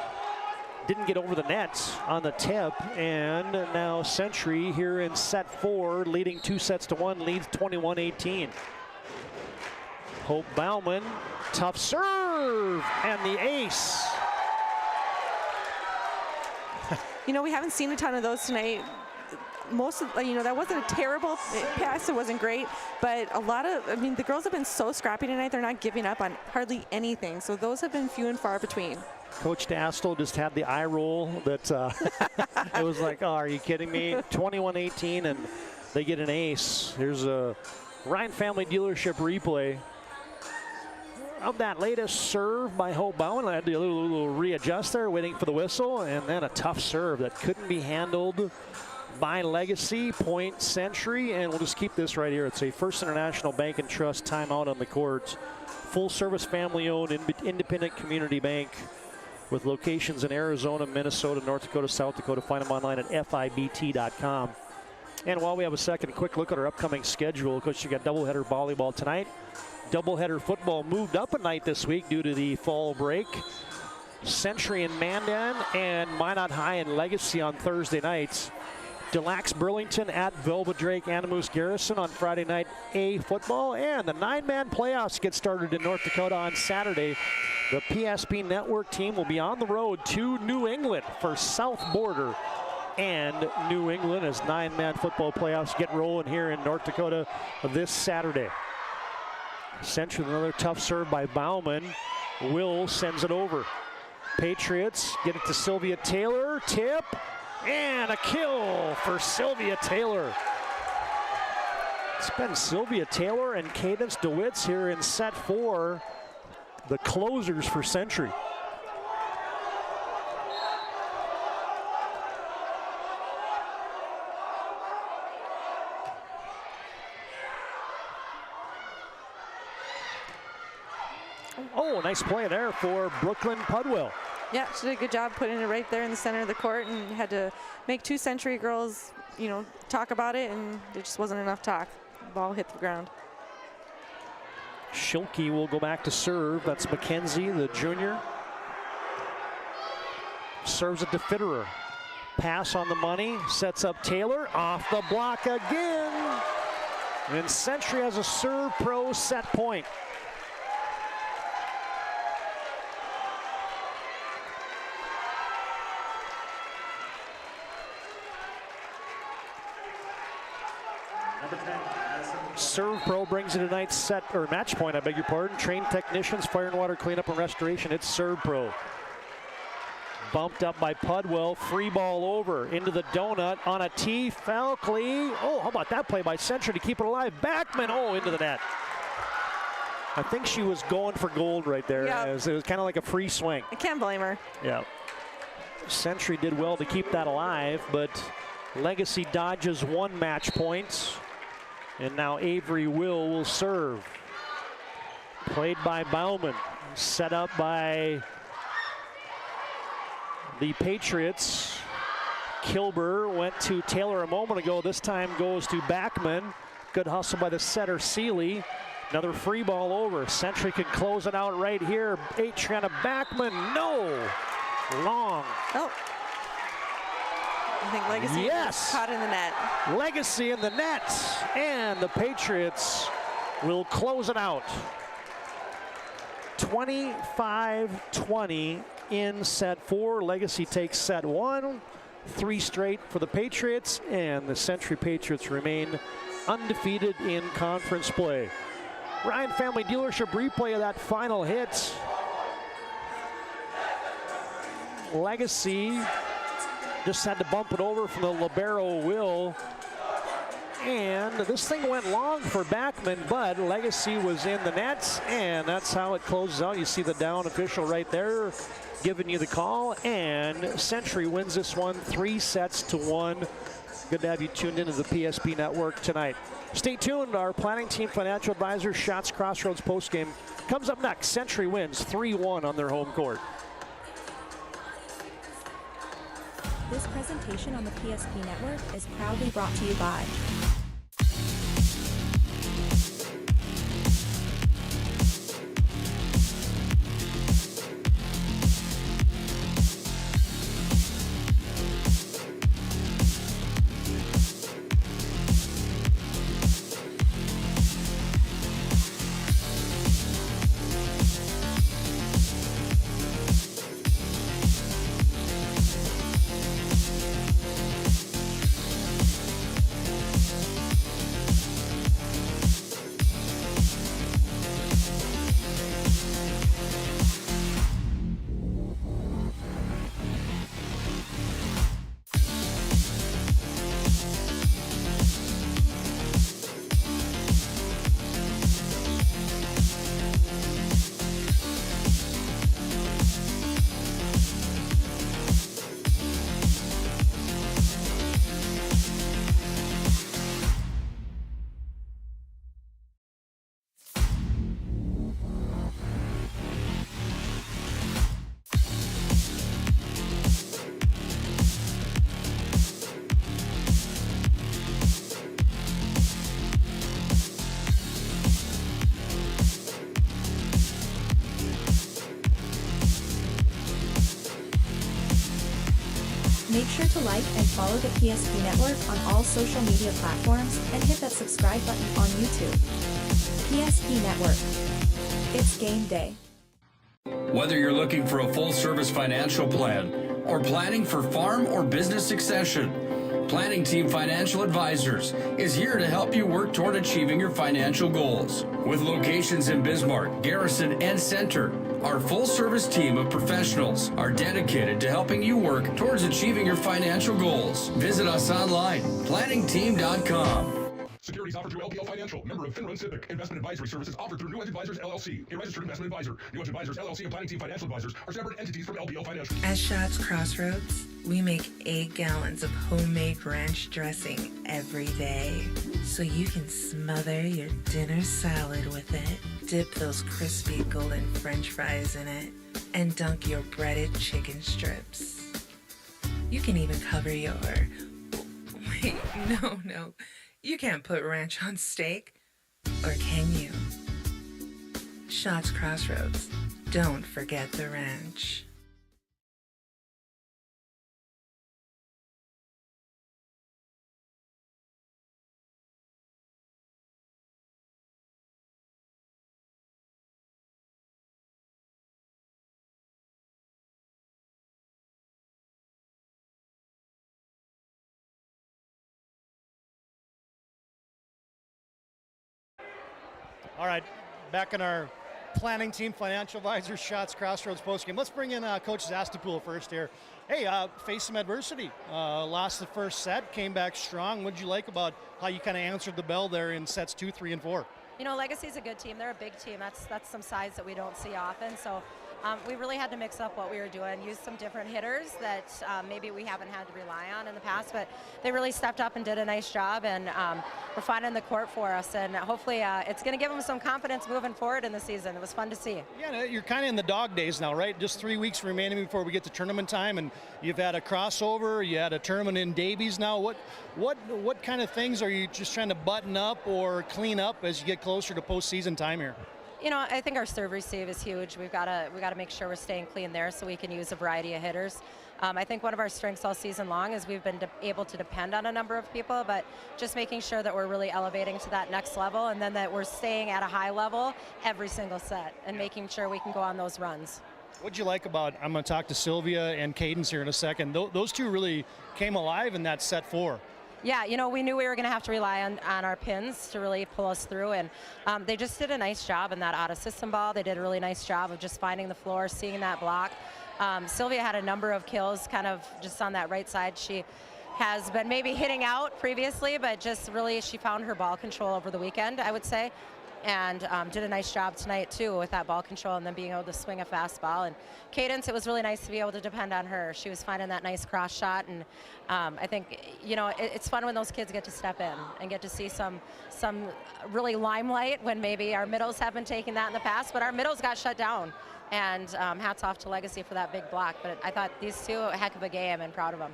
didn't get over the nets on the tip. And now Century here in set 4, leading 2-1, leads 21-18. Hope Bauman, tough serve, and the ace. You know, we haven't seen a ton of those tonight. Most of, you know, that wasn't a terrible pass. It wasn't great, but a lot of, I mean, the girls have been so scrappy tonight. They're not giving up on hardly anything. So those have been few and far between. Coach Dastel just had the eye roll that it was like, oh, are you kidding me? 21-18, and they get an ace. Here's a Ryan Family Dealership replay of that latest serve by Hope Bowen. I had to do a little readjust there, waiting for the whistle, and then a tough serve that couldn't be handled by Legacy. Point Century, and we'll just keep this right here. It's a First International Bank and Trust timeout on the court. Full service, family owned, independent community bank with locations in Arizona, Minnesota, North Dakota, South Dakota. Find them online at FIBT.com. And while we have a second, quick look at our upcoming schedule, because you got doubleheader volleyball tonight. Doubleheader football moved up a night this week due to the fall break. Century and Mandan and Minot High and Legacy on Thursday nights. Delax Burlington at Velva Drake Animus Garrison on Friday night A football. And the 9-man playoffs get started in North Dakota on Saturday. The PSP Network team will be on the road to New England for South Border and New England as 9-man football playoffs get rolling here in North Dakota this Saturday. Century, another tough serve by Bauman. Will sends it over. Patriots get it to Sylvia Taylor. Tip. And a kill for Sylvia Taylor. It's been Sylvia Taylor and Cadence DeWitts here in set 4, the closers for Century. Oh, nice play there for Brooklyn Pudwell. Yeah, she did a good job putting it right there in the center of the court, and had to make 2 Century girls, you know, talk about it, and there just wasn't enough talk. The ball hit the ground. Schilke will go back to serve. That's Makenzie, the junior. Serves it to Fitterer. Pass on the money, sets up Taylor, off the block again. And Century has a serve pro set point. Serve Pro brings it tonight's set, or match point, I beg your pardon. Trained technicians, fire and water cleanup and restoration. It's Serve Pro. Bumped up by Pudwell, free ball over into the donut on a tee. Falkley. Oh, how about that play by Century to keep it alive? Backman, oh, into the net. I think she was going for gold right there. Yep. It was kind of like a free swing. I can't blame her. Yeah. Century did well to keep that alive, but Legacy dodges 1 match point. And now Avery will serve. Played by Bauman. Set up by the Patriots. Kilber went to Taylor a moment ago. This time goes to Backman. Good hustle by the setter, Seeley. Another free ball over. Century can close it out right here. Adriana Backman, no. Long long. Oh. I think Legacy was caught in the net. Legacy in the net, and the Patriots will close it out. 25-20 in set 4. Legacy takes set 1. 3 straight for the Patriots, and the Century Patriots remain undefeated in conference play. Ryan Family Dealership replay of that final hit. Legacy just had to bump it over from the libero Will. And this thing went long for Backman, but Legacy was in the net, and that's how it closes out. You see the down official right there giving you the call, and Century wins this one 3-1. Good to have you tuned into the PSP Network tonight. Stay tuned. Our planning team financial advisor, Shots Crossroads postgame, comes up next. Century wins 3-1 on their home court. This presentation on the PSP Network is proudly brought to you by Make sure to like and follow the PSP Network on all social media platforms and hit that subscribe button on YouTube. PSP Network. It's game day. Whether you're looking for a full-service financial plan or planning for farm or business succession, Planning Team Financial Advisors is here to help you work toward achieving your financial goals. With locations in Bismarck, Garrison, and Center, our full-service team of professionals are dedicated to helping you work towards achieving your financial goals. Visit us online, planningteam.com. Securities offered through LPL Financial, member of FINRA and Civic. Investment advisory services offered through New Edge Advisors, LLC, a registered investment advisor. New Edge Advisors, LLC, and Planning Team Financial Advisors are separate entities from LPL Financial. At Shots Crossroads, we make 8 gallons of homemade ranch dressing every day, so you can smother your dinner salad with it, dip those crispy golden French fries in it, and dunk your breaded chicken strips. You can even cover your... Wait, no. You can't put ranch on steak, or can you? Shots Crossroads. Don't forget the ranch. All right, back in our planning team, financial advisors, Shots Crossroads postgame. Let's bring in Coach Zastapool first here. Hey, faced some adversity. Lost the first set, came back strong. What did you like about how you kind of answered the bell there in sets 2, 3, and 4? You know, Legacy's a good team. They're a big team. That's some sides that we don't see often. So we really had to mix up what we were doing, use some different hitters that maybe we haven't had to rely on in the past, but they really stepped up and did a nice job, and were finding the court for us, and hopefully it's going to give them some confidence moving forward in the season. It was fun to see. Yeah, you're kind of in the dog days now, right? Just 3 weeks remaining before we get to tournament time, and you've had a crossover, you had a tournament in Davies now. What kind of things are you just trying to button up or clean up as you get closer to postseason time here? I think our serve receive is huge. We got to make sure we're staying clean there so we can use a variety of hitters. I think one of our strengths all season long is we've been able to depend on a number of people, but just making sure that we're really elevating to that next level, and then that we're staying at a high level every single set and making sure we can go on those runs. What'd you like about, I'm going to talk to Sylvia and Cadence here in a second, those two really came alive in that set 4. Yeah, we knew we were going to have to rely on our pins to really pull us through, and they just did a nice job in that out-of-system ball. They did a really nice job of just finding the floor, seeing that block. Sylvia had a number of kills kind of just on that right side. She has been maybe hitting out previously, but just really she found her ball control over the weekend, I would say, and did a nice job tonight too with that ball control and then being able to swing a fastball. And Cadence, it was really nice to be able to depend on her. She was finding that nice cross shot, and I think it's fun when those kids get to step in and get to see some really limelight when maybe our middles haven't taken that in the past, but our middles got shut down. And hats off to Legacy for that big block. But I thought these two, a heck of a game, and proud of them.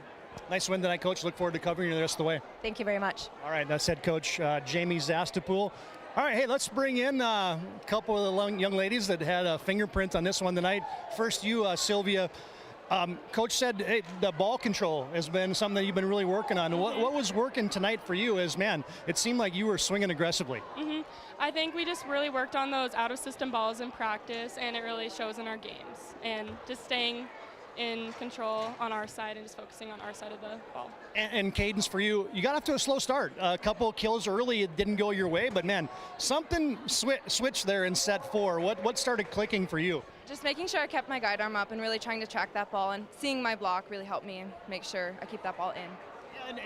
Nice win tonight, Coach. Look forward to covering you the rest of the way. Thank you very much. All right, that's head coach Jamie Zastapool. All right, hey, let's bring in a couple of the young ladies that had a fingerprint on this one tonight. First, you, Sylvia. Coach said, hey, the ball control has been something that you've been really working on. What was working tonight for you is, man, it seemed like you were swinging aggressively. Mm-hmm. I think we just really worked on those out-of-system balls in practice, and it really shows in our games. And just staying in control on our side and just focusing on our side of the ball. And Cadence, for you, you got off to a slow start. A couple of kills early, it didn't go your way, but man, something switched there in set 4. What started clicking for you? Just making sure I kept my guide arm up and really trying to track that ball, and seeing my block really helped me and make sure I keep that ball in.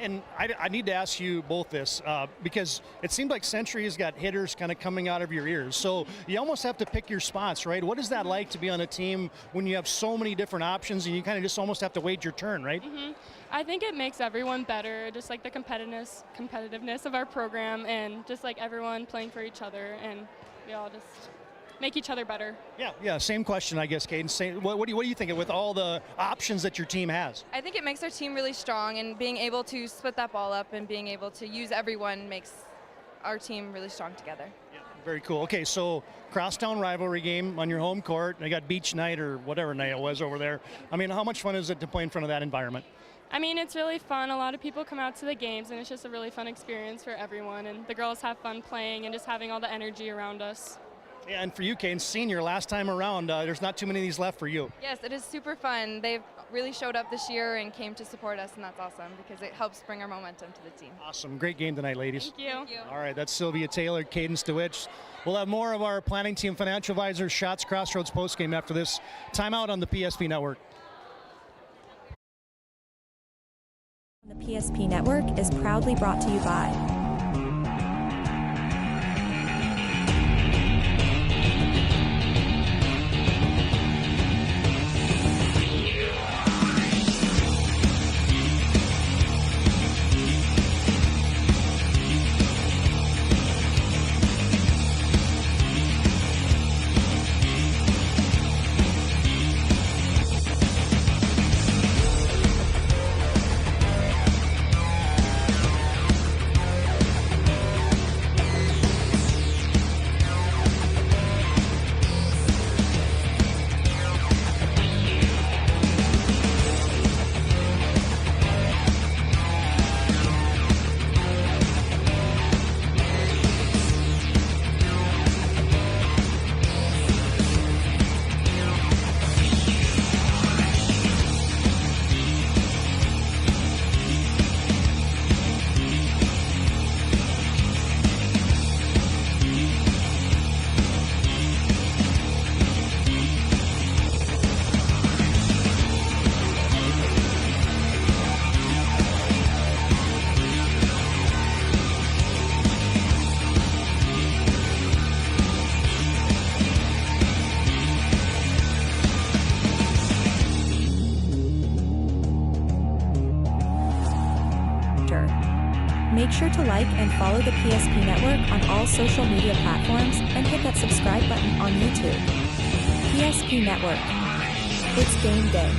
And I need to ask you both this because it seemed like Century has got hitters kind of coming out of your ears. So you almost have to pick your spots, right? What is that like to be on a team when you have so many different options and you kind of just almost have to wait your turn, right? Mm-hmm. I think it makes everyone better, just like the competitiveness of our program, and just like everyone playing for each other, and we all just make each other better. Yeah. Same question, I guess, Cadence. What do you think with all the options that your team has? I think it makes our team really strong, and being able to split that ball up and being able to use everyone makes our team really strong together. Yeah, very cool. Okay, so crosstown rivalry game on your home court. They got beach night or whatever night it was over there. I mean, how much fun is it to play in front of that environment? I mean, it's really fun. A lot of people come out to the games, and it's just a really fun experience for everyone. And the girls have fun playing and just having all the energy around us. Yeah, and for you, Kane, senior, last time around, there's not too many of these left for you. Yes, it is super fun. They've really showed up this year and came to support us, and that's awesome because it helps bring our momentum to the team. Awesome. Great game tonight, ladies. Thank you. Thank you. All right, that's Sylvia Taylor, Cadence DeWitch. We'll have more of our planning team financial advisors, Shots Crossroads postgame after this timeout on the PSP Network. The PSP Network is proudly brought to you by Make sure to like and follow the PSP Network on all social media platforms and hit that subscribe button on YouTube. PSP Network. It's game day.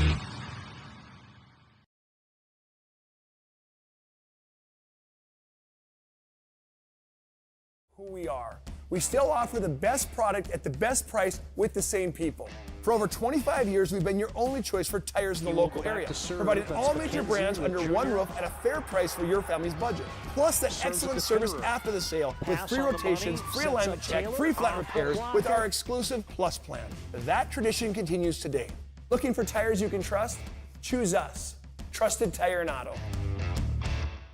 Who we are. we still offer the best product at the best price with the same people. For over 25 years, we've been your only choice for tires in the local area, providing all major brands under one roof at a fair price for your family's budget. Plus that excellent service after the sale with free rotations, free alignment check, free flat repairs with our exclusive Plus plan. That tradition continues today. Looking for tires you can trust? Choose us. Trusted Tire and Auto.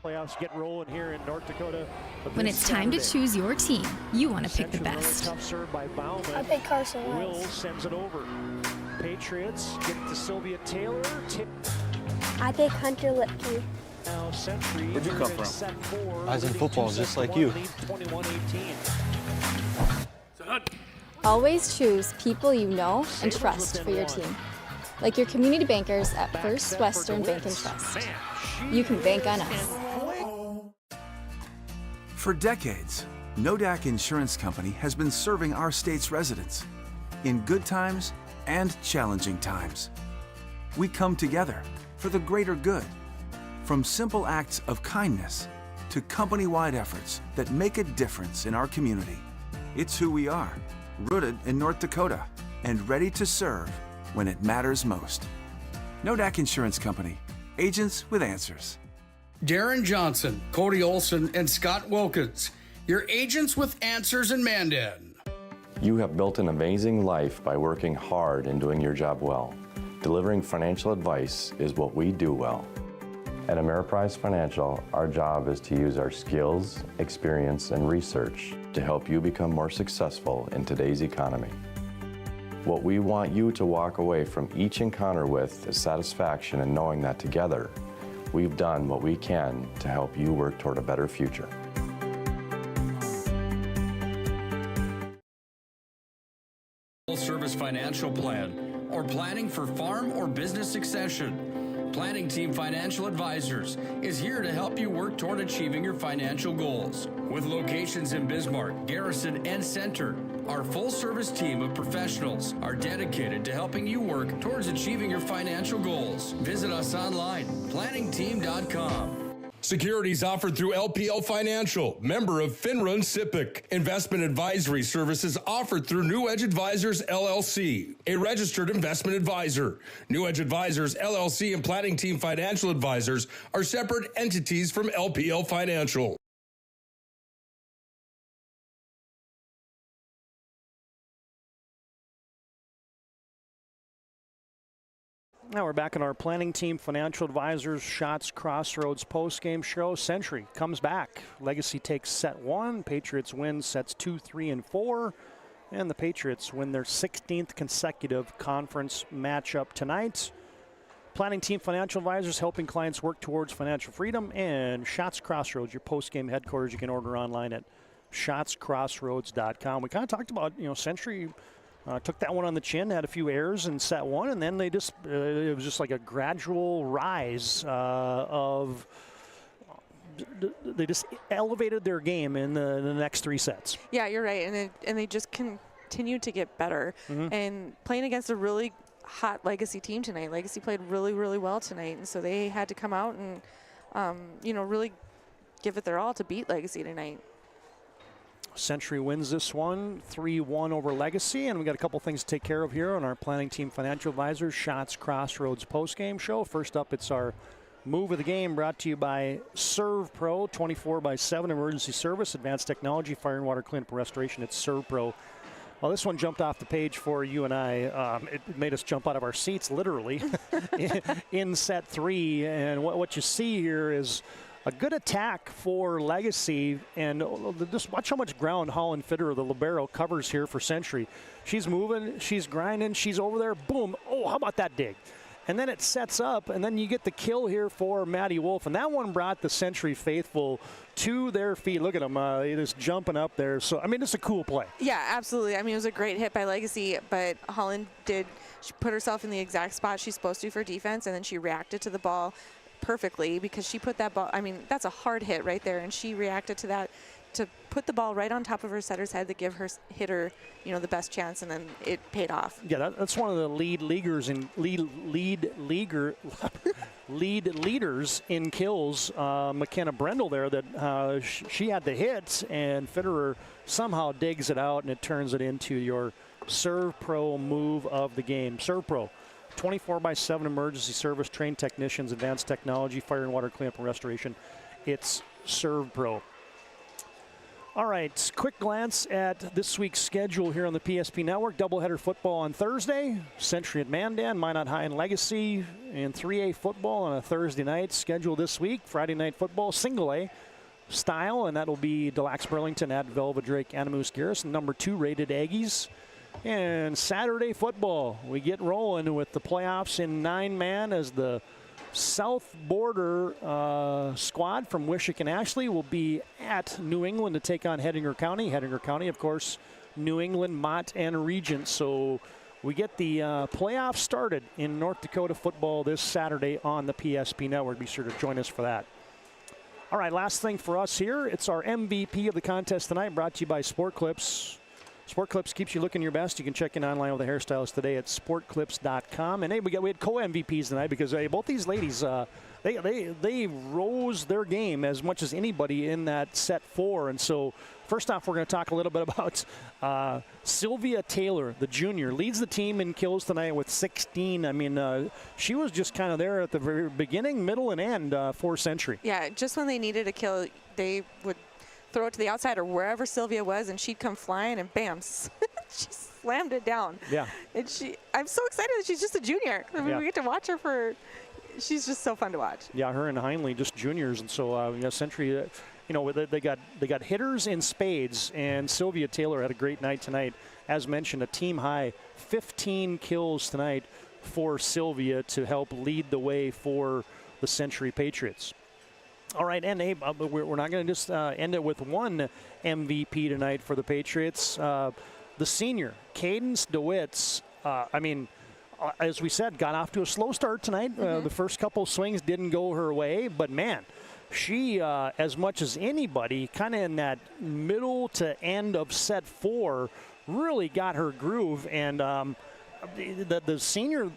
Playoffs get rolling here in North Dakota. When it's time to choose your team, you want to pick the best. Tough serve by Valvoline. I pick Carson Wentz. Will sends it over. Patriots get it to Sylvia Taylor. I pick Hunter Lipke. Now Century. Where'd you come from? I was in football just like you. 21-18. Always choose people you know and trust for your team. Like your community bankers at First Western Bank and Trust. You can bank on us. For decades, Nodak Insurance Company has been serving our state's residents in good times and challenging times. We come together for the greater good, from simple acts of kindness to company-wide efforts that make a difference in our community. It's who we are, rooted in North Dakota and ready to serve when it matters most. Nodak Insurance Company, agents with answers. Darren Johnson, Cody Olson, and Scott Wilkins, your agents with answers in Mandan. You have built an amazing life by working hard and doing your job well. Delivering financial advice is what we do well. At Ameriprise Financial, our job is to use our skills, experience, and research to help you become more successful in today's economy. What we want you to walk away from each encounter with is satisfaction in knowing that together, we've done what we can to help you work toward a better future. Full-service financial plan or planning for farm or business succession. Planning Team Financial Advisors is here to help you work toward achieving your financial goals. With locations in Bismarck, Garrison, and Center, our full-service team of professionals are dedicated to helping you work towards achieving your financial goals. Visit us online, planningteam.com. Securities offered through LPL Financial, member of FINRA and SIPC. Investment advisory services offered through New Edge Advisors, LLC, a registered investment advisor. New Edge Advisors, LLC, and Planning Team Financial Advisors are separate entities from LPL Financial. Now we're back in our Planning Team Financial Advisors Shots Crossroads postgame show. Century comes back. Legacy takes set 1. Patriots win sets 2, 3, and 4. And the Patriots win their 16th consecutive conference matchup tonight. Planning Team Financial Advisors helping clients work towards financial freedom. And Shots Crossroads, your postgame headquarters. You can order online at shotscrossroads.com. We kind of talked about, Century took that one on the chin, had a few errors in set 1, and then they just it was just like a gradual rise they just elevated their game in the next 3 sets. Yeah, you're right, and they just continued to get better. And playing against a really hot Legacy team tonight. Legacy played really, really well tonight, and so they had to come out and really give it their all to beat Legacy tonight. Century wins this one 3-1 over Legacy, and we got a couple things to take care of here on our Planning Team Financial Advisors Shots Crossroads postgame show. First up, it's our move of the game brought to you by Serve Pro 24/7 emergency service, advanced technology, fire and water cleanup and restoration. It's Serve Pro. Well, this one jumped off the page for you and I. It made us jump out of our seats, literally, in set 3. And what you see here is a good attack for Legacy, and just watch how much ground Holland Fitter, the libero, covers here for Century. She's moving, she's grinding, she's over there, boom. Oh, how about that dig? And then it sets up, and then you get the kill here for Maddie Wolf, and that one brought the Century faithful to their feet. Look at them, just jumping up there. So, I mean, it's a cool play. Yeah, absolutely. I mean, it was a great hit by Legacy, but Holland she put herself in the exact spot she's supposed to for defense, and then she reacted to the ball perfectly because she put that ball, I mean, that's a hard hit right there, and she reacted to that to put the ball right on top of her setter's head to give her hitter, the best chance, and then it paid off. Yeah, that's one of the lead leaders in kills. McKenna Brendel there, that she had the hit, and Fitterer somehow digs it out, and it turns it into your Serve Pro move of the game. Serve Pro, 24/7 emergency service, trained technicians, advanced technology, fire and water cleanup and restoration. It's Serve Pro. All right, quick glance at this week's schedule here on the PSP Network. Doubleheader football on Thursday, Century at Mandan, Minot High and Legacy, and 3A football on a Thursday night. Schedule this week, Friday night football, single A style, and that'll be Des Lacs Burlington at Velva Drake Animus Garrison, number 2 rated Aggies. And Saturday football, we get rolling with the playoffs in 9-man as the South Border squad from Wishick and Ashley will be at New England to take on Hettinger County. Hettinger County, of course, New England, Mott, and Regent. So we get the playoffs started in North Dakota football this Saturday on the PSP Network. Be sure to join us for that. All right, last thing for us here. It's our MVP of the contest tonight, brought to you by Sport Clips. Sport Clips keeps you looking your best. You can check in online with the hairstylist today at sportclips.com. And hey, we had co-MVPs tonight because both these ladies, they rose their game as much as anybody in that set 4. And so first off, we're going to talk a little bit about Sylvia Taylor, the junior, leads the team in kills tonight with 16. I mean, she was just kind of there at the very beginning, middle, and end for Century. Yeah, just when they needed a kill, they would throw it to the outside or wherever Sylvia was, and she'd come flying, and bam, she slammed it down. Yeah. And I'm so excited that she's just a junior. I mean, we get to watch her she's just so fun to watch. Yeah, her and Heinley just juniors, and so Century, they got hitters in spades, and Sylvia Taylor had a great night tonight. As mentioned, a team high 15 kills tonight for Sylvia to help lead the way for the Century Patriots. All right, and hey, we're not going to just end it with one MVP tonight for the Patriots. The senior, Cadence DeWitts, as we said, got off to a slow start tonight. The first couple swings didn't go her way, but man, she, as much as anybody, kind of in that middle to end of set 4, really got her groove. And the senior,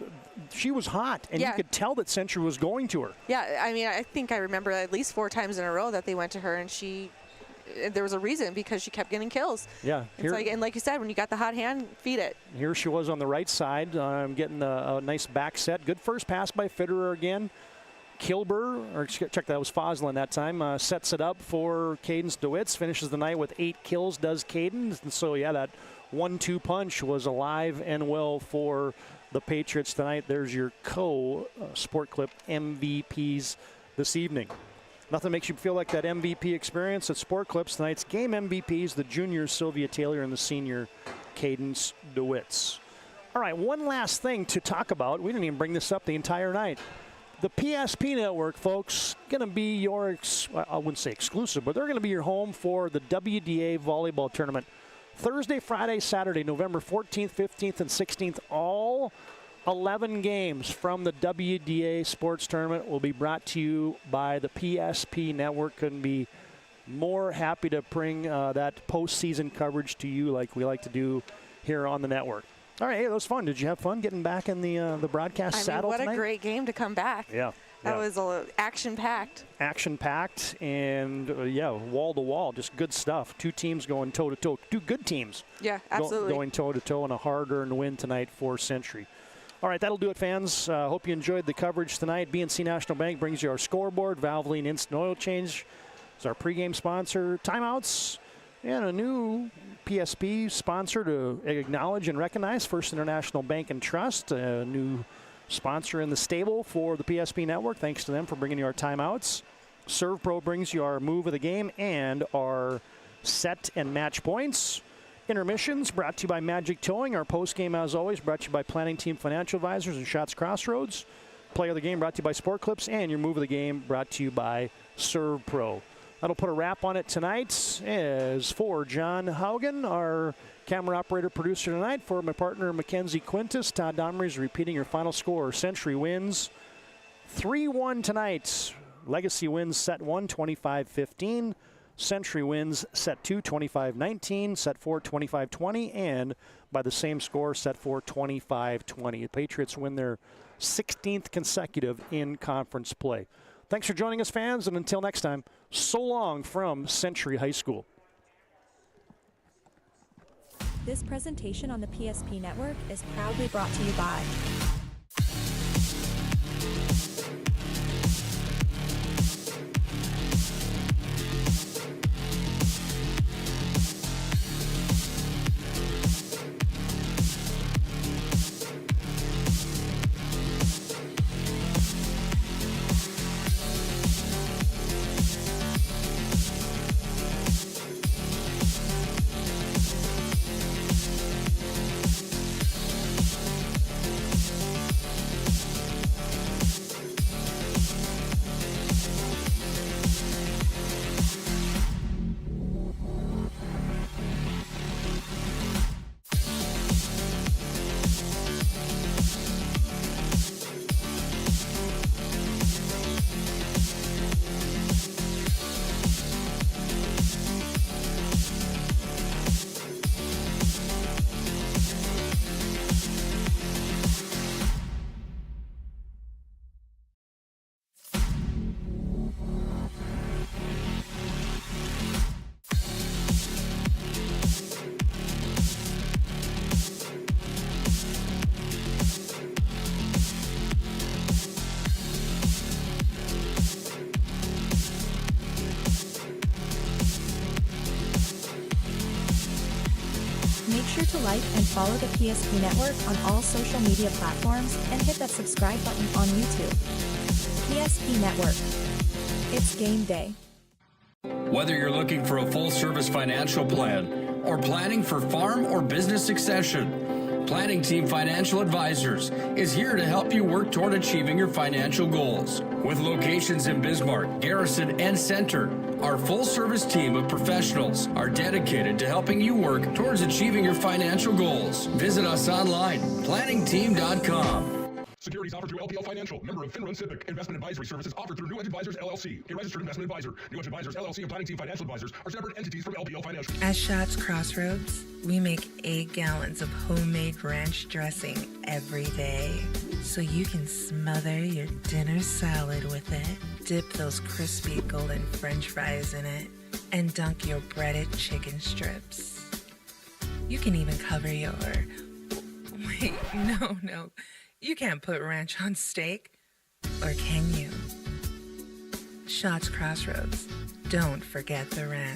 she was hot, and you could tell that Century was going to her. Yeah, I mean, I think I remember at least 4 times in a row that they went to her, and there was a reason, because she kept getting kills. Yeah. And like you said, when you got the hot hand, feed it. Here she was on the right side, getting a nice back set. Good first pass by Fitterer again. Kilber, or check that, was Foslin that time, sets it up for Cadence DeWitts, finishes the night with 8 kills, does Cadence. And so, yeah, that 1-2 punch was alive and well for the Patriots tonight. There's your Sport Clip MVPs this evening. Nothing makes you feel like that MVP experience at Sport Clips. Tonight's game MVPs, the junior Sylvia Taylor and the senior Cadence DeWitts. All right, one last thing to talk about. We didn't even bring this up the entire night. The PSP Network, folks, going to be your, I wouldn't say exclusive, but they're going to be your home for the WDA Volleyball Tournament. Thursday, Friday, Saturday, November 14th, 15th, and 16th, all 11 games from the WDA Sports Tournament will be brought to you by the PSP Network. Couldn't be more happy to bring that postseason coverage to you like we like to do here on the network. All right, hey, that was fun. Did you have fun getting back in the broadcast saddle tonight? What a great game to come back. Yeah. That was action-packed. Action-packed and, wall-to-wall, just good stuff. 2 teams going toe-to-toe. 2 good teams. Yeah, absolutely. Going toe-to-toe in a hard-earned win tonight for Century. All right, that'll do it, fans. Hope you enjoyed the coverage tonight. BNC National Bank brings you our scoreboard. Valvoline Instant Oil Change is our pregame sponsor. Timeouts and a new PSP sponsor to acknowledge and recognize, First International Bank and Trust, a new sponsor in the stable for the PSP Network. Thanks to them for bringing you our timeouts. Serve Pro brings you our move of the game and our set and match points. Intermissions brought to you by Magic Towing. Our postgame, as always, brought to you by Planning Team Financial Advisors and Shots Crossroads. Play of the game brought to you by Sport Clips, and your move of the game brought to you by Serve Pro. That'll put a wrap on it tonight. As for John Haugen, our camera operator producer tonight, for my partner Makenzie Quintus, Todd Domres repeating your final score. Century wins 3-1 tonight. Legacy wins set 1, 25-15. Century wins set 2, 25-19, set 4, 25-20, and by the same score, set 4, 25-20. The Patriots win their 16th consecutive in conference play. Thanks for joining us, fans, and until next time, so long from Century High School. This presentation on the PSP Network is proudly brought to you by Make sure to like and follow the PSP Network on all social media platforms and hit that subscribe button on YouTube. PSP Network. It's game day. Whether you're looking for a full-service financial plan or planning for farm or business succession, Planning Team Financial Advisors is here to help you work toward achieving your financial goals. With locations in Bismarck, Garrison, and Center, our full-service team of professionals are dedicated to helping you work towards achieving your financial goals. Visit us online, planningteam.com. Securities offered through LPL Financial, member of Finrun Civic. Investment advisory services offered through New Edge Advisors, LLC, a registered investment advisor. New Edge Advisors, LLC, and Planning Team Financial Advisors are separate entities from LPL Financial. At Shots Crossroads, we make 8 gallons of homemade ranch dressing every day, so you can smother your dinner salad with it, dip those crispy golden French fries in it, and dunk your breaded chicken strips. You can even cover your... Wait, no. You can't put ranch on steak, or can you? Shots Crossroads. Don't forget the ranch.